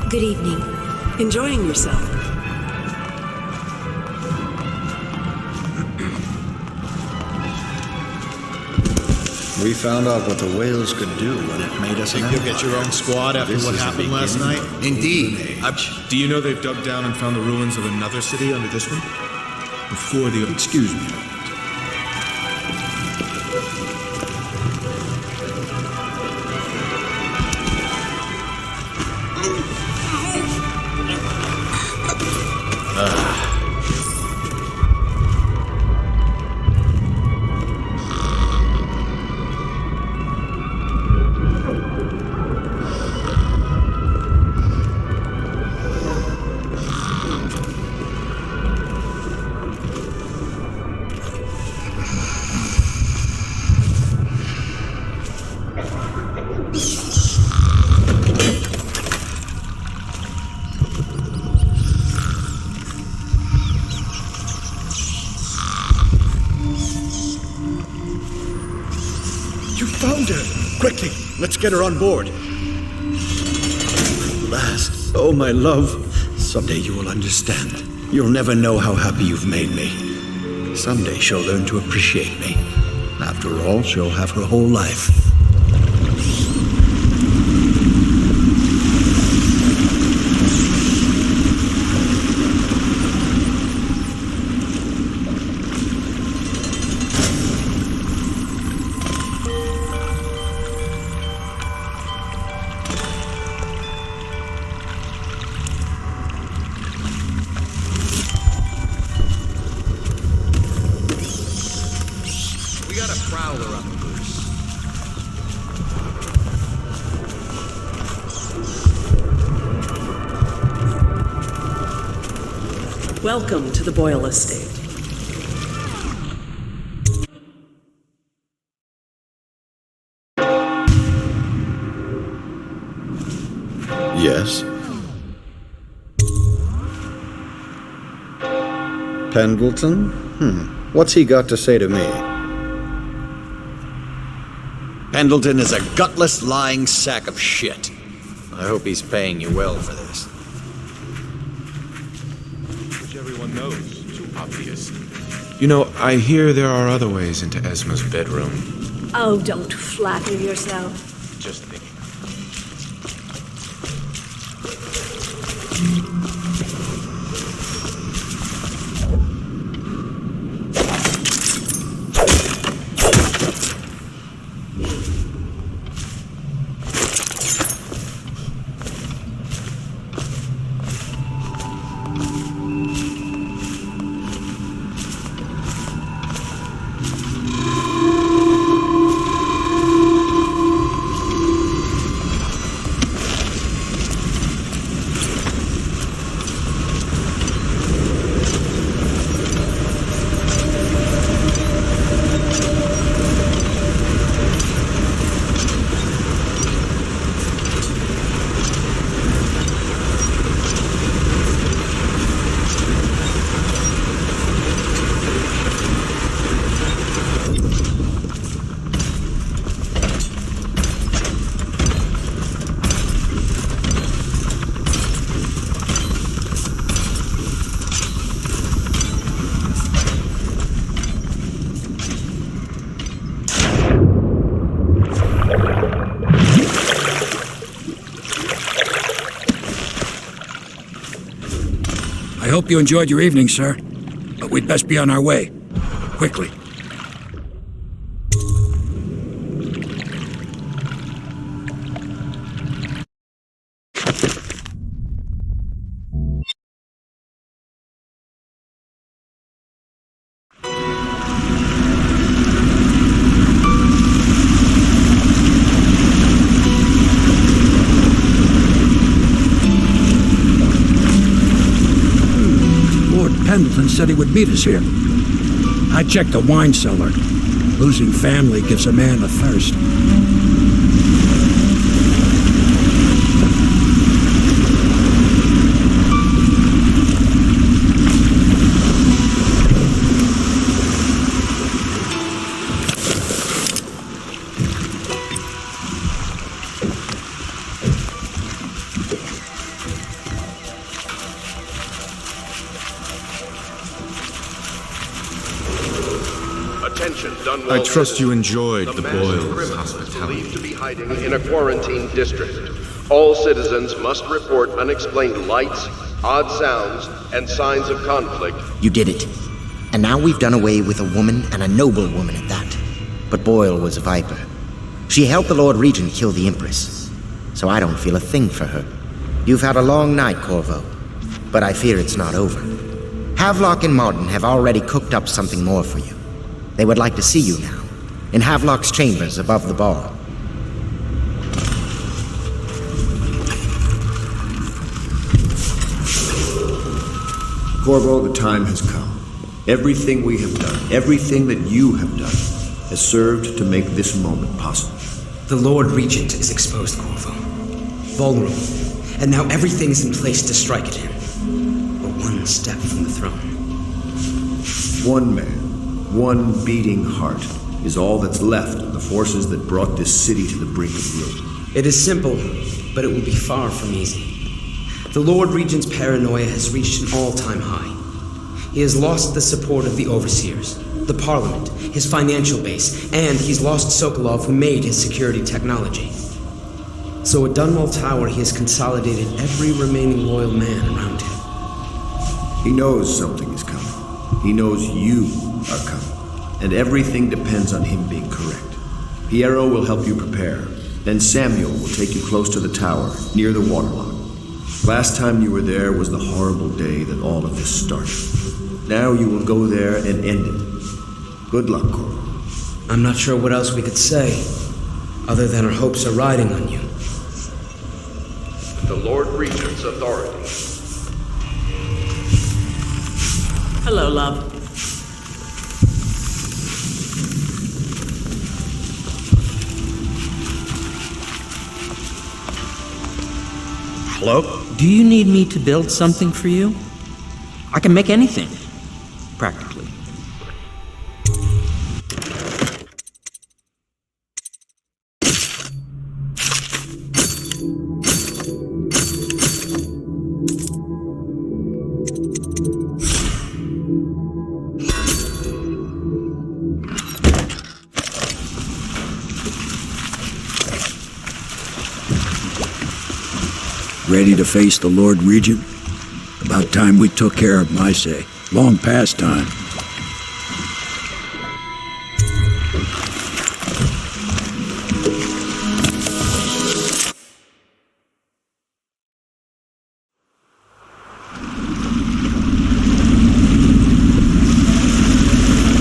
Good evening. Enjoying yourself? We found out what the whales could do when it made us Think an you'll get your own squad after This what is the happened last beginning. night? Indeed. Do you know they've dug down and found the ruins of another city under this one? Before the... Excuse me. You found her! Quickly, let's get her on board. At last, oh my love. Someday you will understand. You'll never know how happy you've made me. Someday she'll learn to appreciate me. After all, she'll have her whole life. We got a prowler on the loose. Welcome to the Boyle estate. Yes? Pendleton? What's he got to say to me? Pendleton is a gutless, lying sack of shit. I hope he's paying you well for this. Which everyone knows. Too obvious. You know, I hear there are other ways into Esma's bedroom. Oh, don't flatter yourself. Just thinking. I hope you enjoyed your evening, sir. But we'd best be on our way. Quickly. Pendleton said he would meet us here. I checked the wine cellar. Losing family gives a man a thirst. I trust you enjoyed the Boyle's hospitality. Believed to be hiding in a quarantine district. All citizens must report unexplained lights, odd sounds, and signs of conflict. You did it. And now we've done away with a woman, and a noble woman at that. But Boyle was a viper. She helped the Lord Regent kill the Empress. So I don't feel a thing for her. You've had a long night, Corvo. But I fear it's not over. Havelock and Martin have already cooked up something more for you. They would like to see you now, in Havelock's chambers above the bar. Corvo, the time has come. Everything we have done, everything that you have done, has served to make this moment possible. The Lord Regent is exposed, Corvo. Vulnerable. And now everything is in place to strike at him. We're one step from the throne. One man, one beating heart, is all that's left of the forces that brought this city to the brink of ruin. It is simple, but it will be far from easy. The Lord Regent's paranoia has reached an all-time high. He has lost the support of the Overseers, the Parliament, his financial base, and he's lost Sokolov, who made his security technology. So at Dunwall Tower, he has consolidated every remaining loyal man around him. He knows something is coming. He knows you are coming. And everything depends on him being correct. Piero will help you prepare. Then Samuel will take you close to the tower, near the waterlock. Last time you were there was the horrible day that all of this started. Now you will go there and end it. Good luck, Corvo. I'm not sure what else we could say, other than our hopes are riding on you. The Lord Regent's authority. Hello, love. cloak? Do you need me to build something for you? I can make anything, practically. Ready to face the Lord Regent? About time we took care of my say. Long past time.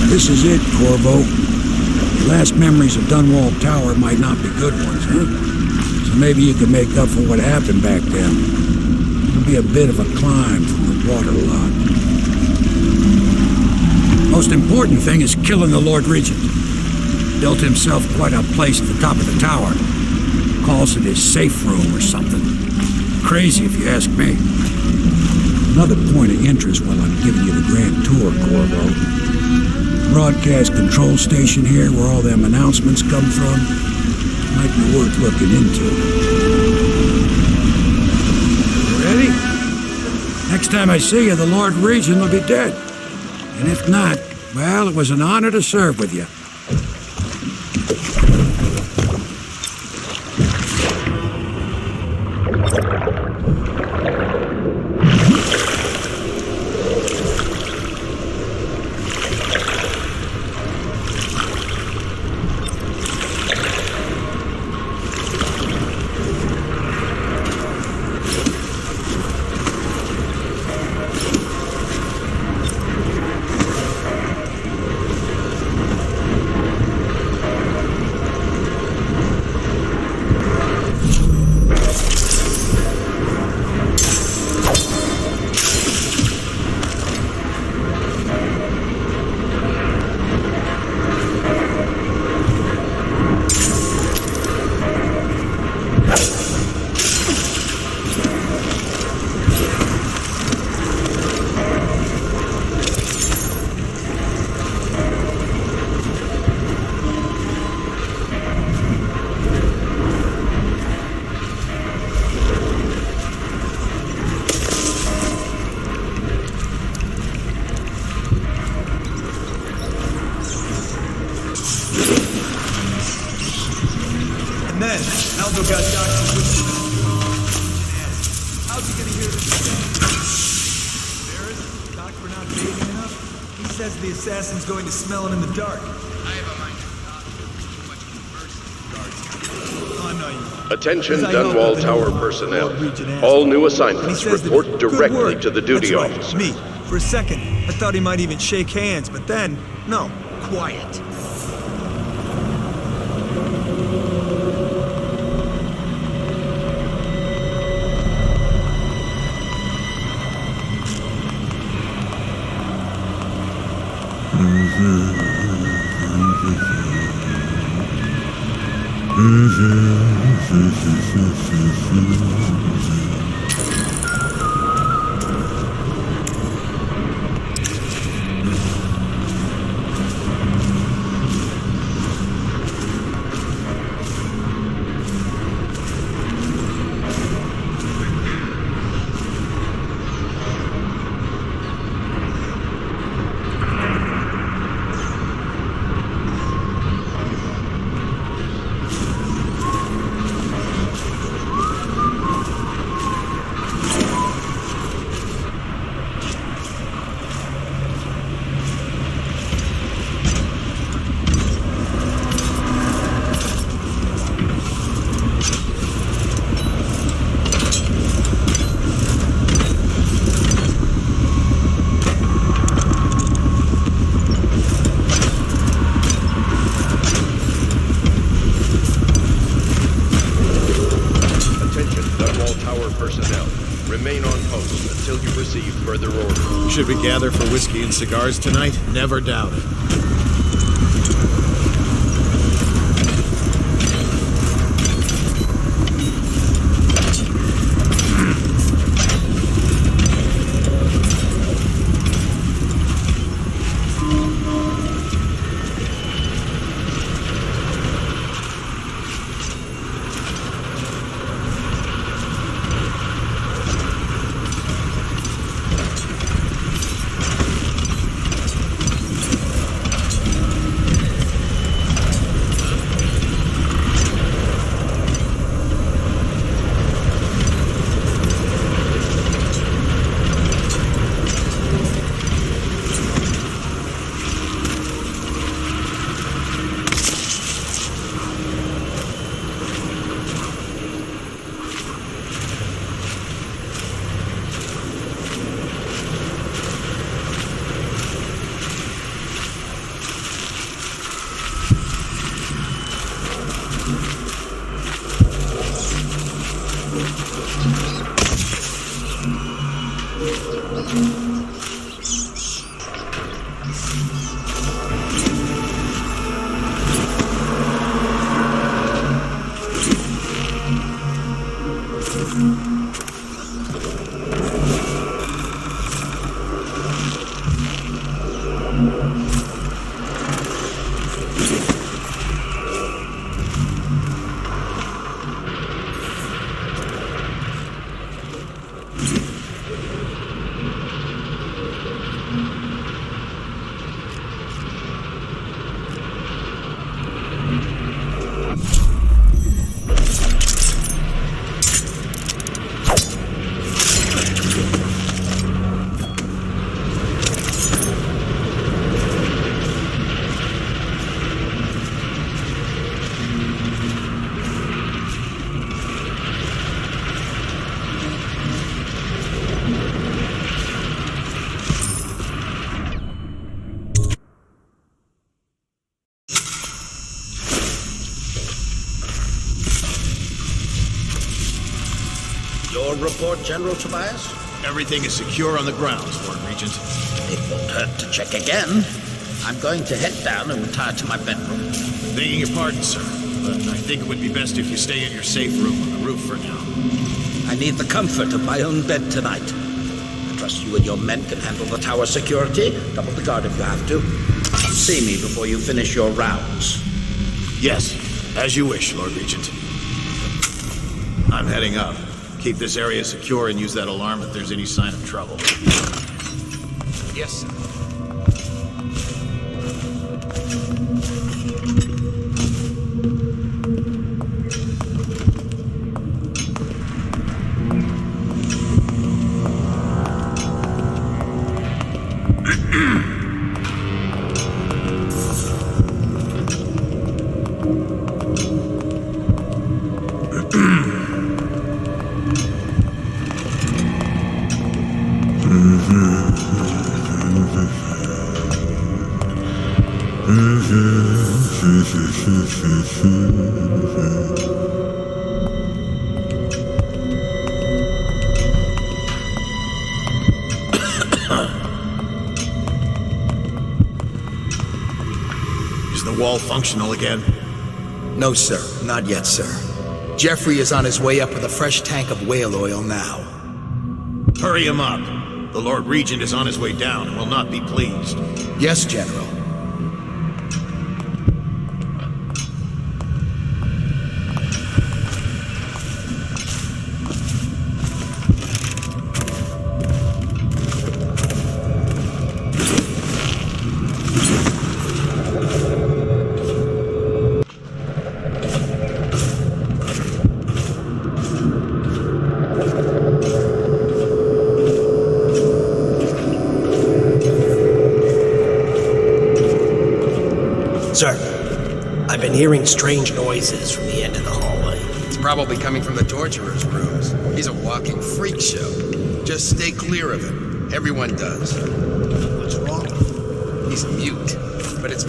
This is it, Corvo. Your last memories of Dunwall Tower might not be good ones, huh? So maybe you can make up for what happened back then. It'll be a bit of a climb from the waterlogged. Most important thing is killing the Lord Regent. Built himself quite a place at the top of the tower. Calls it his safe room or something. Crazy if you ask me. Another point of interest while I'm giving you the grand tour, Corvo. Broadcast control station here where all them announcements come from. Might be worth looking into. Ready? Next time I see you, the Lord Regent will be dead. And if not, well, it was an honor to serve with you. The assassin's going to smell it in the dark. Attention Dunwall Tower personnel. All new assignments report directly to the duty officer. Me. For a second, I thought he might even shake hands, but then, no, quiet. Should we gather for whiskey and cigars tonight? Never doubt it. report, General Tobias? Everything is secure on the grounds, Lord Regent. It won't hurt to check again. I'm going to head down and retire to my bedroom. Begging your pardon, sir, but I think it would be best if you stay in your safe room on the roof for now. I need the comfort of my own bed tonight. I trust you and your men can handle the tower security. Double the guard if you have to. See me before you finish your rounds. Yes, as you wish, Lord Regent. I'm heading up. Keep this area secure and use that alarm if there's any sign of trouble. Yes, sir. Is the wall functional again? No, sir. Not yet, sir. Jeffrey is on his way up with a fresh tank of whale oil now. Hurry him up. The Lord Regent is on his way down and will not be pleased. Yes, General. Sir, I've been hearing strange noises from the end of the hallway. It's probably coming from the torturer's rooms. He's a walking freak show. Just stay clear of him. Everyone does. What's wrong? He's mute, but it's...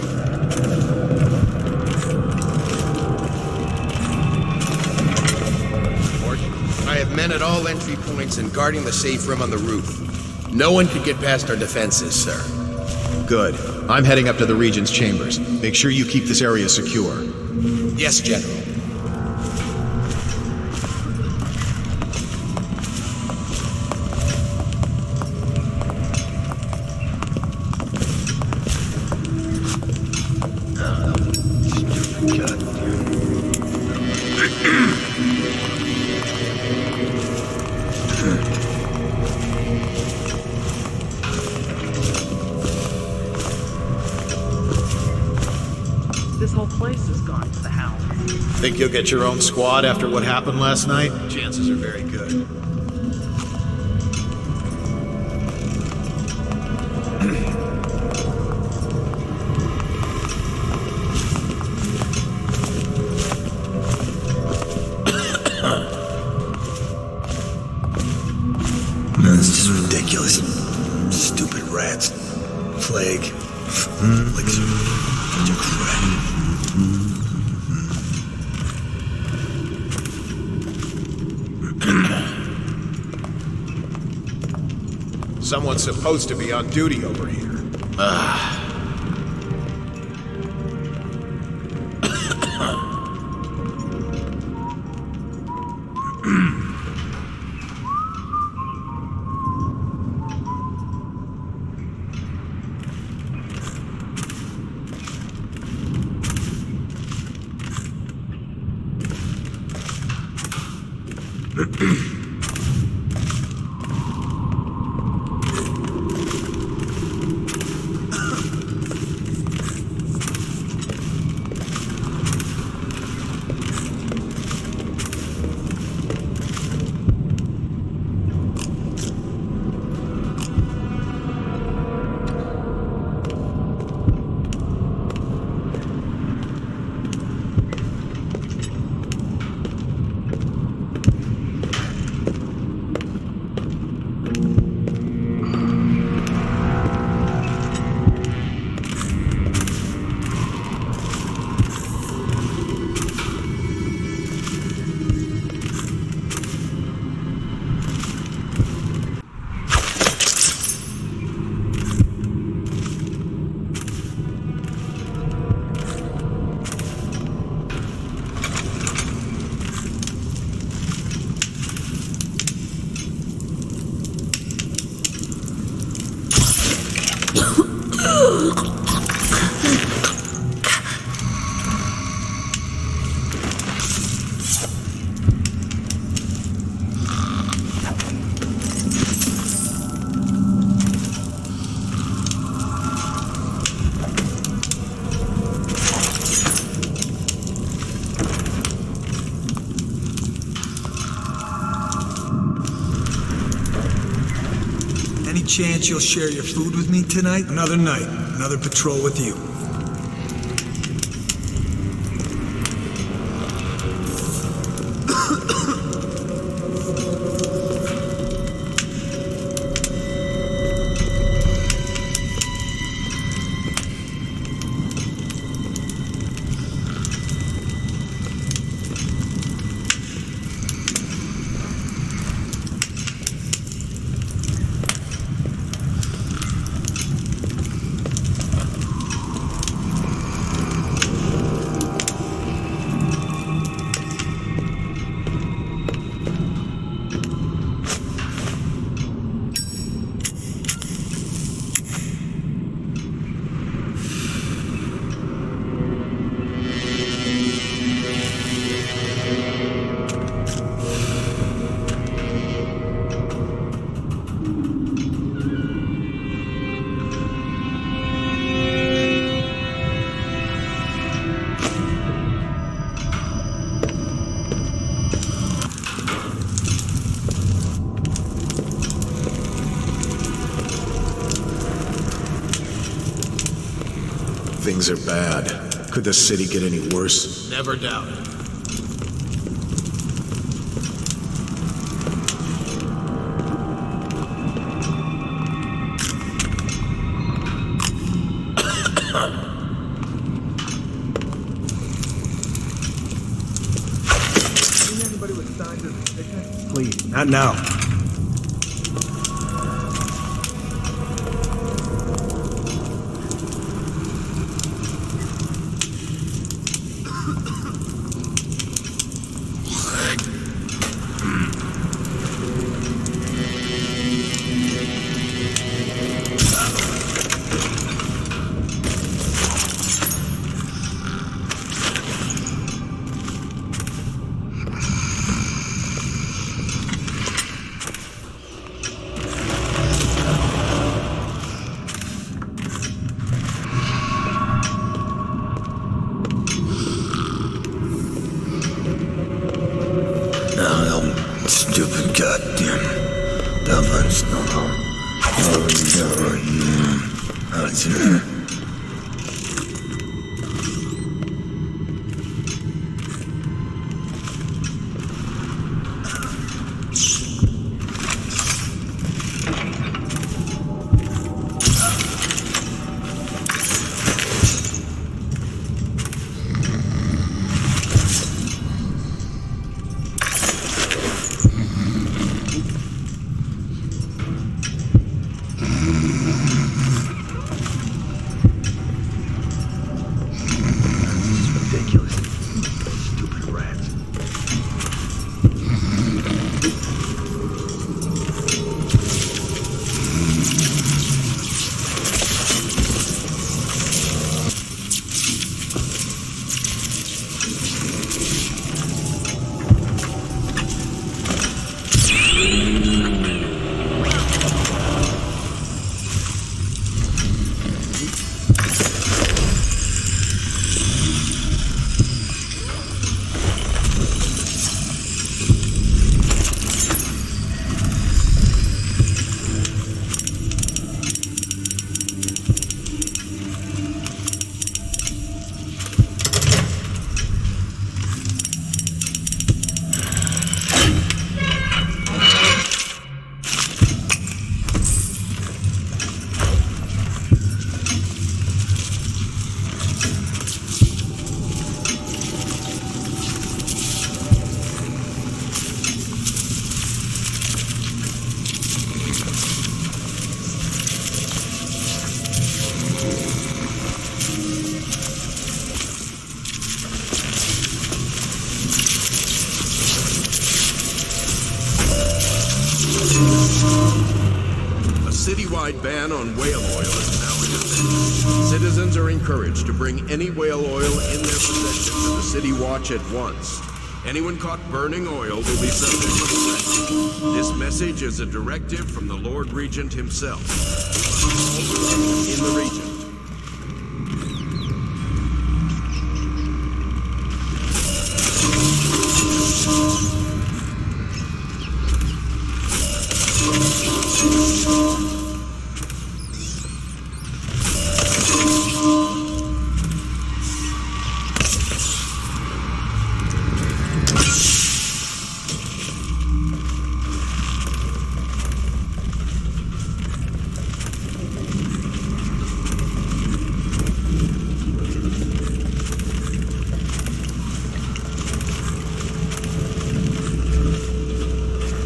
I have men at all entry points and guarding the safe room on the roof. No one could get past our defenses, sir. Good. I'm heading up to the Regent's chambers. Make sure you keep this area secure. Yes, General. This whole place has gone to the house. Think you'll get your own squad after what happened last night? Chances are very good. This is ridiculous. Stupid rats. Plague. Elixir. Bunch of crap. Someone's supposed to be on duty over here. Any chance you'll share your food with me tonight? Another night, another patrol with you. Things are bad. Could the city get any worse? Never doubt it. Seen anybody with signs of sickness? Please, not now. Stupid goddamn Davans. citywide ban on whale oil is now in effect. Citizens are encouraged to bring any whale oil in their possession to the City Watch at once. Anyone caught burning oil will be subject to arrest. This message is a directive from the Lord Regent himself. In the region.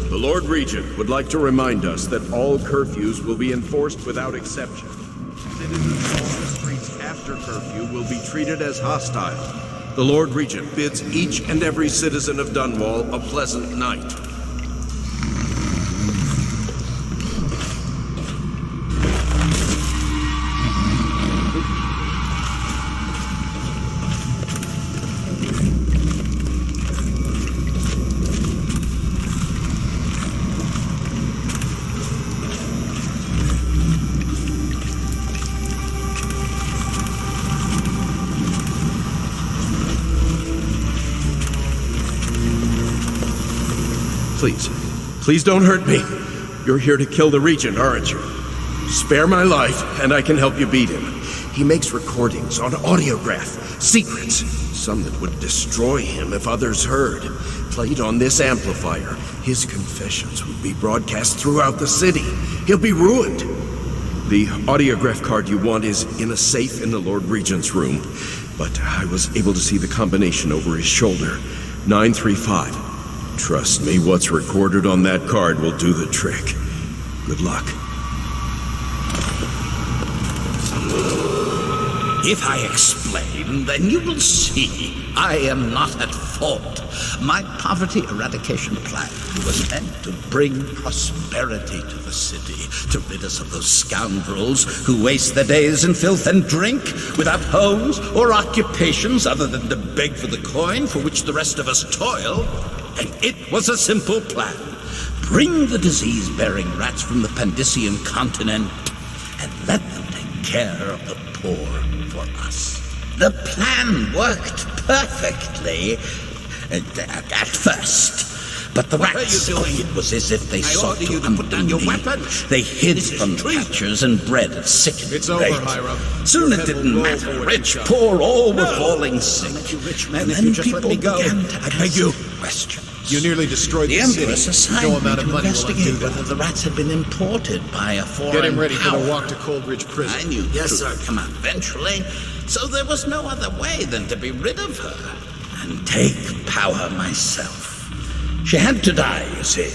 The Lord Regent would like to remind us that all curfews will be enforced without exception. Citizens on the streets after curfew will be treated as hostile. The Lord Regent bids each and every citizen of Dunwall a pleasant night. Please don't hurt me. You're here to kill the Regent, aren't you? Spare my life, and I can help you beat him. He makes recordings on audiograph, secrets, some that would destroy him if others heard. Played on this amplifier, his confessions would be broadcast throughout the city. He'll be ruined. The audiograph card you want is in a safe in the Lord Regent's room, but I was able to see the combination over his shoulder. 935. Trust me, what's recorded on that card will do the trick. Good luck. If I explain, then you will see I am not at fault. My poverty eradication plan was meant to bring prosperity to the city, to rid us of those scoundrels who waste their days in filth and drink, without homes or occupations other than to beg for the coin for which the rest of us toil. And it was a simple plan. Bring the disease-bearing rats from the Pandician continent and let them take care of the poor for us. The plan worked perfectly at first. But the rats, it was as if they sought to undone me. They hid from catchers and bred at sickening It's over, rate. Hiram. Soon it didn't matter. Rich, poor, all were falling sick. And then people began to ask questions. You nearly destroyed the city. Empress assigned No amount me of to money will undo investigate that. whether the rats had been imported by a foreign Get him ready power. for the walk to Coldridge Prison. I knew Yes, the truth sir. would come out eventually, so there was no other way than to be rid of her and take power myself. She had to die, you see.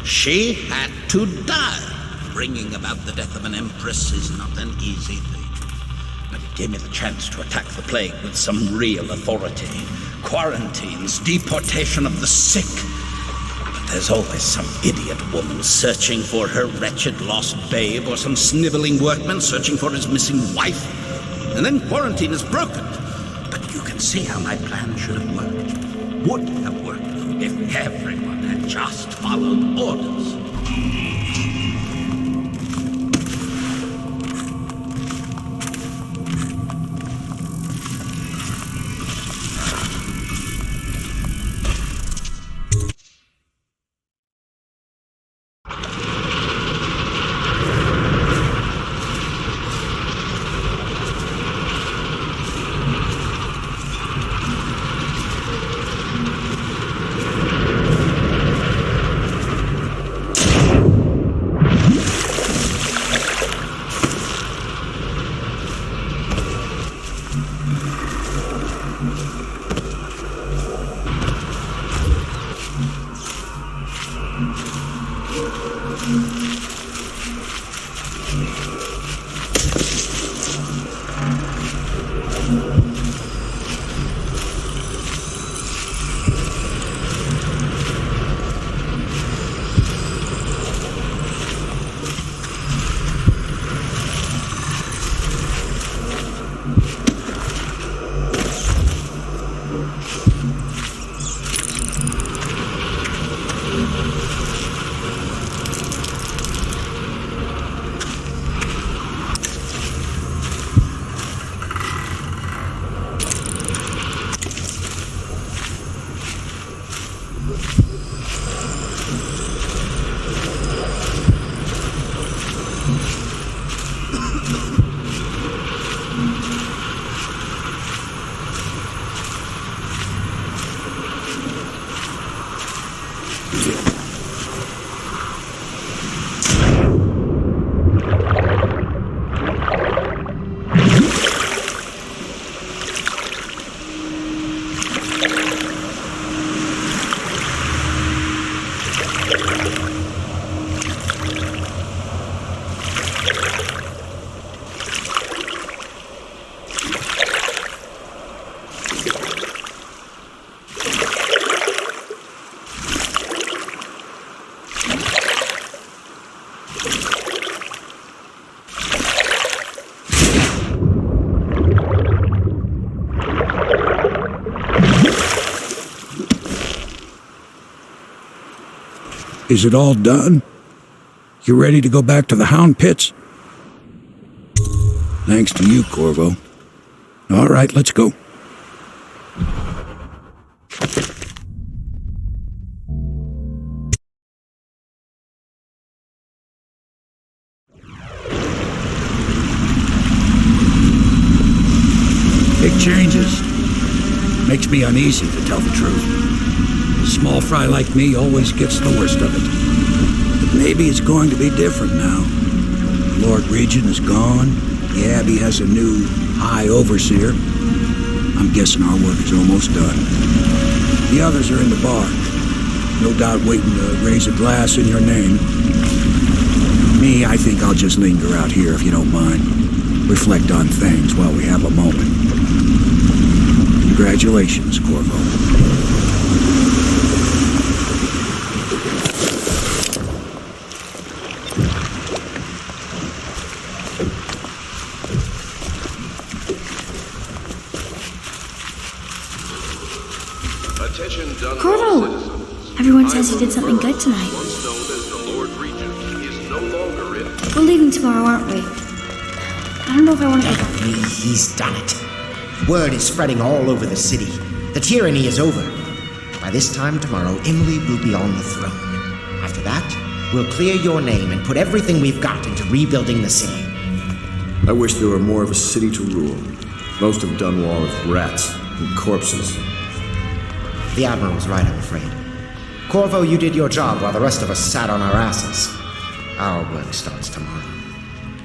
She had to die. Bringing about the death of an empress is not an easy thing. But it gave me the chance to attack the plague with some real authority. Quarantines, deportation of the sick. But there's always some idiot woman searching for her wretched lost babe, or some sniveling workman searching for his missing wife. And then quarantine is broken. But you can see how my plan should have worked. Would have worked if everyone had just followed orders. Is it all done? You ready to go back to the Hound Pits? Thanks to you, Corvo. All right, let's go. Big changes. Makes me uneasy, to tell the truth. A small fry like me always gets the worst of it. But maybe it's going to be different now. The Lord Regent is gone. The Abbey has a new High Overseer. I'm guessing our work is almost done. The others are in the bar. No doubt waiting to raise a glass in your name. Me, I think I'll just linger out here if you don't mind. Reflect on things while we have a moment. Congratulations, Corvo. Attention, Dunwall Corvo! citizens. Everyone says you did something good tonight. Once known as the Lord Regent, is no longer in. We're leaving tomorrow, aren't we? I don't know if I want to go. He's done it. Word is spreading all over the city. The tyranny is over. By this time tomorrow, Emily will be on the throne. After that, we'll clear your name and put everything we've got into rebuilding the city. I wish there were more of a city to rule. Most of Dunwall is rats and corpses. The Admiral's right, I'm afraid. Corvo, you did your job while the rest of us sat on our asses. Our work starts tomorrow.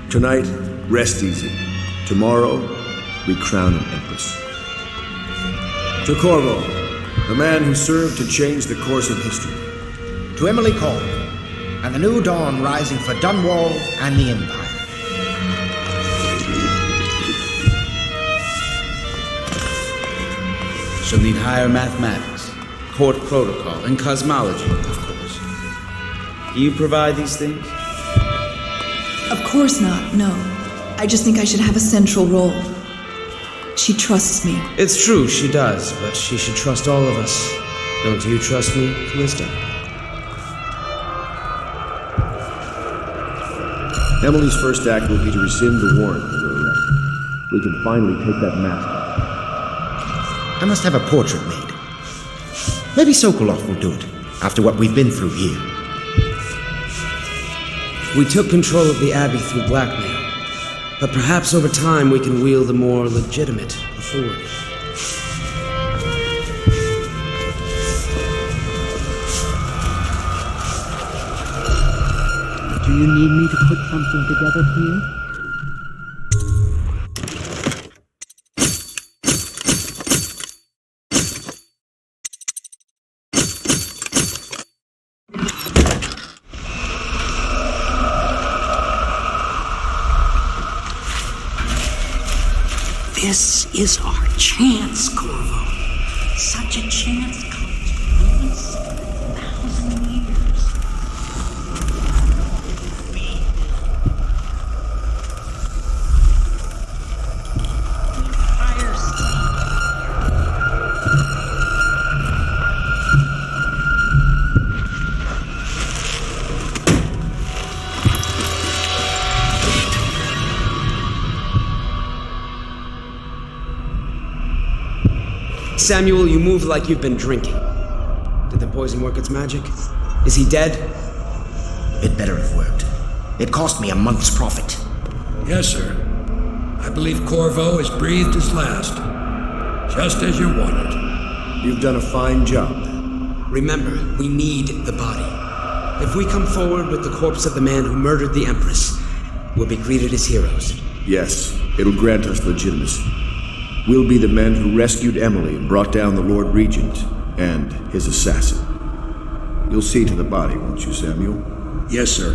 Tonight, rest easy. Tomorrow, we crown an empress. To Corvo, the man who served to change the course of history. To Emily Cole, and the new dawn rising for Dunwall and the Empire. She'll need higher mathematics, court protocol, and cosmology, of course. Do you provide these things? Of course not, no. I just think I should have a central role. She trusts me. It's true, she does, but she should trust all of us. Don't you trust me, Callista? Emily's first act will be to rescind the warrant for her arrest. We can finally take that mask off. I must have a portrait made. Maybe Sokolov will do it, after what we've been through here. We took control of the Abbey through blackmail, but perhaps over time we can wield a more legitimate authority. Do you need me to put something together for you? This is our chance, Corvo. Such a chance comes once in 1,000 years. Samuel, you move like you've been drinking. Did the poison work its magic? Is he dead? It better have worked. It cost me a month's profit. Yes, sir. I believe Corvo has breathed his last. Just as you wanted. You've done a fine job. Remember, we need the body. If we come forward with the corpse of the man who murdered the Empress, we'll be greeted as heroes. Yes, it'll grant us legitimacy. We'll be the men who rescued Emily and brought down the Lord Regent and his assassin. You'll see to the body, won't you, Samuel? Yes, sir.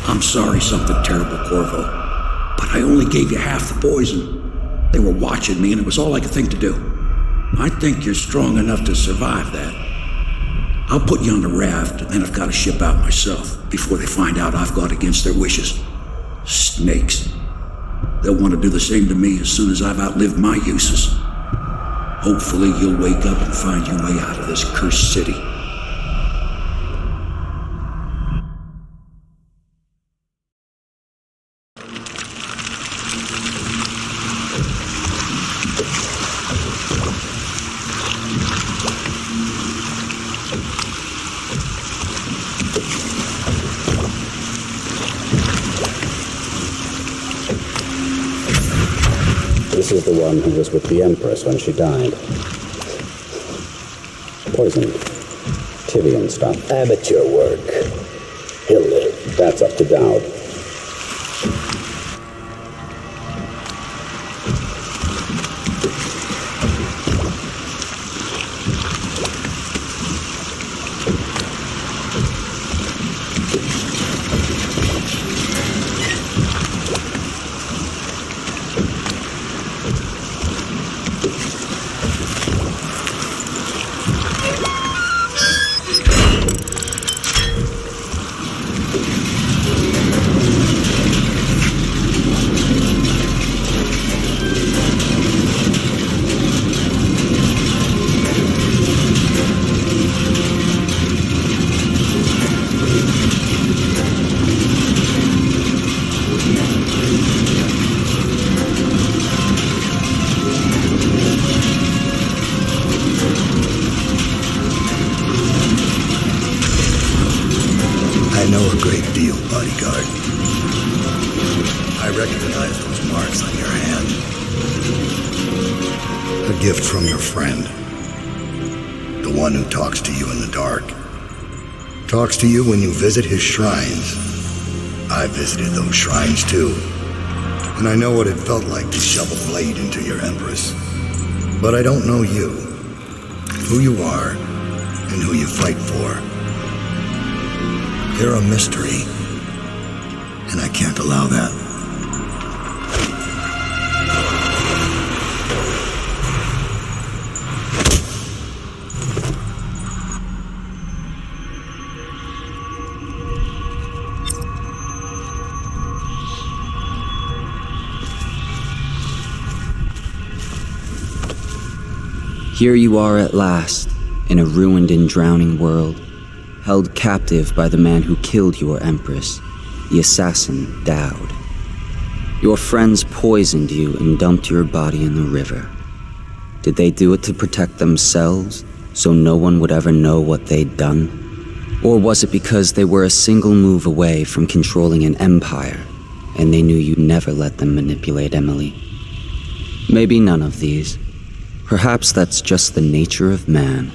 I'm sorry something terrible, Corvo, but I only gave you half the poison. They were watching me and it was all I could think to do. I think you're strong enough to survive that. I'll put you on the raft, and then I've got to ship out myself before they find out I've gone against their wishes. Snakes. They'll want to do the same to me as soon as I've outlived my uses. Hopefully you'll wake up and find your way out of this cursed city. This is the one who was with the Empress when she died. Poisoned. Tivian stuff. Amateur work. He'll live. That's up to Dowd. Talks to you when you visit his shrines. I visited those shrines too, and I know what it felt like to shove a blade into your Empress. But I don't know you, who you are, and who you fight for. You're a mystery, and I can't allow that. Here you are at last, in a ruined and drowning world, held captive by the man who killed your Empress, the assassin Dowd. Your friends poisoned you and dumped your body in the river. Did they do it to protect themselves, so no one would ever know what they'd done? Or was it because they were a single move away from controlling an empire, and they knew you'd never let them manipulate Emily? Maybe none of these. Perhaps that's just the nature of man.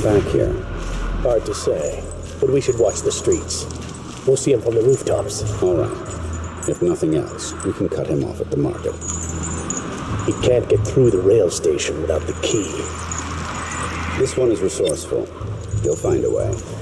come back here? Hard to say, but we should watch the streets. We'll see him from the rooftops. All right. If nothing else, we can cut him off at the market. He can't get through the rail station without the key. This one is resourceful. He'll find a way.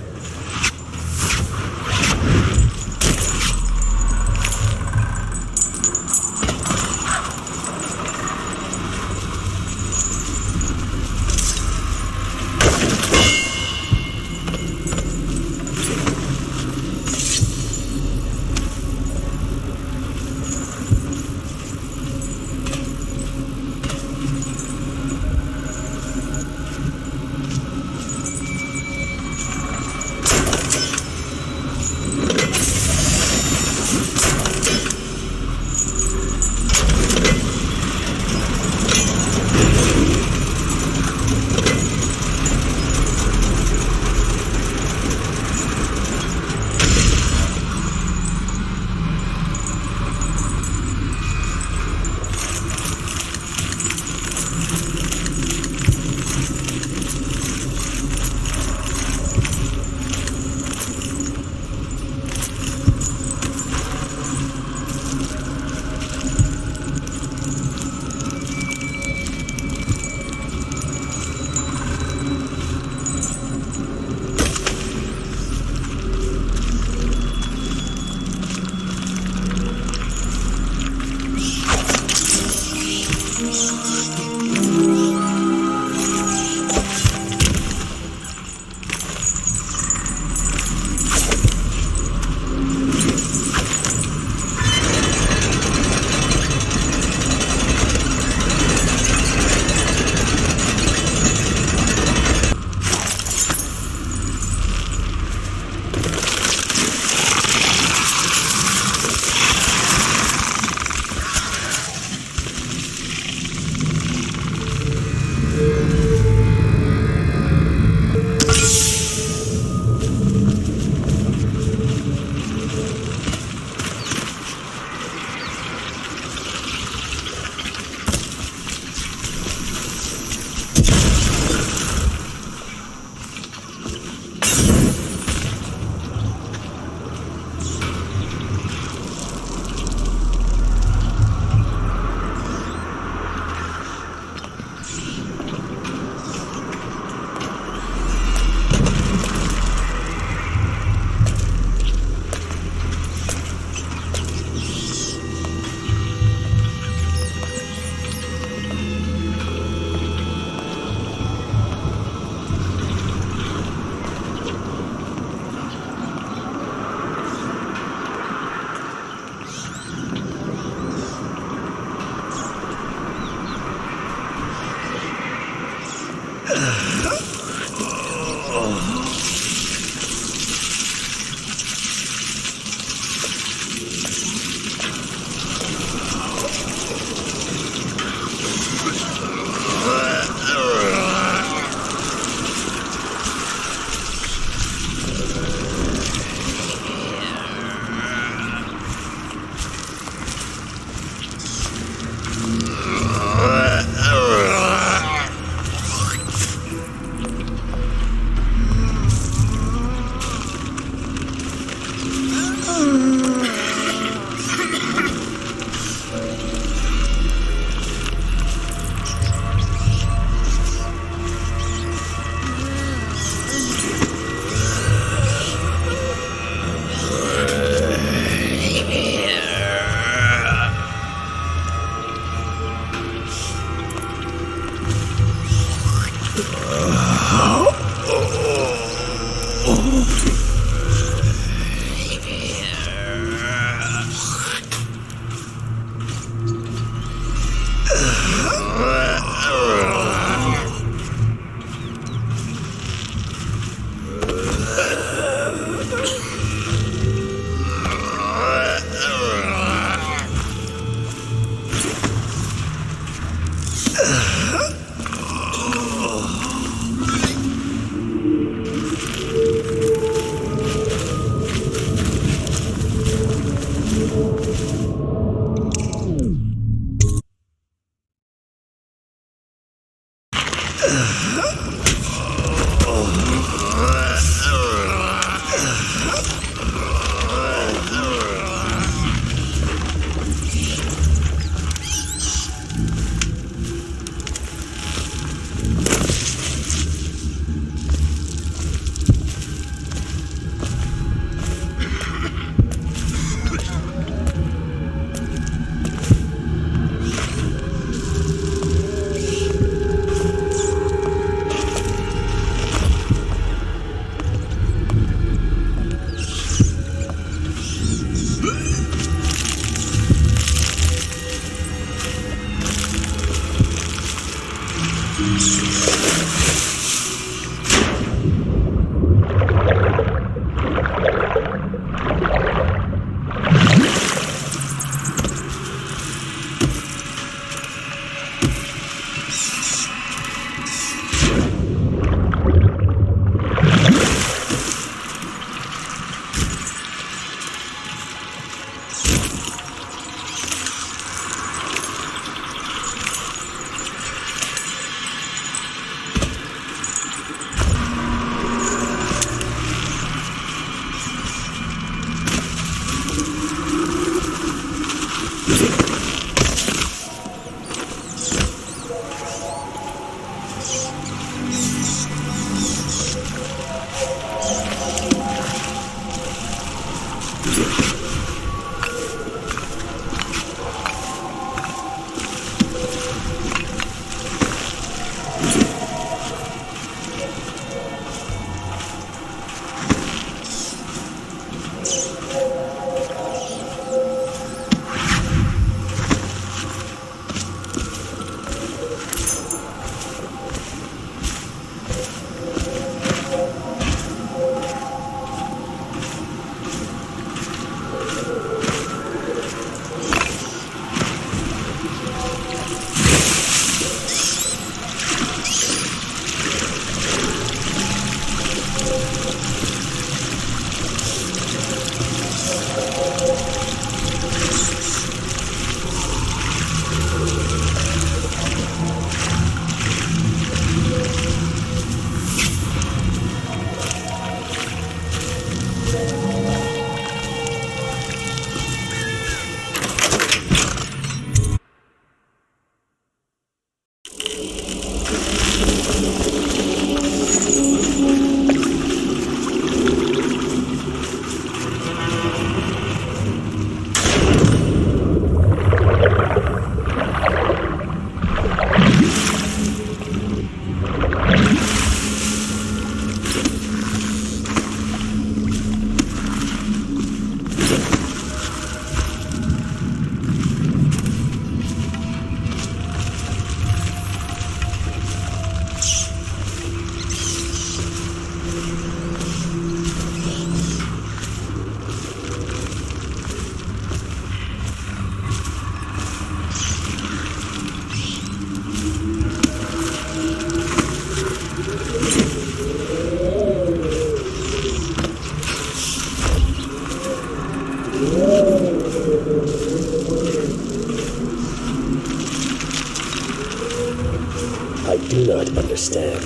I do not understand.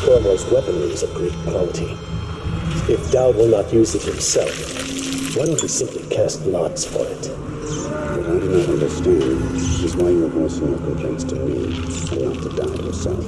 Corvo's weaponry is of great quality. If Dowd will not use it himself, why don't we simply cast lots for it? What I do not understand is why you are voicing your complaints to me and not to Dowd himself.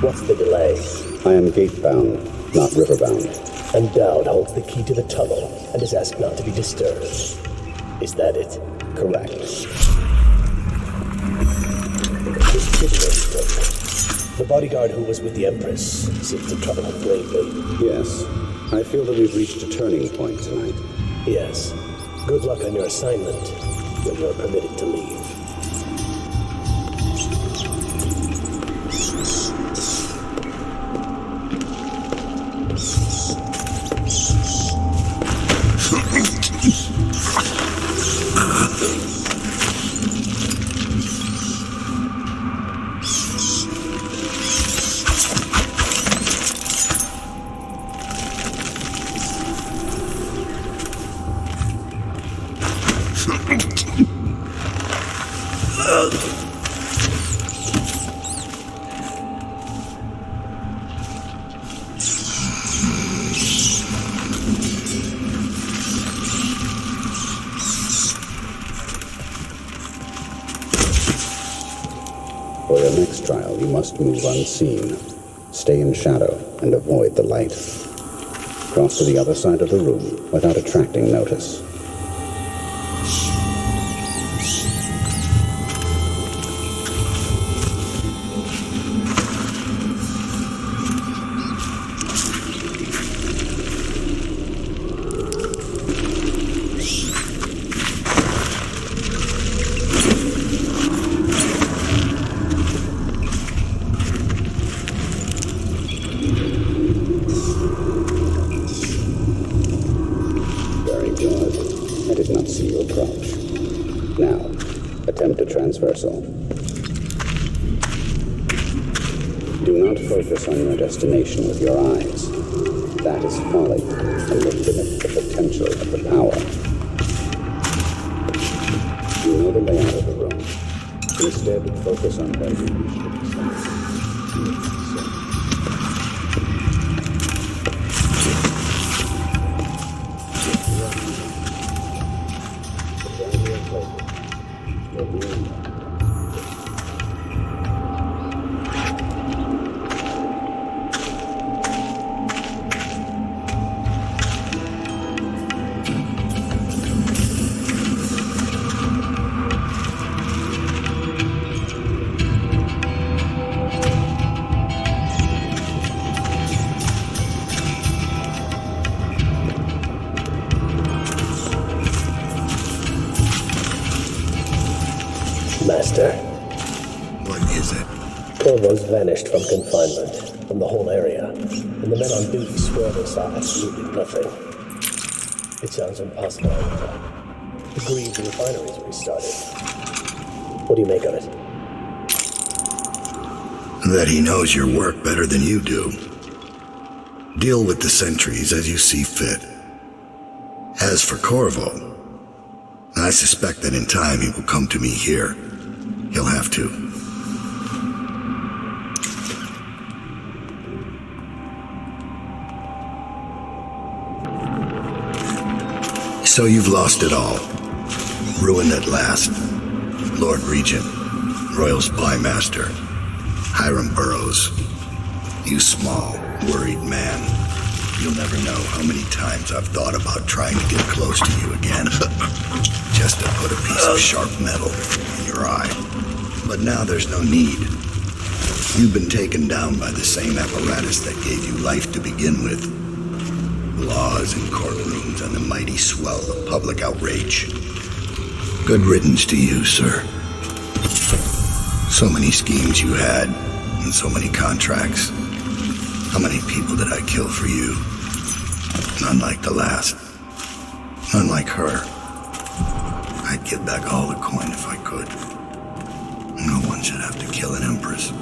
What's the delay? I am gate-bound, not river-bound. And Dowd holds the key to the tunnel and is asked not to be disturbed. Is that it? Correct. This prisoner he took, the bodyguard who was with the Empress, seems to trouble him gravely. Yes. I feel that we've reached a turning point tonight. Yes. Good luck on your assignment when you're permitted to leave. For your next trial, you must move unseen. Stay in shadow and avoid the light. Cross to the other side of the room without attracting notice. transversal. Do not focus on your destination with your eyes. That is folly and will limit the potential of the power. You know the layout of the room. Instead, focus on where you wish to be sent. Master. What is it? Corvo's vanished from confinement, from the whole area, and the men on duty swear they saw absolutely nothing. It sounds impossible, however. Agreed the refinery's restarted. What do you make of it? That he knows your work better than you do. Deal with the sentries as you see fit. As for Corvo, I suspect that in time he will come to me here. He'll have to. So you've lost it all. Ruined at last. Lord Regent, Royal Spy Master, Hiram Burroughs. You small, worried man. You'll never know how many times I've thought about trying to get close to you again. Just to put a piece of sharp metal in your eye. But now there's no need. You've been taken down by the same apparatus that gave you life to begin with. Laws and courtrooms and the mighty swell of public outrage. Good riddance to you, sir. So many schemes you had, and so many contracts. How many people did I kill for you? None like the last. None like her. I'd give back all the coin if I could. No one should have to kill an empress.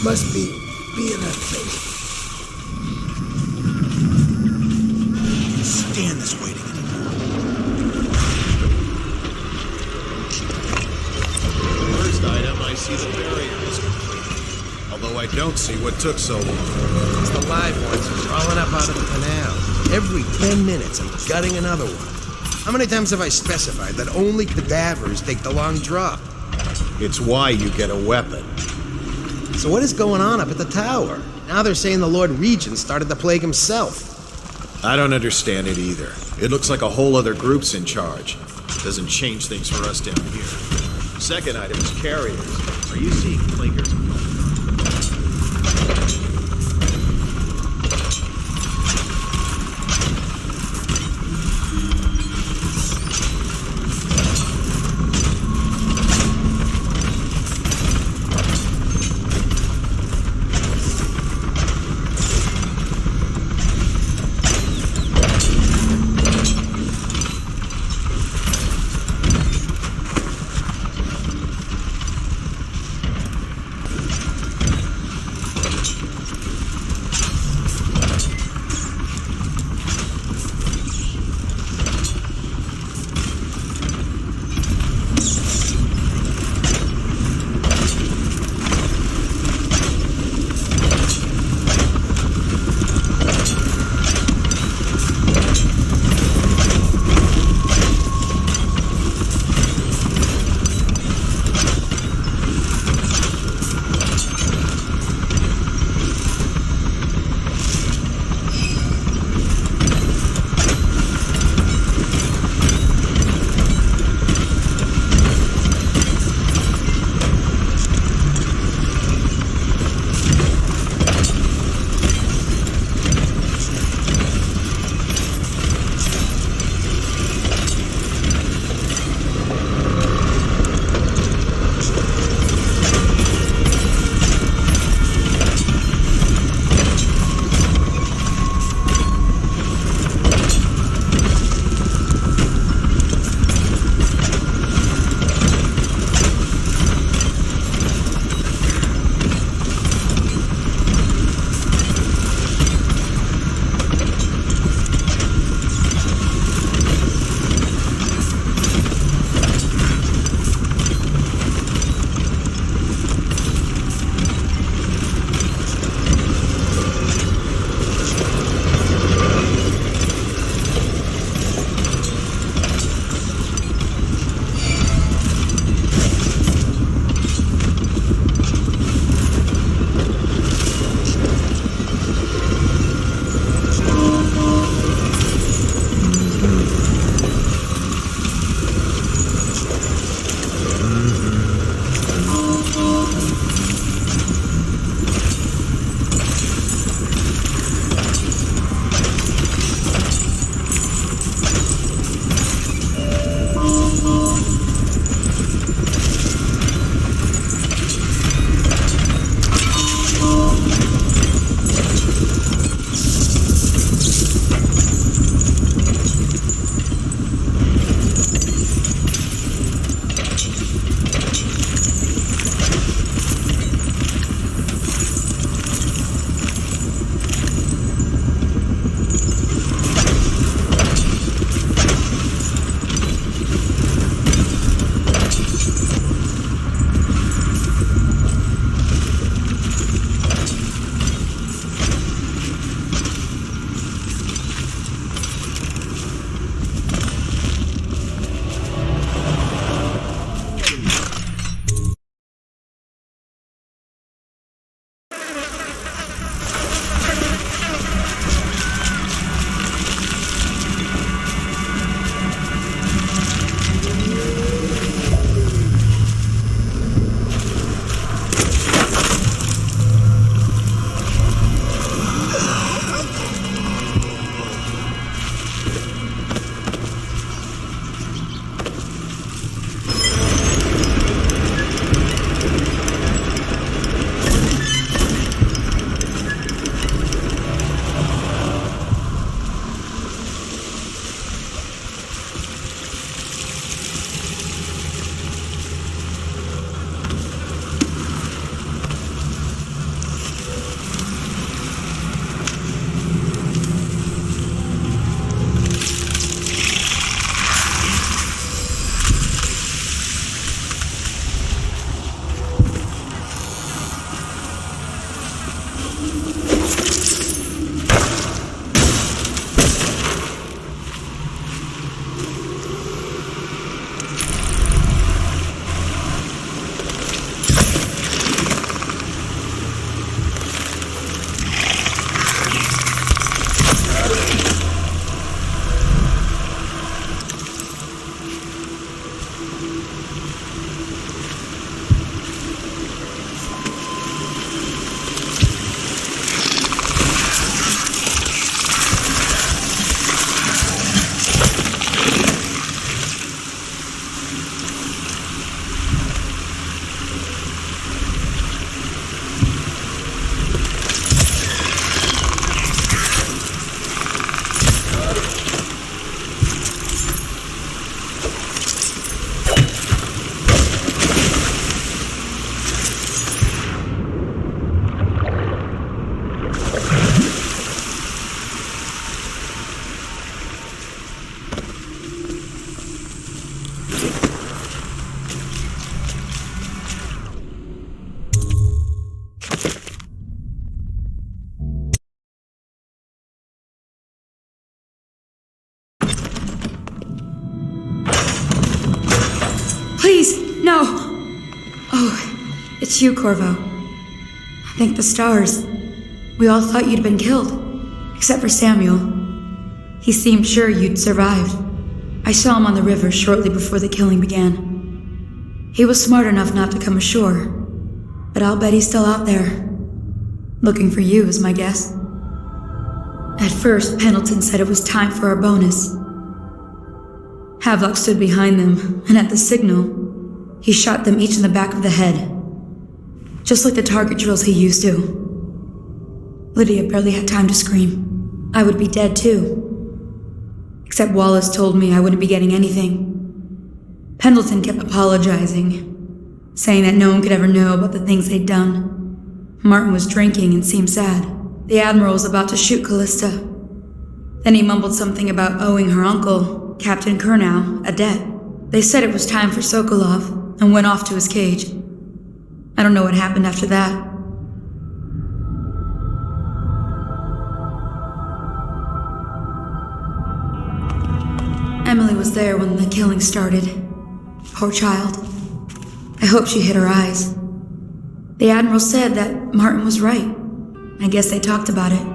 Must be being a thing. Can't stand this waiting anymore. First item, I see the barrier is complete. Although I don't see what took so long. It's the live ones crawling up out of the canal. Every 10 minutes, I'm gutting another one. How many times have I specified that only cadavers take the long drop? It's why you get a weapon. So what is going on up at the tower? Now they're saying the Lord Regent started the plague himself. I don't understand it either. It looks like a whole other group's in charge. It doesn't change things for us down here. Second item is carriers. Are you seeing clinkers? It's you, Corvo. Thank the stars. We all thought you'd been killed, except for Samuel. He seemed sure you'd survived. I saw him on the river shortly before the killing began. He was smart enough not to come ashore, but I'll bet he's still out there. Looking for you is my guess. At first, Pendleton said it was time for our bonus. Havelock stood behind them, and at the signal, he shot them each in the back of the head. Just like the target drills he used to. Lydia barely had time to scream. I would be dead too. Except Wallace told me I wouldn't be getting anything. Pendleton kept apologizing, saying that no one could ever know about the things they'd done. Martin was drinking and seemed sad. The Admiral was about to shoot Callista. Then he mumbled something about owing her uncle, Captain Kurnow, a debt. They said it was time for Sokolov, and went off to his cage. I don't know what happened after that. Emily was there when the killing started. Poor child. I hope she hid her eyes. The Admiral said that Martin was right. I guess they talked about it.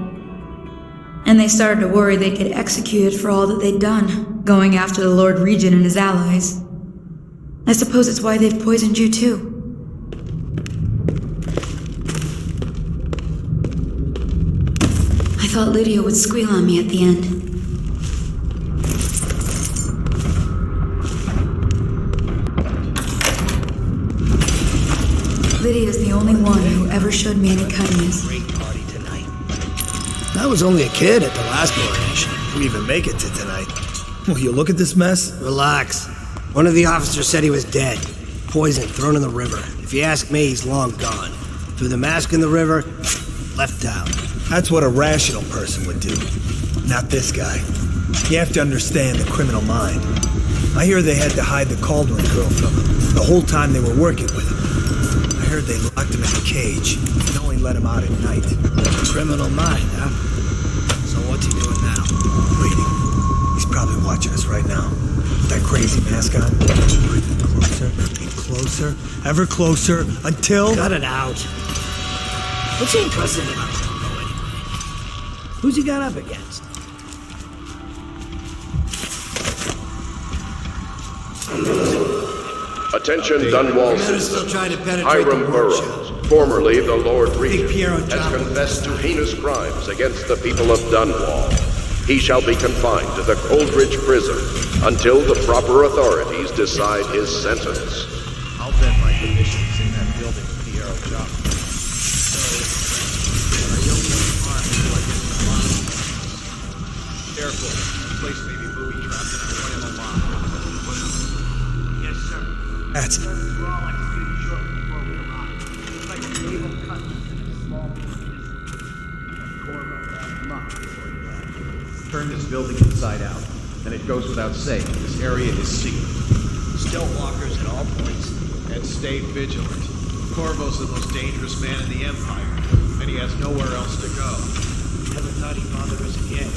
And they started to worry they'd get executed for all that they'd done, going after the Lord Regent and his allies. I suppose it's why they've poisoned you too. I thought Lydia would squeal on me at the end. Lydia's the only one who ever showed me any kindness. I was only a kid at the last coronation. Didn't even make it to tonight. Will you look at this mess? Relax. One of the officers said he was dead. Poisoned, thrown in the river. If you ask me, he's long gone. Threw the mask in the river, left town. That's what a rational person would do. Not this guy. You have to understand the criminal mind. I hear they had to hide the Cauldron girl from him, the whole time they were working with him. I heard they locked him in a cage and only let him out at night. Criminal mind, huh? So what's he doing now? Waiting. He's probably watching us right now. With that crazy mask on. Breathing closer and closer, ever closer, until... Cut it out. What's so impressive about Corvo anyway? Who's he got up against? Attention, Dunwall citizens. Hiram Burroughs, formerly the Lord Regent, has confessed to heinous crimes against the people of Dunwall. He shall be confined to the Coldridge prison until the proper authorities decide his sentence. I'll bet my commission's in that building with Piero job. Careful. The place may be booby-trapped and I'm running a lot. Yes, sir. That's... Turn this building inside out. And it goes without saying, this area is secret. Still walkers at all points. And stay vigilant. Corvo's the most dangerous man in the Empire, and he has nowhere else to go. Never thought he'd bother us again.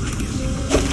I guess he would.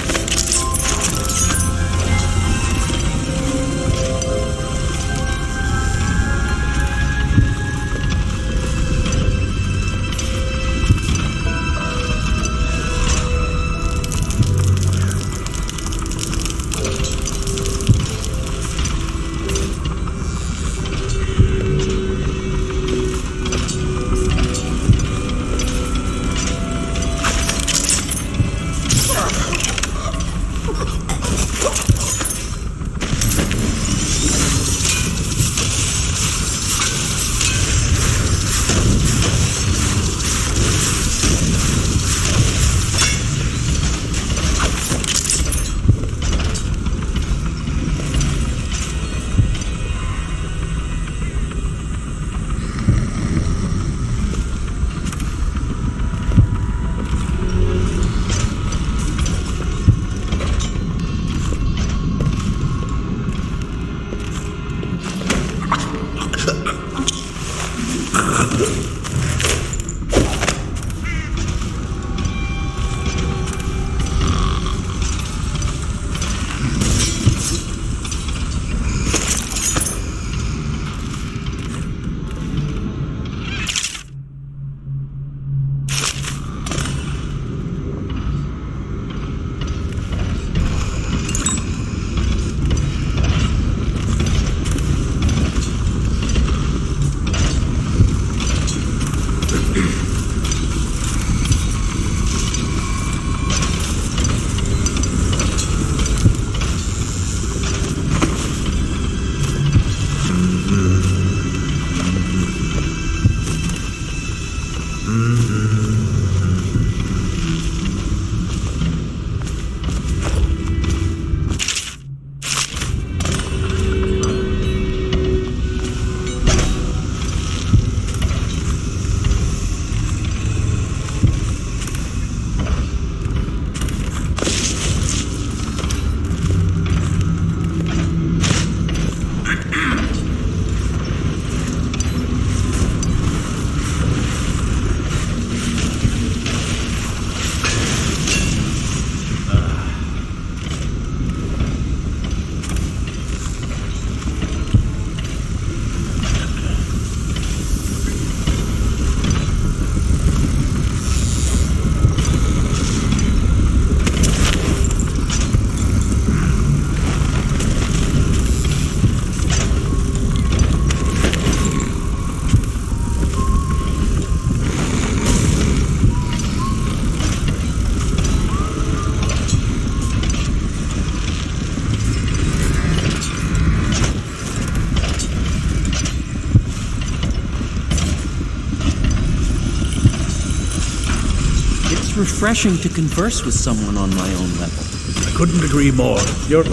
Refreshing to converse with someone on my own level. I couldn't agree more. You're...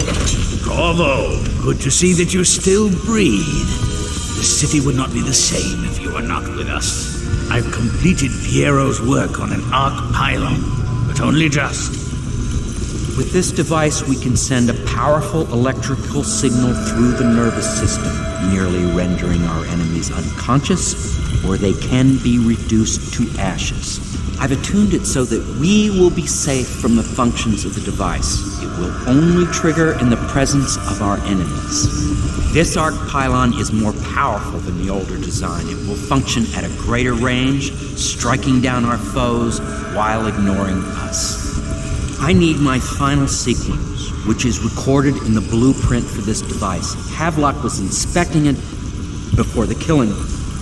Corvo, good to see that you still breathe. The city would not be the same if you were not with us. I've completed Piero's work on an arc pylon, but only just. With this device, we can send a powerful electrical signal through the nervous system, merely rendering our enemies unconscious, or they can be reduced to ashes. I've attuned it so that we will be safe from the functions of the device. It will only trigger in the presence of our enemies. This arc pylon is more powerful than the older design. It will function at a greater range, striking down our foes while ignoring us. I need my final sequence, which is recorded in the blueprint for this device. Havelock was inspecting it before the killing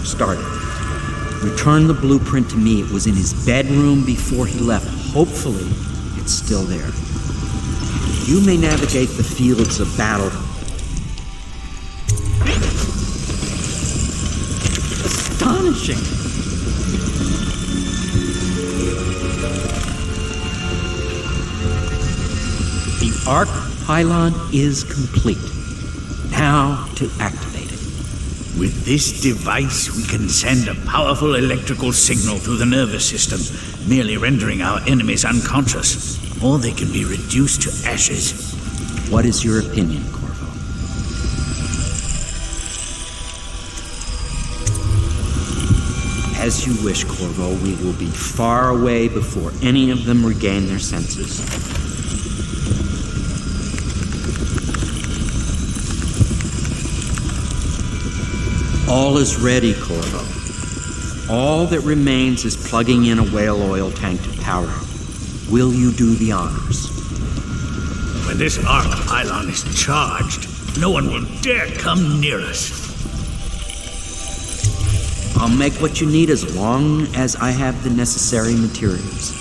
started. Return the blueprint to me. It was in his bedroom before he left. Hopefully, it's still there. You may navigate the fields of battle. Astonishing! The arc pylon is complete. Now to activate. With this device, we can send a powerful electrical signal through the nervous system, merely rendering our enemies unconscious, or they can be reduced to ashes. What is your opinion, Corvo? As you wish, Corvo. We will be far away before any of them regain their senses. All is ready, Corvo. All that remains is plugging in a whale oil tank to power it. Will you do the honors? When this arc pylon is charged, no one will dare come near us. I'll make what you need as long as I have the necessary materials.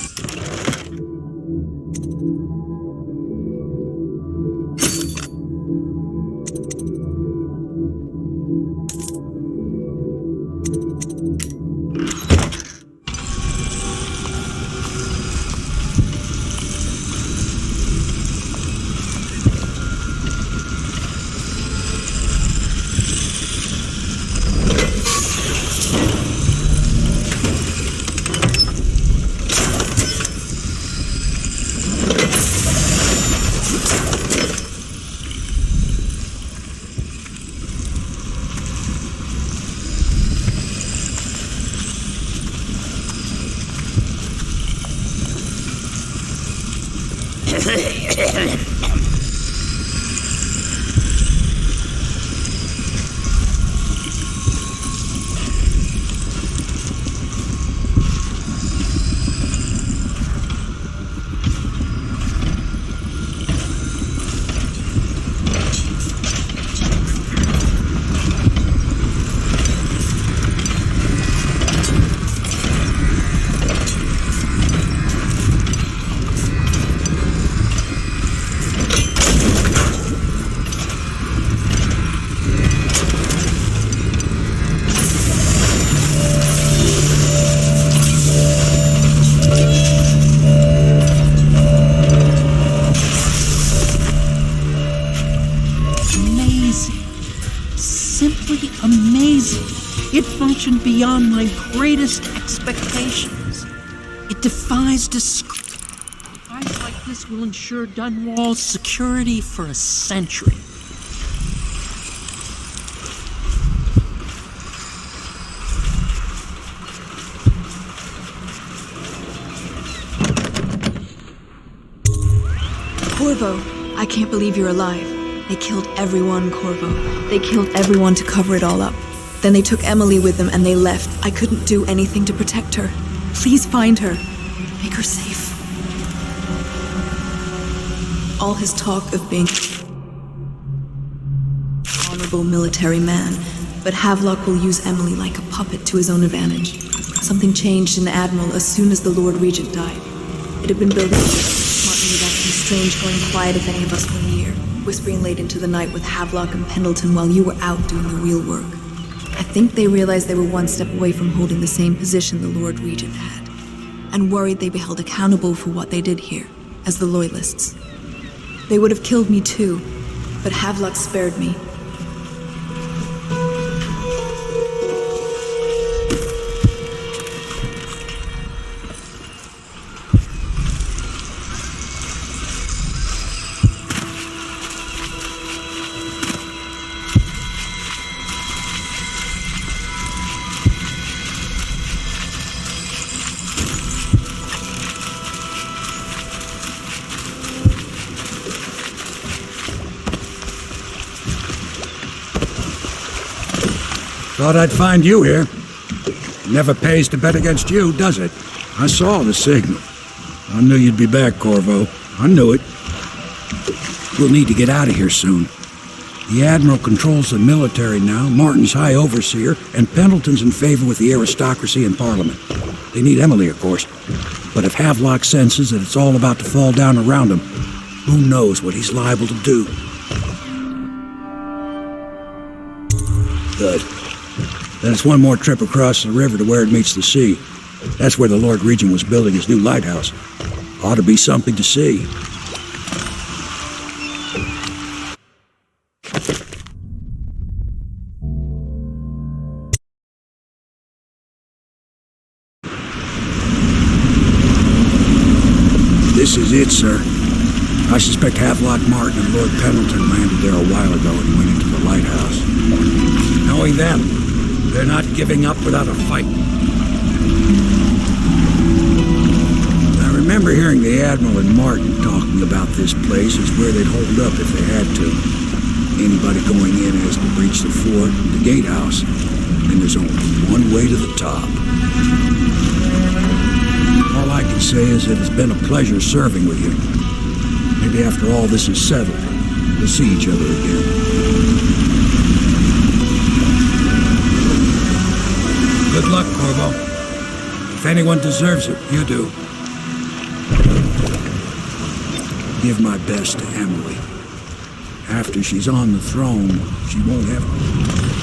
expansion beyond my greatest expectations. It defies description. A device like this will ensure Dunwall's security for a century. Corvo, I can't believe you're alive. They killed everyone, Corvo. They killed everyone to cover it all up. Then they took Emily with them and they left. I couldn't do anything to protect her. Please find her. Make her safe. All his talk of being an honorable military man, but Havelock will use Emily like a puppet to his own advantage. Something changed in Admiral as soon as the Lord Regent died. It had been building. Martin was acting strange, going quiet if any of us were near, whispering late into the night with Havelock and Pendleton while you were out doing the real work. I think they realized they were one step away from holding the same position the Lord Regent had, and worried they'd be held accountable for what they did here, as the Loyalists. They would have killed me too, but Havelock spared me. Thought I'd find you here. Never pays to bet against you, does it? I saw the signal. I knew you'd be back, Corvo. I knew it. We'll need to get out of here soon. The Admiral controls the military now, Martin's High Overseer, and Pendleton's in favor with the aristocracy and Parliament. They need Emily, of course. But if Havelock senses that it's all about to fall down around him, who knows what he's liable to do. Good. Then it's one more trip across the river to where it meets the sea. That's where the Lord Regent was building his new lighthouse. Ought to be something to see. This is it, sir. I suspect Havelock Martin and Lord Pendleton landed there a while ago and went into the lighthouse. Knowing them, they're not giving up without a fight. I remember hearing the Admiral and Martin talking about this place as where they'd hold up if they had to. Anybody going in has to breach the fort, the gatehouse, and there's only one way to the top. All I can say is that it's been a pleasure serving with you. Maybe after all this is settled, we'll see each other again. Good luck, Corvo. If anyone deserves it, you do. Give my best to Emily. After she's on the throne, she won't have...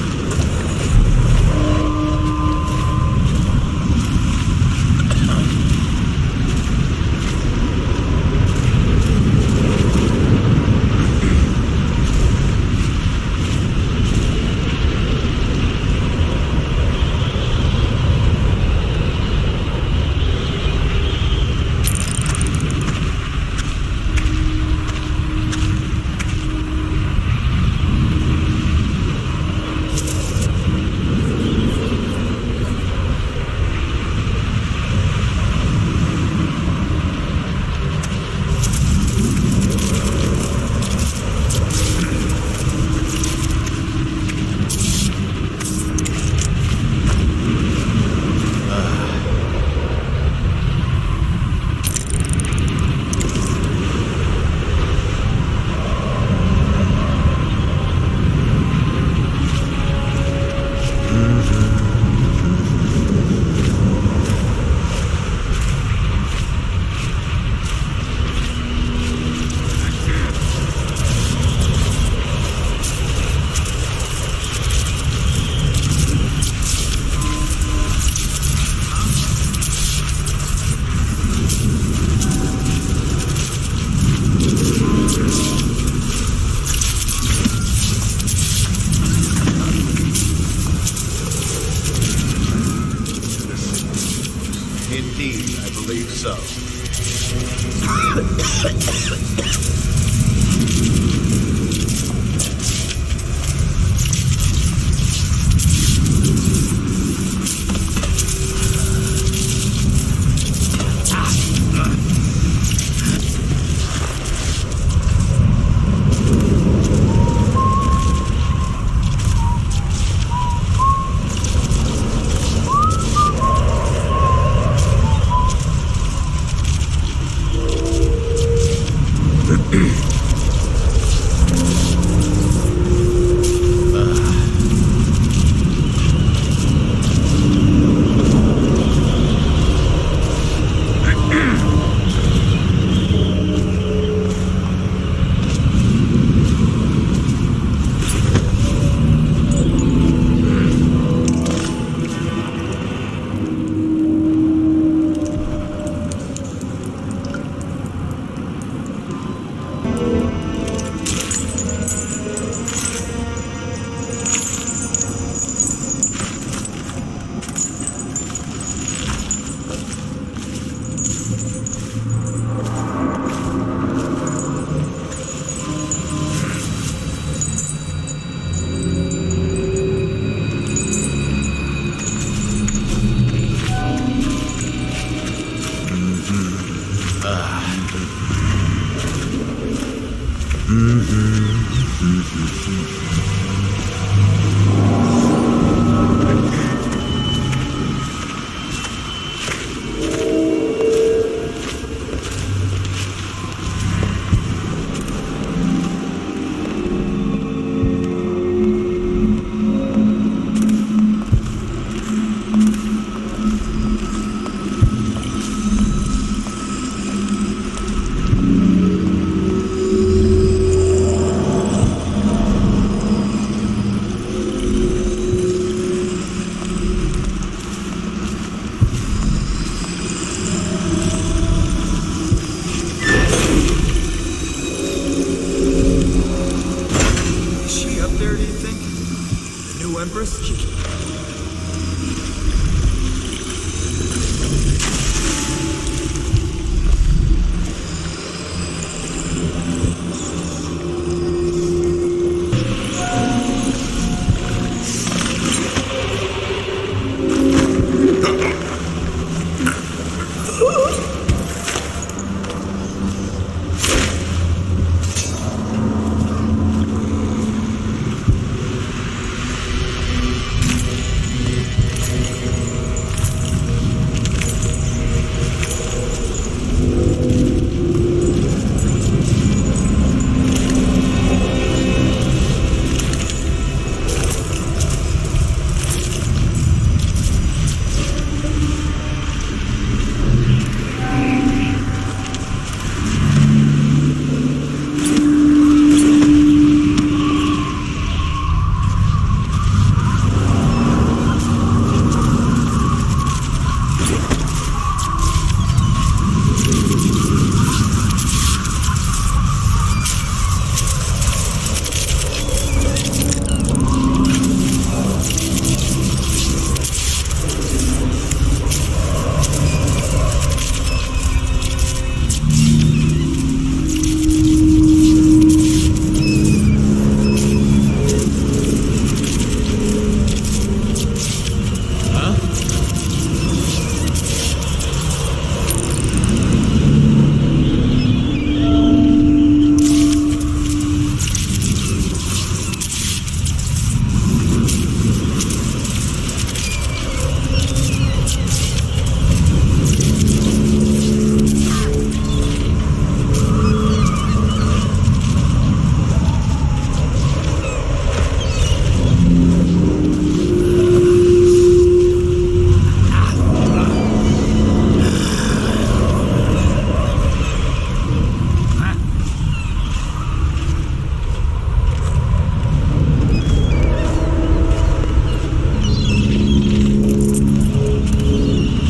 Indeed, I believe so.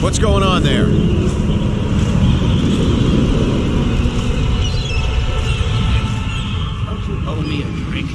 What's going on there? Don't you owe me a drink?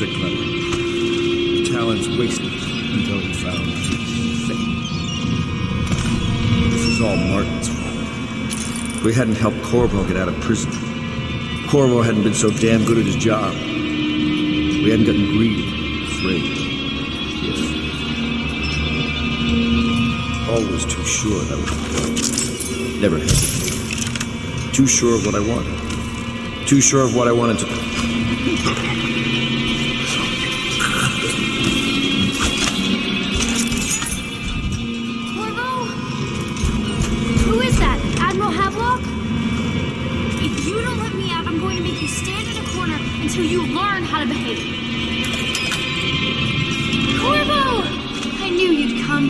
it clever. Talents wasted until he found fame. This is all Martin's fault. We hadn't helped Corvo get out of prison. Corvo hadn't been so damn good at his job. We hadn't gotten greedy, afraid. Yes. Always too sure that was the point. Never hesitated. Too sure of what I wanted. Too sure of what I wanted to do. Corvo? Who is that? Admiral Havelock? If you don't let me out, I'm going to make you stand in a corner until you learn how to behave. Corvo! I knew you'd come.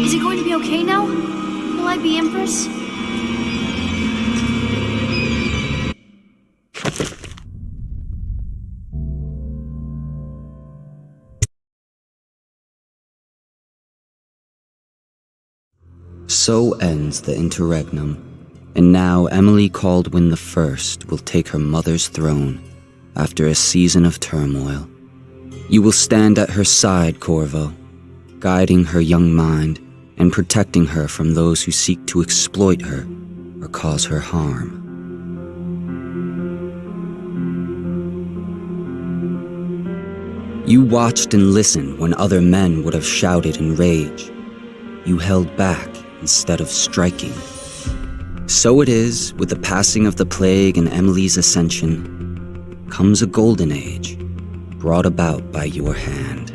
Is it going to be okay now? Will I be Empress? So ends the interregnum, and now Emily Caldwin I will take her mother's throne after a season of turmoil. You will stand at her side, Corvo, guiding her young mind and protecting her from those who seek to exploit her or cause her harm. You watched and listened when other men would have shouted in rage. You held back instead of striking. So it is, with the passing of the plague and Emily's ascension, comes a golden age, brought about by your hand.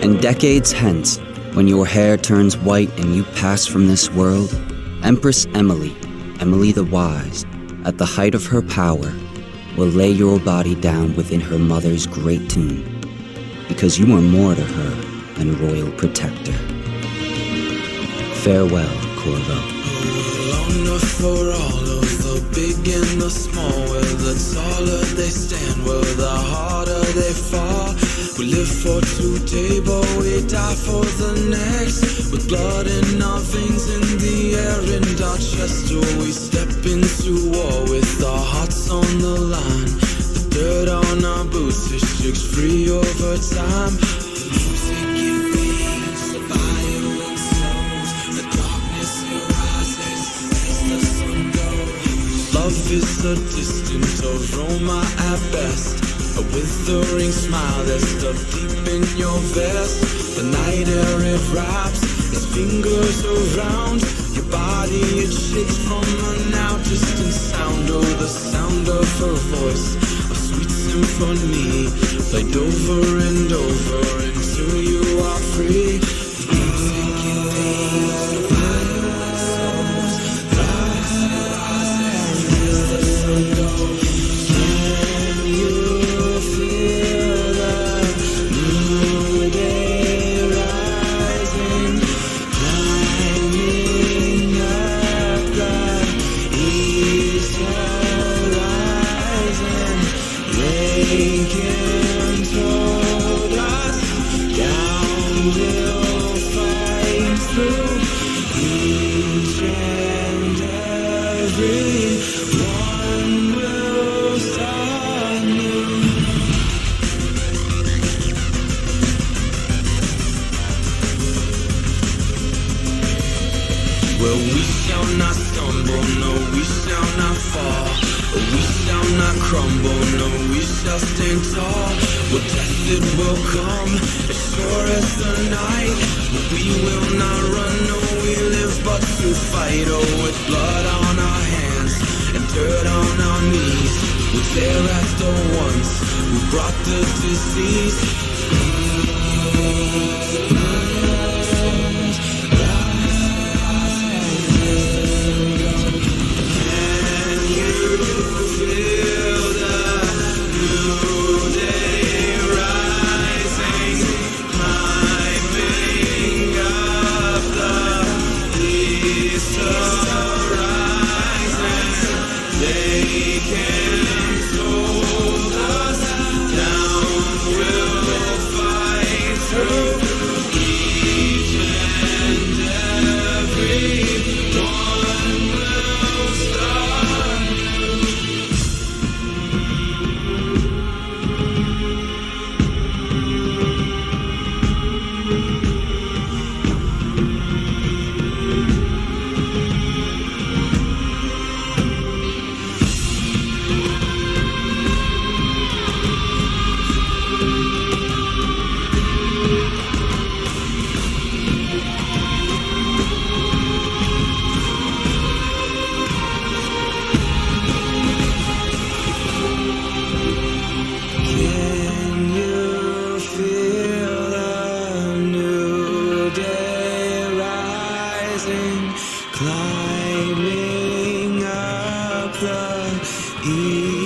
And decades hence, when your hair turns white and you pass from this world, Empress Emily, Emily the Wise, at the height of her power, will lay your body down within her mother's great tomb, because you are more to her than royal protector. Farewell, Corvo. Enough for all of the big and the small, where the taller they stand, where the harder they fall. We live for today, but we die for the next. With blood in our veins, in the air, in our chest, we step into war with our hearts on the line. The dirt on our boots, it shakes free over time. The music it fades, the violence slows, the darkness it rises as the sun goes. Love is a distant aroma at best, a withering smile that's stuck deep in your vest. The night air it wraps its fingers around your body, it shakes from a now distant sound. Oh, the sound of her voice, a sweet symphony, played over and over until you are free. The music it fades, the violence slows, the rises as the sun goes. Can you feel the new day rising, climbing up the east horizon? Lincoln told us, down we'll fight through, each and every one will start new. Well, we shall not stumble, no, we shall not fall. We shall not crumble, no, we shall stand tall. Well, death it will come, as sure as the night. But we will not run, no, we live but to fight. Oh, with blood on our hands and dirt on our knees, we tear at the ones who brought the disease. They can Eve.